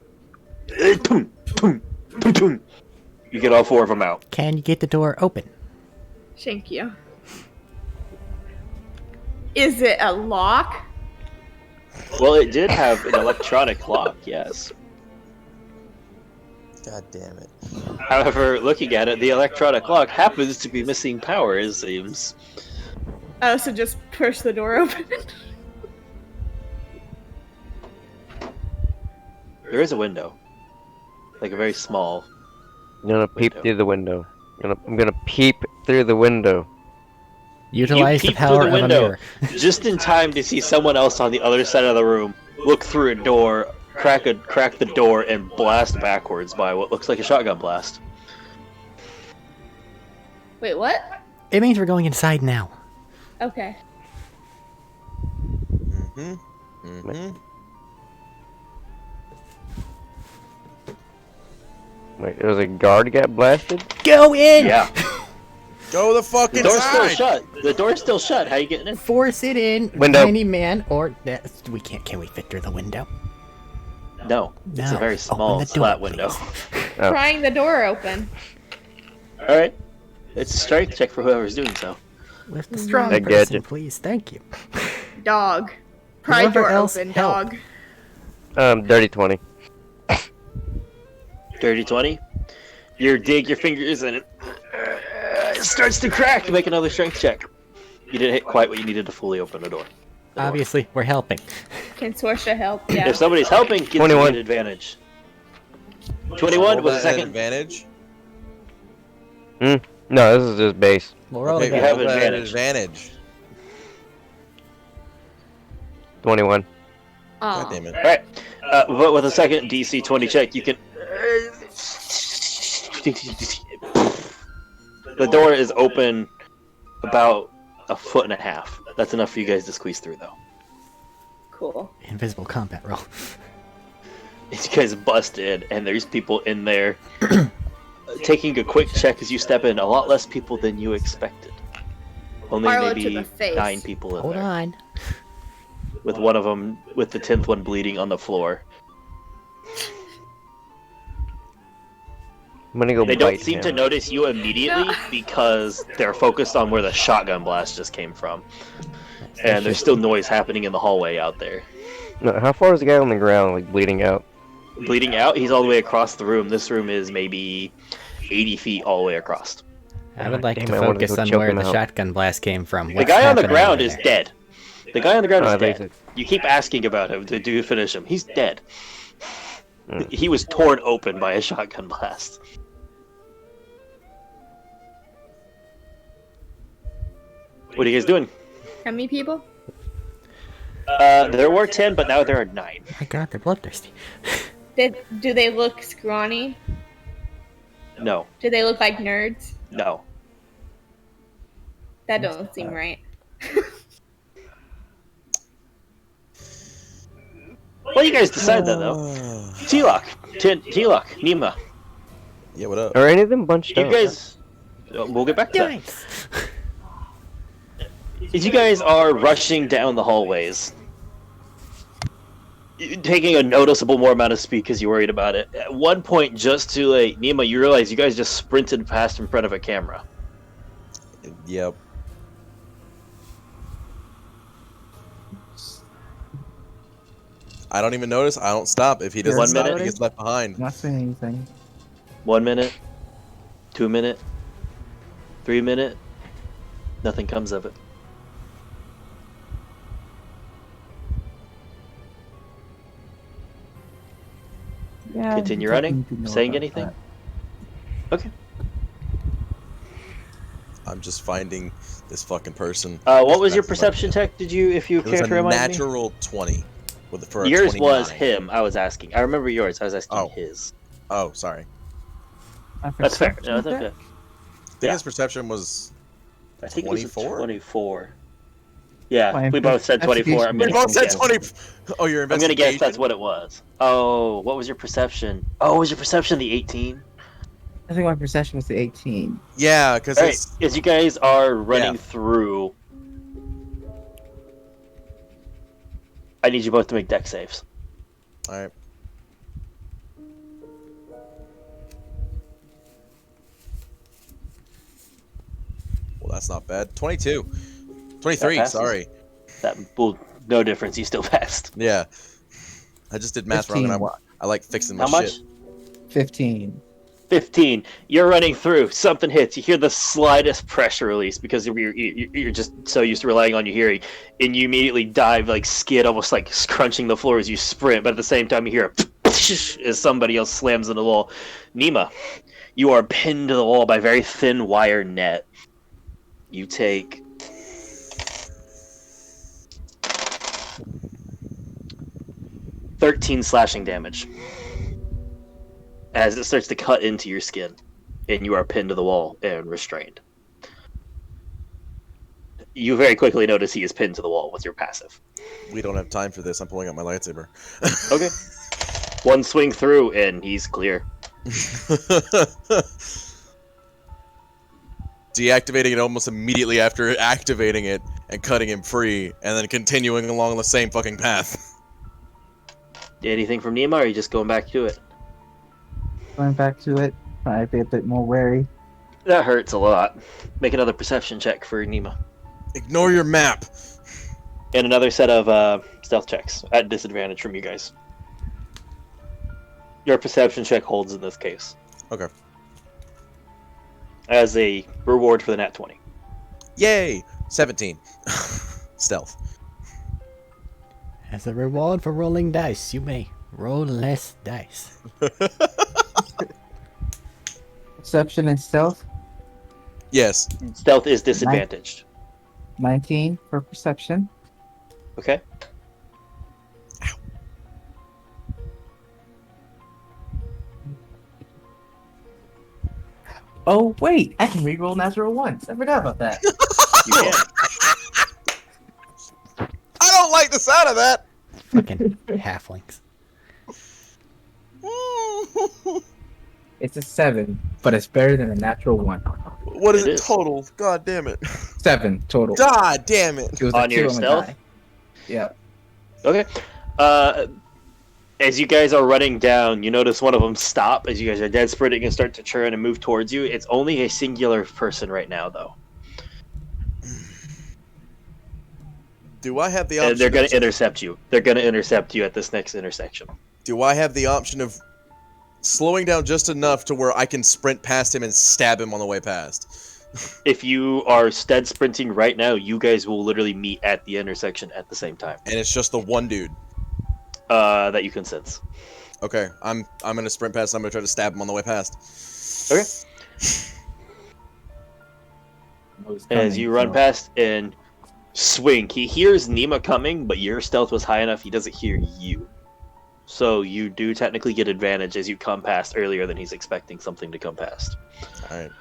Boom, boom, boom, boom. You get all 4 of them out. Can you get the door open? Thank you. Is it a lock? Well, it did have an electronic lock, yes. God damn it. However, looking at it, the electronic lock happens to be missing power, it seems. Oh, so just push the door open. There is a window. Like a very small... I'm gonna peep Window. through the window. I'm gonna peep through the window. Utilize the peep through power the of a window. mirror. Just in time to see someone else on the other side of the room look through a door, crack the door, and blast backwards by what looks like a shotgun blast. Wait, what? It means we're going inside now. Okay. Mm-hmm. Mm-hmm. Wait, there was a guard got blasted? Go in! Yeah. Go the fuck The door's still inside! shut. The door's still shut. How you getting in? Force it in, Window. tiny man, or that's, we can't. Can we fit through the window? No. It's a No. very Open small, the door, flat window. please. Oh. Prying the door open. Alright. It's a strength check for whoever's doing so. Lift the strong I get person, you. please. Thank you. Dog. Pry Whoever door else open, help. dog. Dirty 20. Dirty 20. You dig your fingers and it starts to crack. Make another strength check. You didn't hit quite what you needed to fully open the door. Obviously, we're helping. Can Sorsha help? Yeah. If somebody's helping, gives you 21. an advantage. 21 Roll with a that at second. advantage. No, this is just base. We'll roll Okay, again. you have roll that at advantage. advantage. 21. Aw. God damn it. Alright. But with a second DC 20 check, you can... The door is open about 1.5 feet. That's enough for you guys to squeeze through, though. Cool. Invisible combat roll. You guys bust in, and there's people in there. Taking a quick check as you step in, a lot less people than you expected. Only Arlo to maybe the face. 9 people in Hold there. on. With one of them, with the 10th one bleeding on the floor. I'm gonna go They bite don't seem him. to notice you immediately because they're focused on where the shotgun blast just came from. And there's still noise happening in the hallway out there. No, how far is the guy on the ground, like, bleeding out? Bleeding out, he's all the way across the room. This room is maybe 80 feet all the way across. I would like Damn, to I wanted to focus go on choke where him the out. shotgun blast came from. The What's guy on the happening ground over is there? dead. The guy on the ground Oh, is I think dead. You keep asking about him. Do you finish him? He's dead. He was torn open by a shotgun blast. What are you guys doing? How many people? There were 10, but now there are 9. Oh my god, they're bloodthirsty. Do they look scrawny? No, Do they look like nerds? no. That don't seem right. Well, you guys decide that, though. T-Lock, T-Lock, Nima. Yeah, what up? Are any of them bunched You up? guys... We'll get back to that. Nice. As you guys are rushing down the hallways, taking a noticeable more amount of speed because you're worried about it. At one point, just too late, Nima, you realize you guys just sprinted past in front of a camera. Yep. I don't even notice. I don't stop. If he doesn't 1 stop, minute. he gets left behind. I'm not saying anything. 1 minute, 2 minute, 3 minute, nothing comes of it. Yeah. Continue you running? need to know Saying about anything? that. Okay. I'm just finding this fucking person. What was your That's perception like, check? Did you, if you It was care a to remind me? natural 20 for a Yours 29. was him. I was asking. I remember yours. I was asking Oh. his. Oh, sorry. My That's fair. perception No, that's check? okay. I think Yeah. his perception was I think it was a 24? 24. Yeah, My we both said 24. I'm investigation We gonna both said guess. 20. Oh, your I'm gonna investigation? guess that's what it was. Oh, what was your perception? Oh, was your perception the 18? I think my perception was the 18. Yeah, because All right, it's... as you guys are running Yeah. through, I need you both to make deck saves. Alright. Well, that's not bad. 22. 23, passes. sorry. That will no difference. You still passed. Yeah. I just did math wrong, and I like fixing my How much? shit. 15. 15. You're running through. Something hits. You hear the slightest pressure release because you're just so used to relying on your hearing, and you immediately dive, like skid, almost like crunching the floor as you sprint. But at the same time, you hear a as somebody else slams into the wall. Nima, you are pinned to the wall by a very thin wire net. You take 13 slashing damage as it starts to cut into your skin, and you are pinned to the wall and restrained. You very quickly notice he is pinned to the wall with your passive. We don't have time for this. I'm pulling out my lightsaber. Okay. One swing through, and he's clear. Deactivating it almost immediately after activating it and cutting him free, and then continuing along the same fucking path. Anything from Nima, or are you just going back to it? Going back to it, probably be a bit more wary. That hurts a lot. Make another perception check for Nima. Ignore your map. And another set of stealth checks at disadvantage from you guys. Your perception check holds in this case. Okay. As a reward for the nat 20. Yay! 17. Stealth. As a reward for rolling dice, you may roll less dice. Perception and stealth, Yes. Stealth is disadvantaged. 19 for perception. Okay? Oh, wait, I can reroll natural ones. I forgot about that. You can. I don't like the sound of that. Fucking halflings. It's a 7, but it's better than a natural 1. What is It it is. total? God damn it. 7 total. God damn it. It was On a your 2 the stealth? die. Yeah. Okay. As you guys are running down, you notice one of them stop as you guys are dead sprinting and start to turn and move towards you. It's only a singular person right now, though. Do I have the option? And they're going to of, intercept you. They're going to intercept you at this next intersection. do I have the option of slowing down just enough to where I can sprint past him and stab him on the way past? If you are dead sprinting right now, you guys will literally meet at the intersection at the same time. And it's just the one dude. That you can sense. Okay, I'm gonna sprint past. I'm gonna try to stab him on the way past. Okay. As you run past and swing, he hears Nima coming, but your stealth was high enough he doesn't hear you. So you do technically get advantage as you come past earlier than he's expecting something to come past. Alright.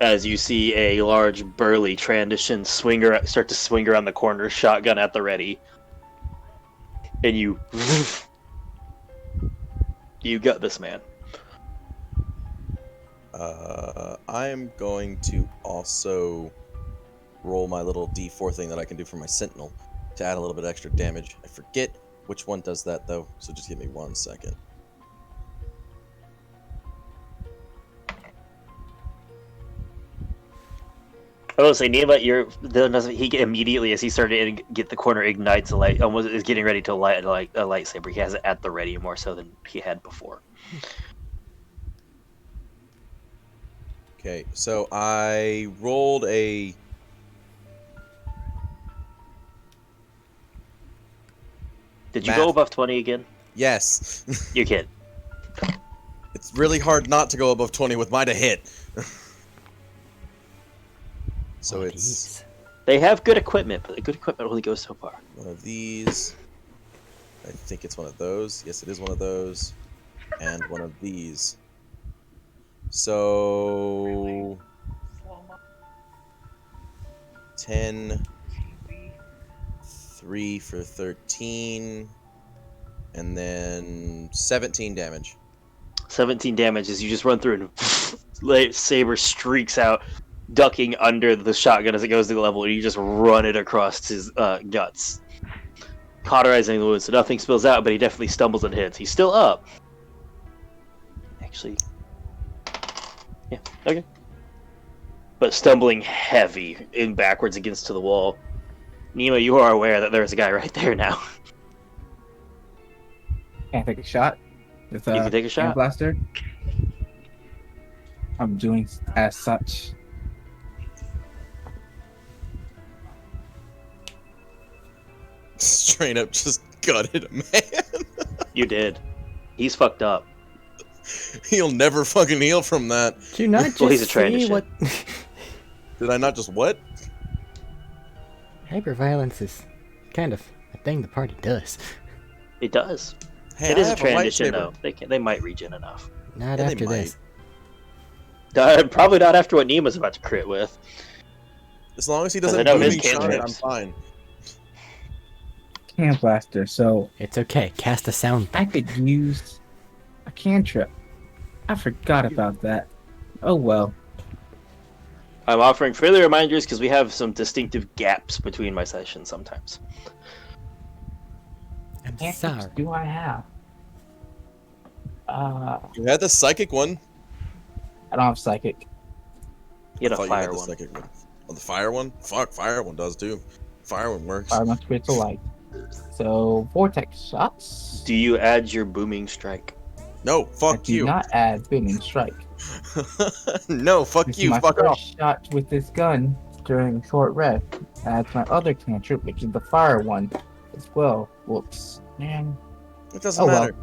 As you see a large, burly transition start to swing around the corner, shotgun at the ready. And you got this, man. I'm going to also roll my little D4 thing that I can do for my Sentinel to add a little bit extra damage. I forget which one does that, though, so just give me 1 second. I will say, Nima, he immediately, as he started to get the corner, ignites a light, almost is getting ready to light a lightsaber. He has it at the ready more so than he had before. Okay, so I rolled a. Did you Math. go above 20 again? Yes. You can. It's really hard not to go above 20 with mine to hit. So Oh, it's geez. They have good equipment, but the good equipment only goes so far. one of these. I think it's one of those. Yes, it is one of those. And one of these. So 10, 3 for 13, and then 17 damage. 17 damage as you just run through and lightsaber streaks out, ducking under the shotgun as it goes to the level, and you just run it across his guts, cauterizing the wound so nothing spills out, but he definitely stumbles and hits. He's still up. Actually, yeah, okay. But stumbling heavy in backwards against to the wall. Nemo, you are aware that there's a guy right there now. Can't take a shot. With You can take a shot. hand blaster. I'm doing as such. Straight up just gutted a man. You did. He's fucked up. He'll never fucking heal from that. Did you not just Well, he's a trained see shit. what Did I not just what? hyperviolence is kind of a thing the party does. It does. Hey, It I is a have transition, lightsaber. though. They might regen enough. Not Yeah, they after this. Probably not after what Nima's about to crit with. As long as he 'Cause I doesn't know do his me shot, I'm cantrips. fine. Hand blaster, so It's okay. Cast a sound. I could use a cantrip. I forgot about that. Oh well. I'm offering further reminders because we have some distinctive gaps between my sessions sometimes. I'm Cantrips sorry. do I have? You had the psychic one. I don't have psychic. You had I a thought fire you had the one. psychic one. Oh, the fire one? Fuck, fire one does too. Fire one works. Fire my spiritual light. So vortex shots. Do you add your booming strike? No, I fuck do you. not add booming strike. No, fuck This is you. my Fuck first off. shot with this gun during short rest. Adds my other cantrip, which is the fire one, as well. Whoops, man. It doesn't Oh, well. matter.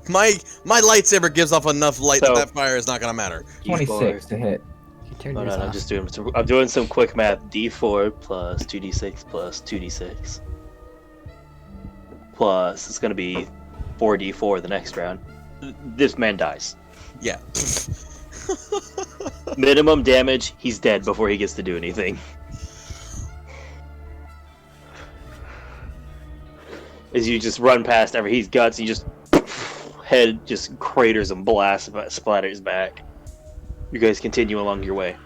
My lightsaber gives off enough light So- that fire is not gonna matter. 26 to hit. You turn No, yours no, off. I'm doing some quick math. D4 plus 2d6 plus 2d6 plus it's gonna be 4d4 the next round. This man dies. Yeah. Minimum damage. He's dead before he gets to do anything. As you just run past he's guts, you just head just craters and blasts, splatters back. You guys continue along your way.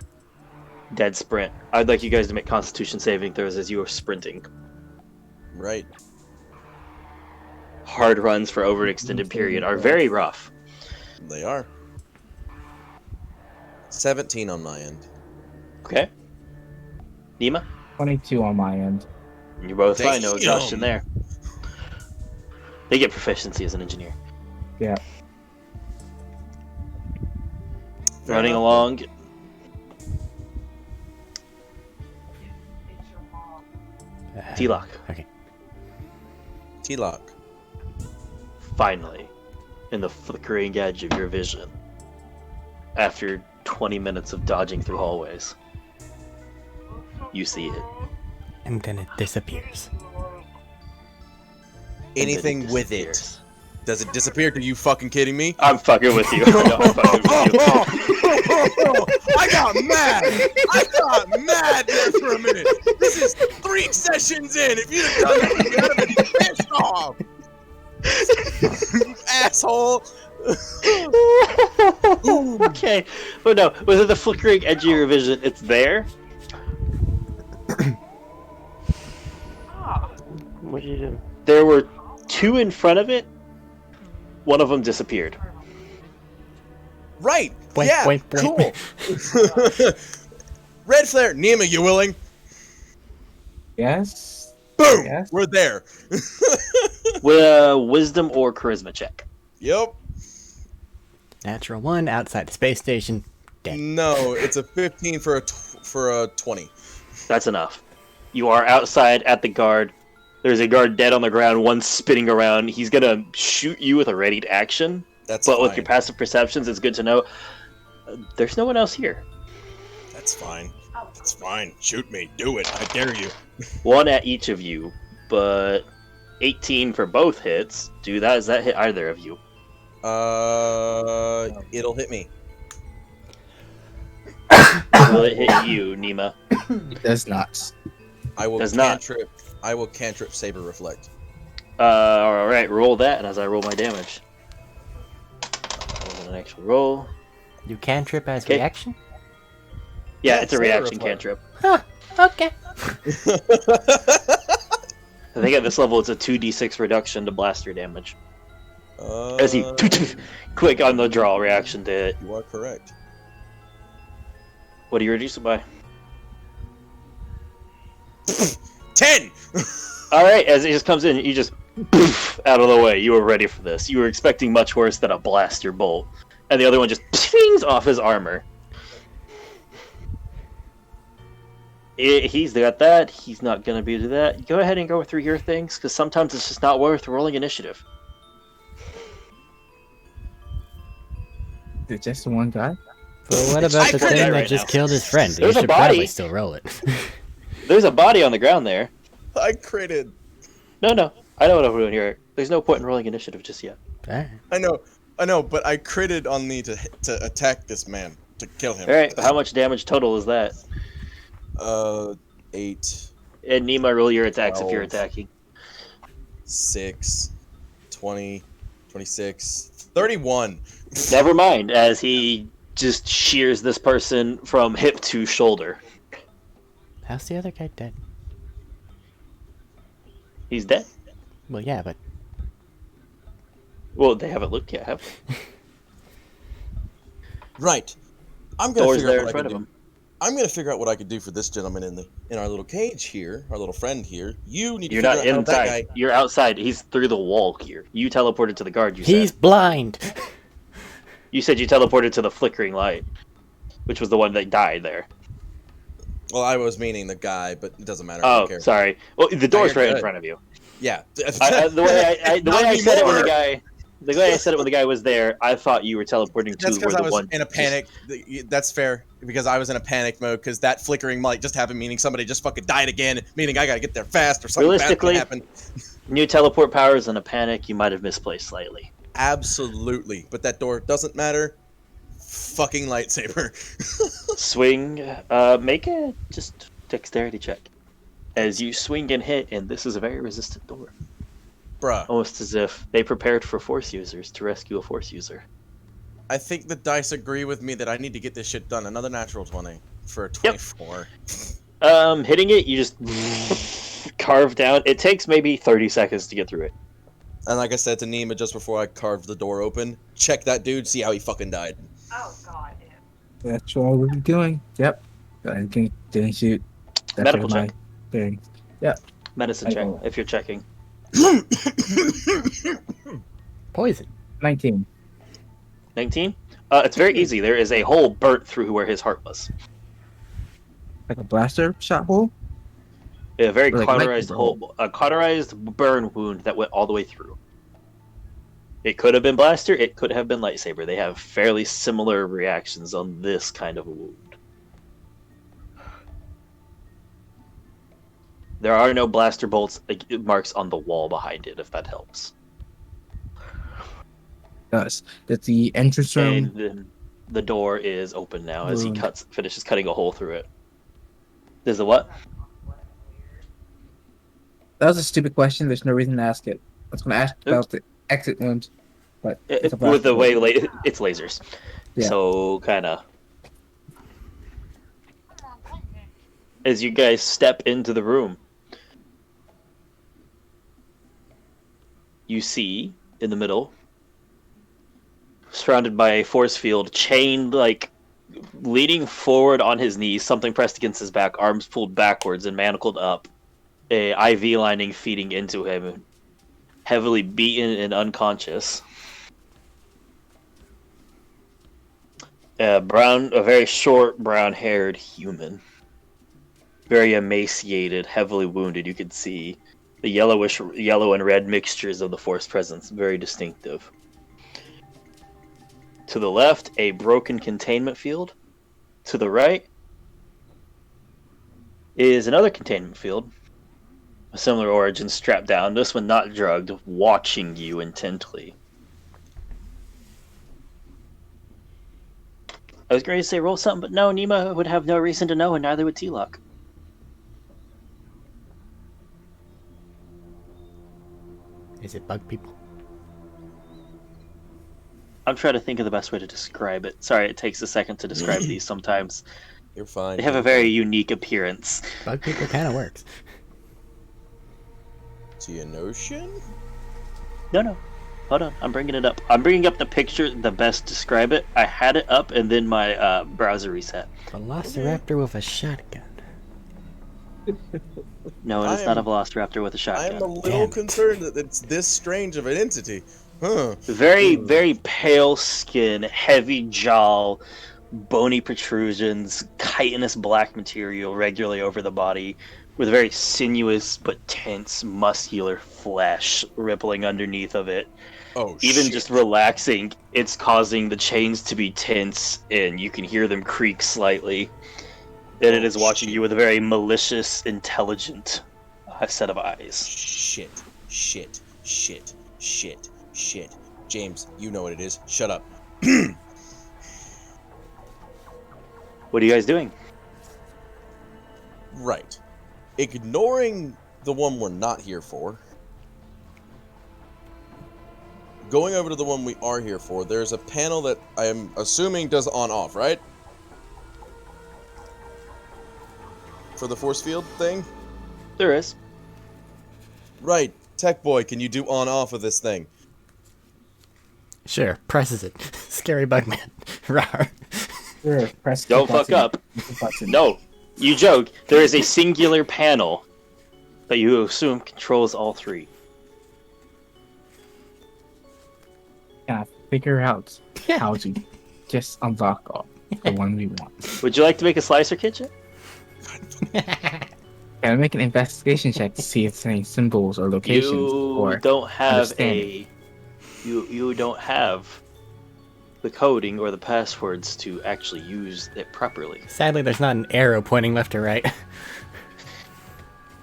Dead sprint. I'd like you guys to make Constitution saving throws as you are sprinting. Right. Hard runs for over an extended period are very rough. They are. 17 on my end. Okay. Nima, 22 on my end. you're both fine. No Damn. exhaustion there. They get proficiency as an engineer. Yeah. Fair Running enough. along. T-Lock. Okay. T-Lock. Finally, in the flickering edge of your vision, after 20 minutes of dodging through hallways, you see it. And then it disappears. And then Anything with it. disappears. Does it disappear? Are you fucking kidding me? I'm fucking with you. I know I'm fucking with you. I got mad. I got mad there for a minute. This is 3 sessions in. If you'd have done that, you would have been pissed off. Asshole. Okay, but no, within the flickering edge of your vision, it's there. What did you do? There were 2 in front of it. One of them disappeared. Right. Boink, yeah. boink, boink. Cool. Red flare. Nima, you willing? Yes. Boom! Yes. We're there. With a wisdom or charisma check. Yep. Natural 1 outside the space station. Dead. No, it's a 15 for a 20. That's enough. You are outside at the guard. There's a guard dead on the ground, one spinning around. He's gonna shoot you with a readied action. That's but fine. with your passive perceptions, it's good to know there's no one else here. That's fine. That's fine. Shoot me. Do it. I dare you. One at each of you, but 18 for both hits. Does that hit either of you? It'll hit me. Will it hit you, Nima? It does not. I will Does not. cantrip. I will cantrip Saber Reflect. Alright, roll that, and as I roll my damage. Roll an actual roll. You cantrip as Okay. reaction? Yeah, Yeah, it's a Saber reaction Reflect. cantrip. Huh, okay. I think at this level it's a 2d6 reduction to blaster damage. As he quick on the draw reaction to it. You are correct. What do you reduce it by? 10. Alright, as it just comes in, you just poof out of the way. You were ready for this. You were expecting much worse than a blaster bolt. And the other one just pings off his armor. He's got that. He's not going to be to that. Go ahead and go through your things, because sometimes it's just not worth rolling initiative. Is it just the one guy? But what about the I couldn't thing that right just now. killed his friend? You There's a should probably body. still roll it. There's a body on the ground there. I critted. No. I know what I'm doing here. There's no point in rolling initiative just yet. Alright. I know, but I critted on me to attack this man, to kill him. Alright, how much damage total is that? 8, And Nima, roll your attacks if you're 12. attacking. 6, 20, 26, 31. Never mind, as he just shears this person from hip to shoulder. How's the other guy dead? He's dead. Well, yeah, but Well, they haven't looked yet, have they? Right. I'm gonna Door's figure there out in what I front can of do. him. I'm gonna figure out what I could do for this gentleman in our little cage here, our little friend here. You need to You're figure not out how that inside. guy. You're outside. He's through the wall here. You teleported to the guard, you he's said. blind. You said you teleported to the flickering light, which was the one that died there. Well, I was meaning the guy, but it doesn't matter. I don't Oh, care. sorry. Well, the door's you're right in good. front of you. Yeah. The way I Not said it when anymore. the way I said it when the guy was there, I thought you were teleporting to That's where because I the was one in a panic. That's fair because I was in a panic mode because that flickering light just happened, meaning somebody just fucking died again, meaning I gotta get there fast or something bad Realistically- happened. New teleport powers in a panic, you might have misplaced slightly. Absolutely, but that door doesn't matter. Fucking lightsaber. Swing, make a just dexterity check. As you swing and hit, and this is a very resistant door. Bruh, Almost as if they prepared for Force users to rescue a Force user. I think the dice agree with me that I need to get this shit done. Another natural 20 for a 24. Hitting it, you just carve down. It takes maybe 30 seconds to get through it. And like I said to Nima just before I carved the door open, check that dude, see how he fucking died. That's what we'll be doing. Yep. I didn't shoot. That's Medical my check. thing. Medicine I check, will. if you're checking. Poison. 19. 19? It's very easy. There is a hole burnt through where his heart was. Like a blaster shot hole? A very Like cauterized lightning hole, a cauterized burn wound that went all the way through. It could have been blaster, it could have been lightsaber. They have fairly similar reactions on this kind of a wound. There are no blaster bolts marks on the wall behind it, if that helps. Does. That's the entrance room. And then the door is open now as he Wound. finishes cutting a hole through it. There's a what? That was a stupid question. There's no reason to ask it. I was going to ask about the exit wound, but it's a With the blaster way wound. it's lasers, Yeah. so kind of. As you guys step into the room, you see in the middle, surrounded by a force field, chained like leaning forward on his knees, something pressed against his back, arms pulled backwards and manacled up, a IV lining feeding into him, heavily beaten and unconscious. A very short, brown-haired human, very emaciated, heavily wounded. You could see the yellow and red mixtures of the Force presence, very distinctive. To the left, a broken containment field. To the right is another containment field, a similar origin, strapped down. This one not drugged, watching you intently. I was going to say roll something, but no, Nima would have no reason to know, and neither would T-Lock. Is it bug people? I'm trying to think of the best way to describe it. Sorry, it takes a second to describe these sometimes. You're fine. They have a very unique appearance. Bug people kind of works. Geonosian? No. Hold on, I'm bringing it up. I'm bringing up the picture to best describe it. I had it up, and then my browser reset. Velociraptor with a shotgun. No, it is not a Velociraptor with a shotgun. I'm a little concerned that it's this strange of an entity. Huh. Very, very pale skin, heavy jaw, bony protrusions, chitinous black material regularly over the body, with very sinuous but tense, muscular flesh rippling underneath of it. Oh, Even shit. just relaxing, it's causing the chains to be tense, and you can hear them creak slightly. And it is watching you with a very malicious, intelligent set of eyes. Shit. James, you know what it is. Shut up. What are you guys doing? Right. Ignoring the one we're not here for. Going over to the one we are here for, there's a panel that I am assuming does on-off, right? For the force field thing? There is. Right. Tech boy, can you do on-off of this thing? Sure, presses it. Scary bugman. Rawr. Sure, press the Don't fuck button. up. The button. No, you joke. There is a singular panel that you assume controls all three. Can I figure out how to just unlock all the one we want? Would you like to make a slicer kitchen? Can I make an investigation check to see if there's any symbols or locations You or don't have understanding? you don't have the coding or the passwords to actually use it properly. Sadly, there's not an arrow pointing left or right.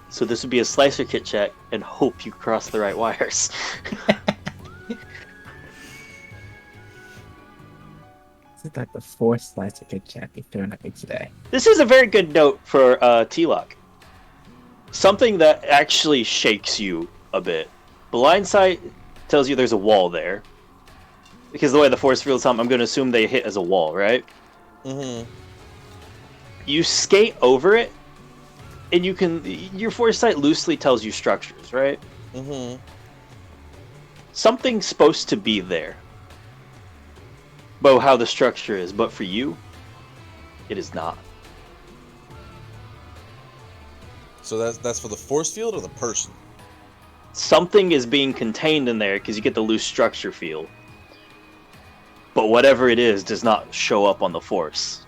So this would be a slicer kit check and hope you cross the right wires. This is like the fourth slicer kit check if they're not big today. This is a very good note for T-Lock. Something that actually shakes you a bit. Blind sight tells you there's a wall there. Because the way the force field's I'm going to assume they hit as a wall, right? Mm-hmm. You skate over it, and you can... Your foresight loosely tells you structures, right? Mm-hmm. Something's supposed to be there. About how the structure is, but for you, it is not. So that's for the force field or the person? Something is being contained in there because you get the loose structure feel. But whatever it is does not show up on the force.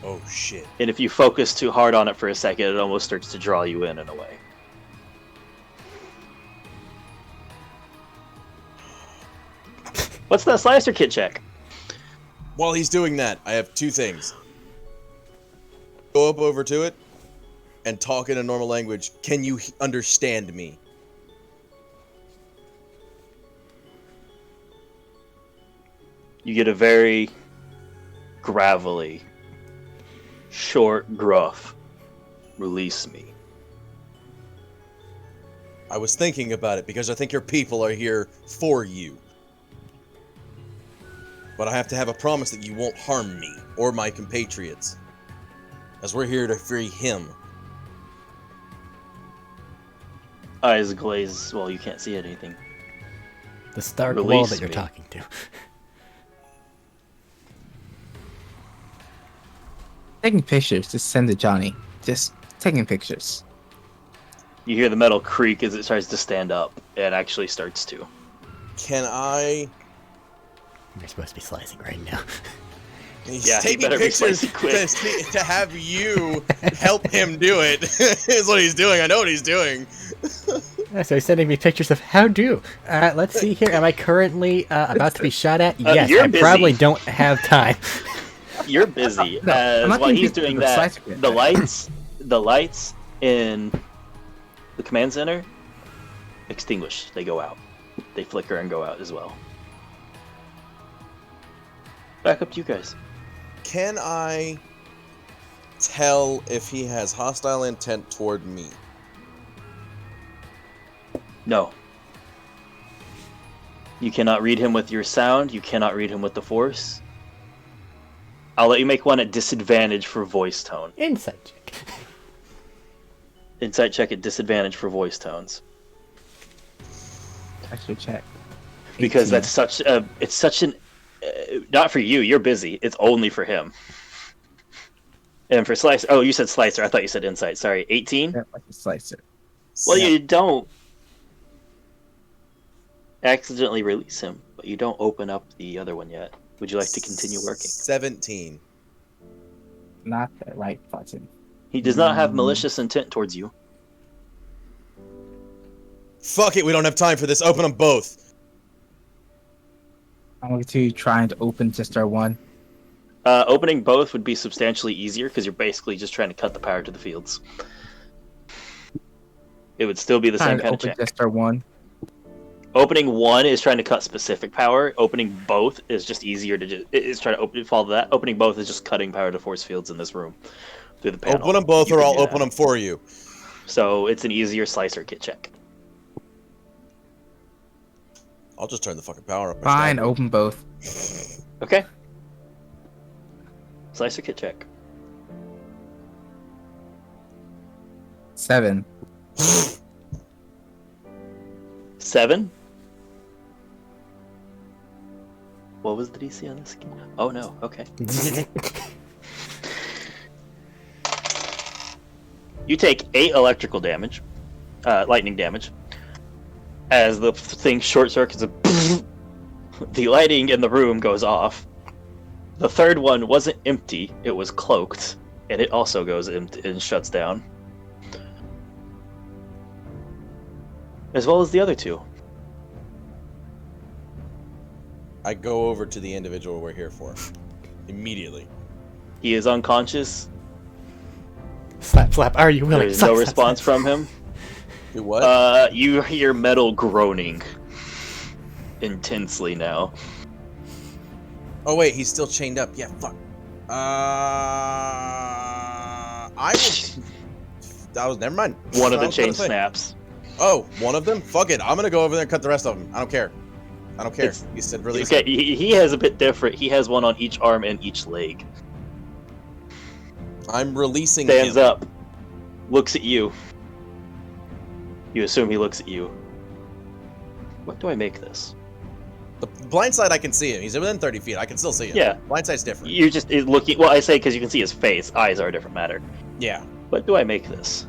Oh shit. And if you focus too hard on it for a second, it almost starts to draw you in a way. What's that slicer kit check? While he's doing that, I have two things. Go up over to it and talk in a normal language. Can you understand me? You get a very gravelly, short, gruff, release me. I was thinking about it because I think your people are here for you. But I have to have a promise that you won't harm me or my compatriots. As we're here to free him. Eyes glaze, well, you can't see anything. The stark wall Release that you're me. talking to. Taking pictures. Just send it, Johnny. Just taking pictures. You hear the metal creak as it tries to stand up, and actually starts to. Can I? You're supposed to be slicing right now. He's Yeah, he taking better be pictures slicing quick. to have you help him do it. Is what he's doing. I know what he's doing. Yeah, so he's sending me pictures of how do. Let's see here. Am I currently about to be shot at? Yes, you're I busy. probably don't have time. You're busy. No, I'm not While taking he's pictures doing of the that, slicer kit. the lights in the command center extinguish. They go out. They flicker and go out as well. Back up to you guys. Can I tell if he has hostile intent toward me? No. You cannot read him with your sound. You cannot read him with the force. I'll let you make one at disadvantage for voice tone. Insight check. Insight check at disadvantage for voice tones. Actually, check. Because 18. that's such a... It's such an... not for you. You're busy. It's only for him. And for Slicer... Oh, you said Slicer. I thought you said Insight. Sorry. 18? Yeah, like a slicer. Well, Yeah. you don't accidentally release him, but you don't open up the other one yet. Would you like to continue working? 17. Not the right button. He does not have malicious intent towards you. Fuck it, we don't have time for this. Open them both. I'm going to try and open just our one. Opening both would be substantially easier because you're basically just trying to cut the power to the fields. It would still be the Trying same to kind of open check. just our one. Opening one is trying to cut specific power. Opening both is just easier to is trying to follow that. Opening both is just cutting power to force fields in this room through the panel. Open them both You or can I'll do open that. them for you. So it's an easier slicer kit check. I'll just turn the fucking power up. Fine, open both. Okay. Slicer kit check. 7. 7. What was the DC on this? Oh no. Okay. You take 8 electrical damage, lightning damage, as the thing short circuits. The lighting in the room goes off. The third one wasn't empty; it was cloaked, and it also goes empty and shuts down, as well as the other 2. I go over to the individual we're here for. Immediately. He is unconscious. Slap, slap. Are you willing? There's Slap, no slap, response slap. from him. Do what? You hear metal groaning intensely now. Oh wait, he's still chained up. Yeah, fuck. I will... That was... Never mind. One of the I was gonna chains say. snaps. Oh, one of them? Fuck it. I'm gonna go over there and cut the rest of them. I don't care. I don't care. It's- You said release Okay, him. he has a bit different. He has one on each arm and each leg. I'm releasing Stands him. up, looks at you. You assume he looks at you. What do I make this? The blind side, I can see him. He's within 30 feet. I can still see him. Yeah. Blind side's different. You're just looking. Well, I say because you can see his face. Eyes are a different matter. Yeah. What do I make this?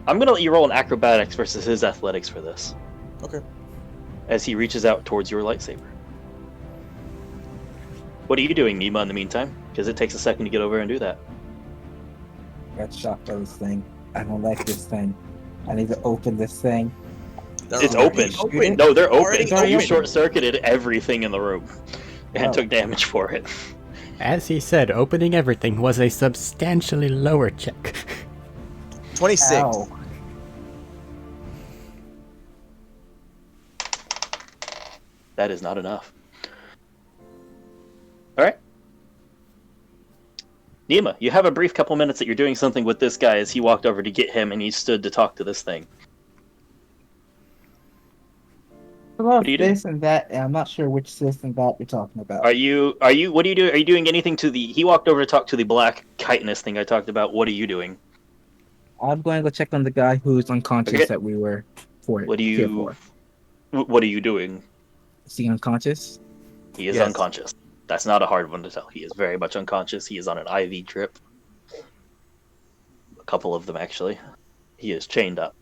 I'm gonna let you roll an acrobatics versus his athletics for this. Okay. As he reaches out towards your lightsaber. What are you doing, Nima, in the meantime? Because it takes a second to get over and do that. Got shocked by this thing. I don't like this thing. I need to open this thing. They're It's already open. No, they're Already open. You open. short-circuited everything in the room. And Oh. took damage for it. As he said, opening everything was a substantially lower check. 26. Ow. That is not enough. Alright. Nima, you have a brief couple minutes that you're doing something with this guy as he walked over to get him and he stood to talk to this thing. About do you do? this and that, and I'm not sure which this and that you're talking about. What are you doing? Are you doing anything to the... He walked over to talk to the black chitinous thing I talked about. What are you doing? I'm going to go check on the guy who's unconscious Okay. that we were for What do here you? for. What are you doing? Is he unconscious? He is Yes. unconscious. That's not a hard one to tell. He is very much unconscious. He is on an IV drip. A couple of them, actually. He is chained up.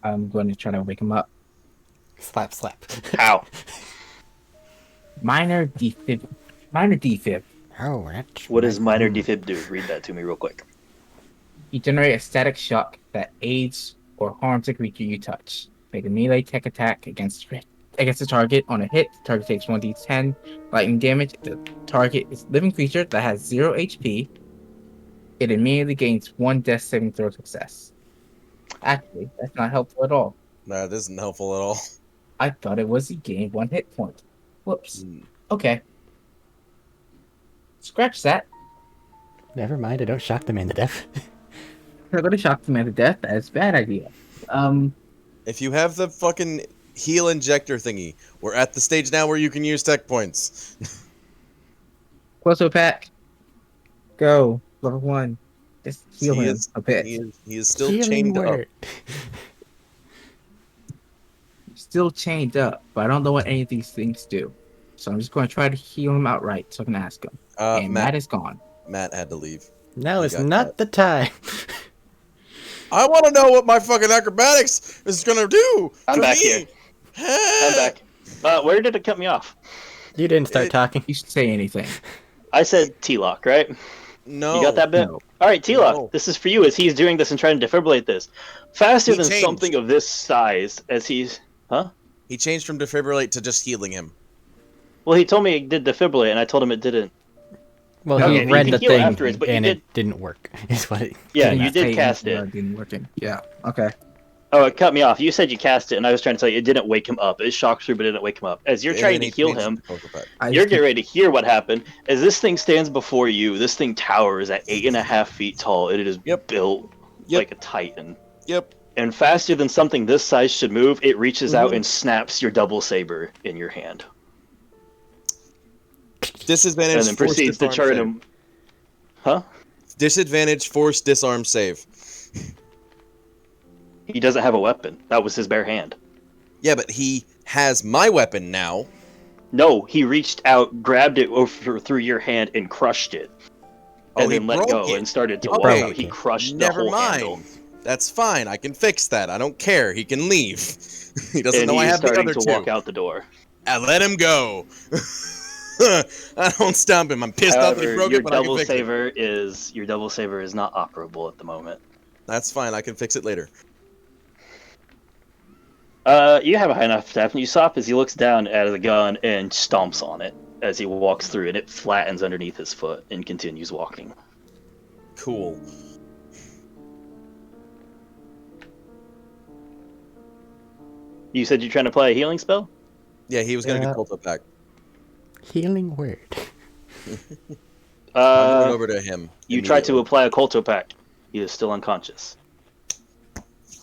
I'm going to try to wake him up. Slap, slap. How? Minor defib. Minor defib. Oh, that's What does minor Hmm. defib do? Read that to me real quick. You generate a static shock that aids or harms a creature you touch. Make a melee tech attack against the target. On a hit, the target takes 1d10 lightning damage. If the target is a living creature that has 0 HP, it immediately gains 1 death saving throw success. Actually, that's not helpful at all. Nah, this isn't helpful at all. I thought it was you gain 1 hit point. Whoops. Okay. Scratch that. Never mind, I don't shock the man to death. I'm gonna shock the man to death. That's a bad idea. If you have the fucking heal injector thingy, we're at the stage now where you can use tech points. Close pack. Go. Level 1. Just heal He him is- a bit. He is still Healing chained word. up. Still chained up, but I don't know what any of these things do. So I'm just going to try to heal him outright so I can ask him. And Matt is gone. Matt had to leave. Now I is got not the time. I want to know what my fucking acrobatics is gonna do. I'm for back me. here. I'm back. Where did it cut me off? You didn't start talking. You should say anything. I said T-Lock, right? No. You got that bit? No. All right, T-Lock, No. this is for you as he's doing this and trying to defibrillate this. Faster He than changed. something of this size as he's... Huh? He changed from defibrillate to just healing him. Well, he told me it did defibrillate, and I told him it didn't. Well, Okay, he you read can the heal thing afterwards, but you and did- it didn't work. Is what it. Yeah, Didn't you did say cast anything it. or didn't working. Yeah. Okay. Oh, it cut me off. You said you cast it, and I was trying to tell you it didn't wake him up. It shocked through, but it didn't wake him up. As you're And trying then to he heal changed him, to Cocoa Pack. I you're just getting ready to hear what happened. As this thing stands before you, this thing towers at 8.5 feet tall. It is Yep. built Yep. like a titan. Yep. And faster than something this size should move, it reaches out Mhm. and snaps your double saber in your hand. Disadvantage. And then force proceeds to disarm turn save. him. Huh? Disadvantage force disarm save. He doesn't have a weapon. That was his bare hand. Yeah, but he has my weapon now. No, he reached out, grabbed it over through your hand, and crushed it. Oh, And he then let broke go it. and started to Okay. walk out. He Okay. crushed Never the whole mind. handle. That's fine. I can fix that. I don't care. He can leave. He doesn't And know I he's have the starting other to two. walk out the door. I let him go. I don't stop him. I'm pissed off that he However, broke your it, but I can double fix it. saber is not operable at the moment. That's fine. I can fix it later. You have a high enough step, and you stop as he looks down at the gun and stomps on it as he walks through, and it flattens underneath his foot and continues walking. Cool. You said you're trying to play a healing spell? Yeah, he was gonna Yeah. do Cult Pack. Healing word. I'm going over to him. You tried to immediately. apply a Colto Pact. He is still unconscious.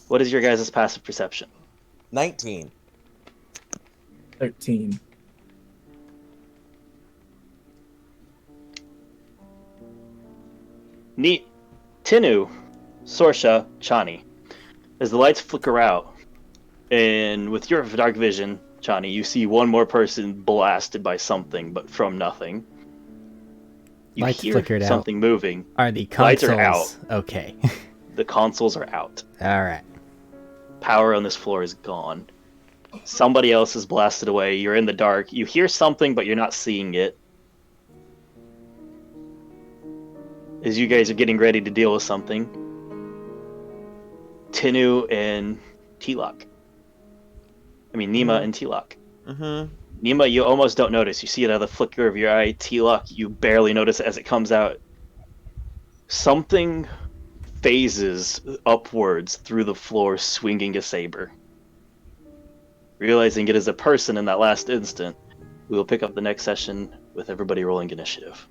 What is your guys' passive perception? 19. 13. Neat. Tinu, Sorsha, Chani. As the lights flicker out, and with your dark vision, Chani, you see one more person blasted by something, but from nothing. You Lights hear flickered out. something moving. Are the Lights consoles are okay? The consoles are out. Alright. Power on this floor is gone. Somebody else is blasted away. You're in the dark. You hear something, but you're not seeing it. As you guys are getting ready to deal with something, Tinu and T-Lock. I mean, Nima and T-Lock. Mm-hmm. Nima, you almost don't notice. You see it out of the flicker of your eye. T-Lock, you barely notice it as it comes out. Something phases upwards through the floor, swinging a saber. Realizing it is a person in that last instant, we will pick up the next session with everybody rolling initiative.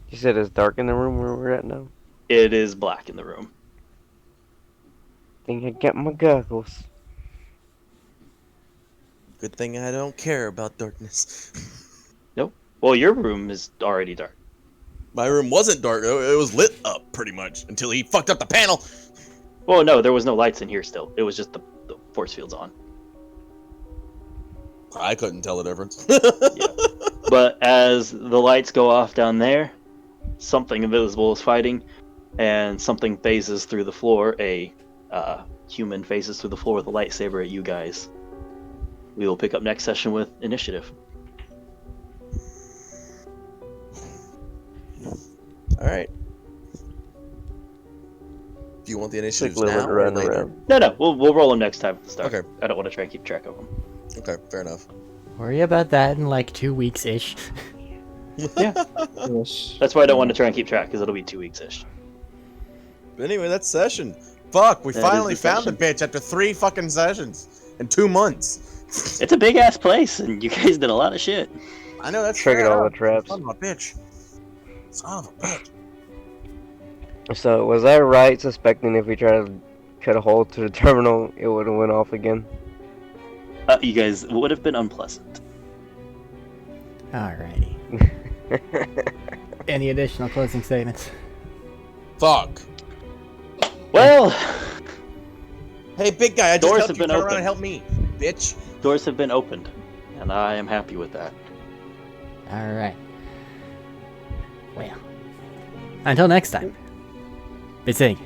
You said it's dark in the room where we're at now? It is black in the room. Think I got my goggles. Good thing I don't care about darkness. Well, your room is already dark. My room wasn't dark. It was lit up pretty much until he fucked up the panel. Well, no, there was no lights in here still. It was just the force field's on. I couldn't tell the difference. Yeah. But as the lights go off down there, something invisible is fighting, and something phases through the floor. A human phases through the floor with a lightsaber at you guys. We will pick up next session with initiative. All right. Do you want the initiatives Quick little now or run later? around. No, we'll roll them next time at the start. Okay. I don't want to try and keep track of them. Okay, fair enough. Worry about that in like 2 weeks ish. Yeah, Ish. that's why I don't want to try and keep track, because it'll be 2 weeks ish. But anyway, that's session. Fuck, we That finally is the found the bitch after 3 fucking sessions in 2 months. It's a big ass place, and you guys did a lot of shit. I know that's Triggered fair all the enough. traps. Son of a bitch. Son of a bitch. So, was I right suspecting if we tried to cut a hole to the terminal, it would have went off again? You guys would have been unpleasant. Alrighty. Any additional closing statements? Fuck. Well, Hey, big guy, I just Doors helped have you. been Turn around opened. and help me, bitch. doors have been opened, and I am happy with that. Alright. Well. Until next time. Be seeing.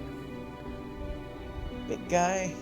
Big guy.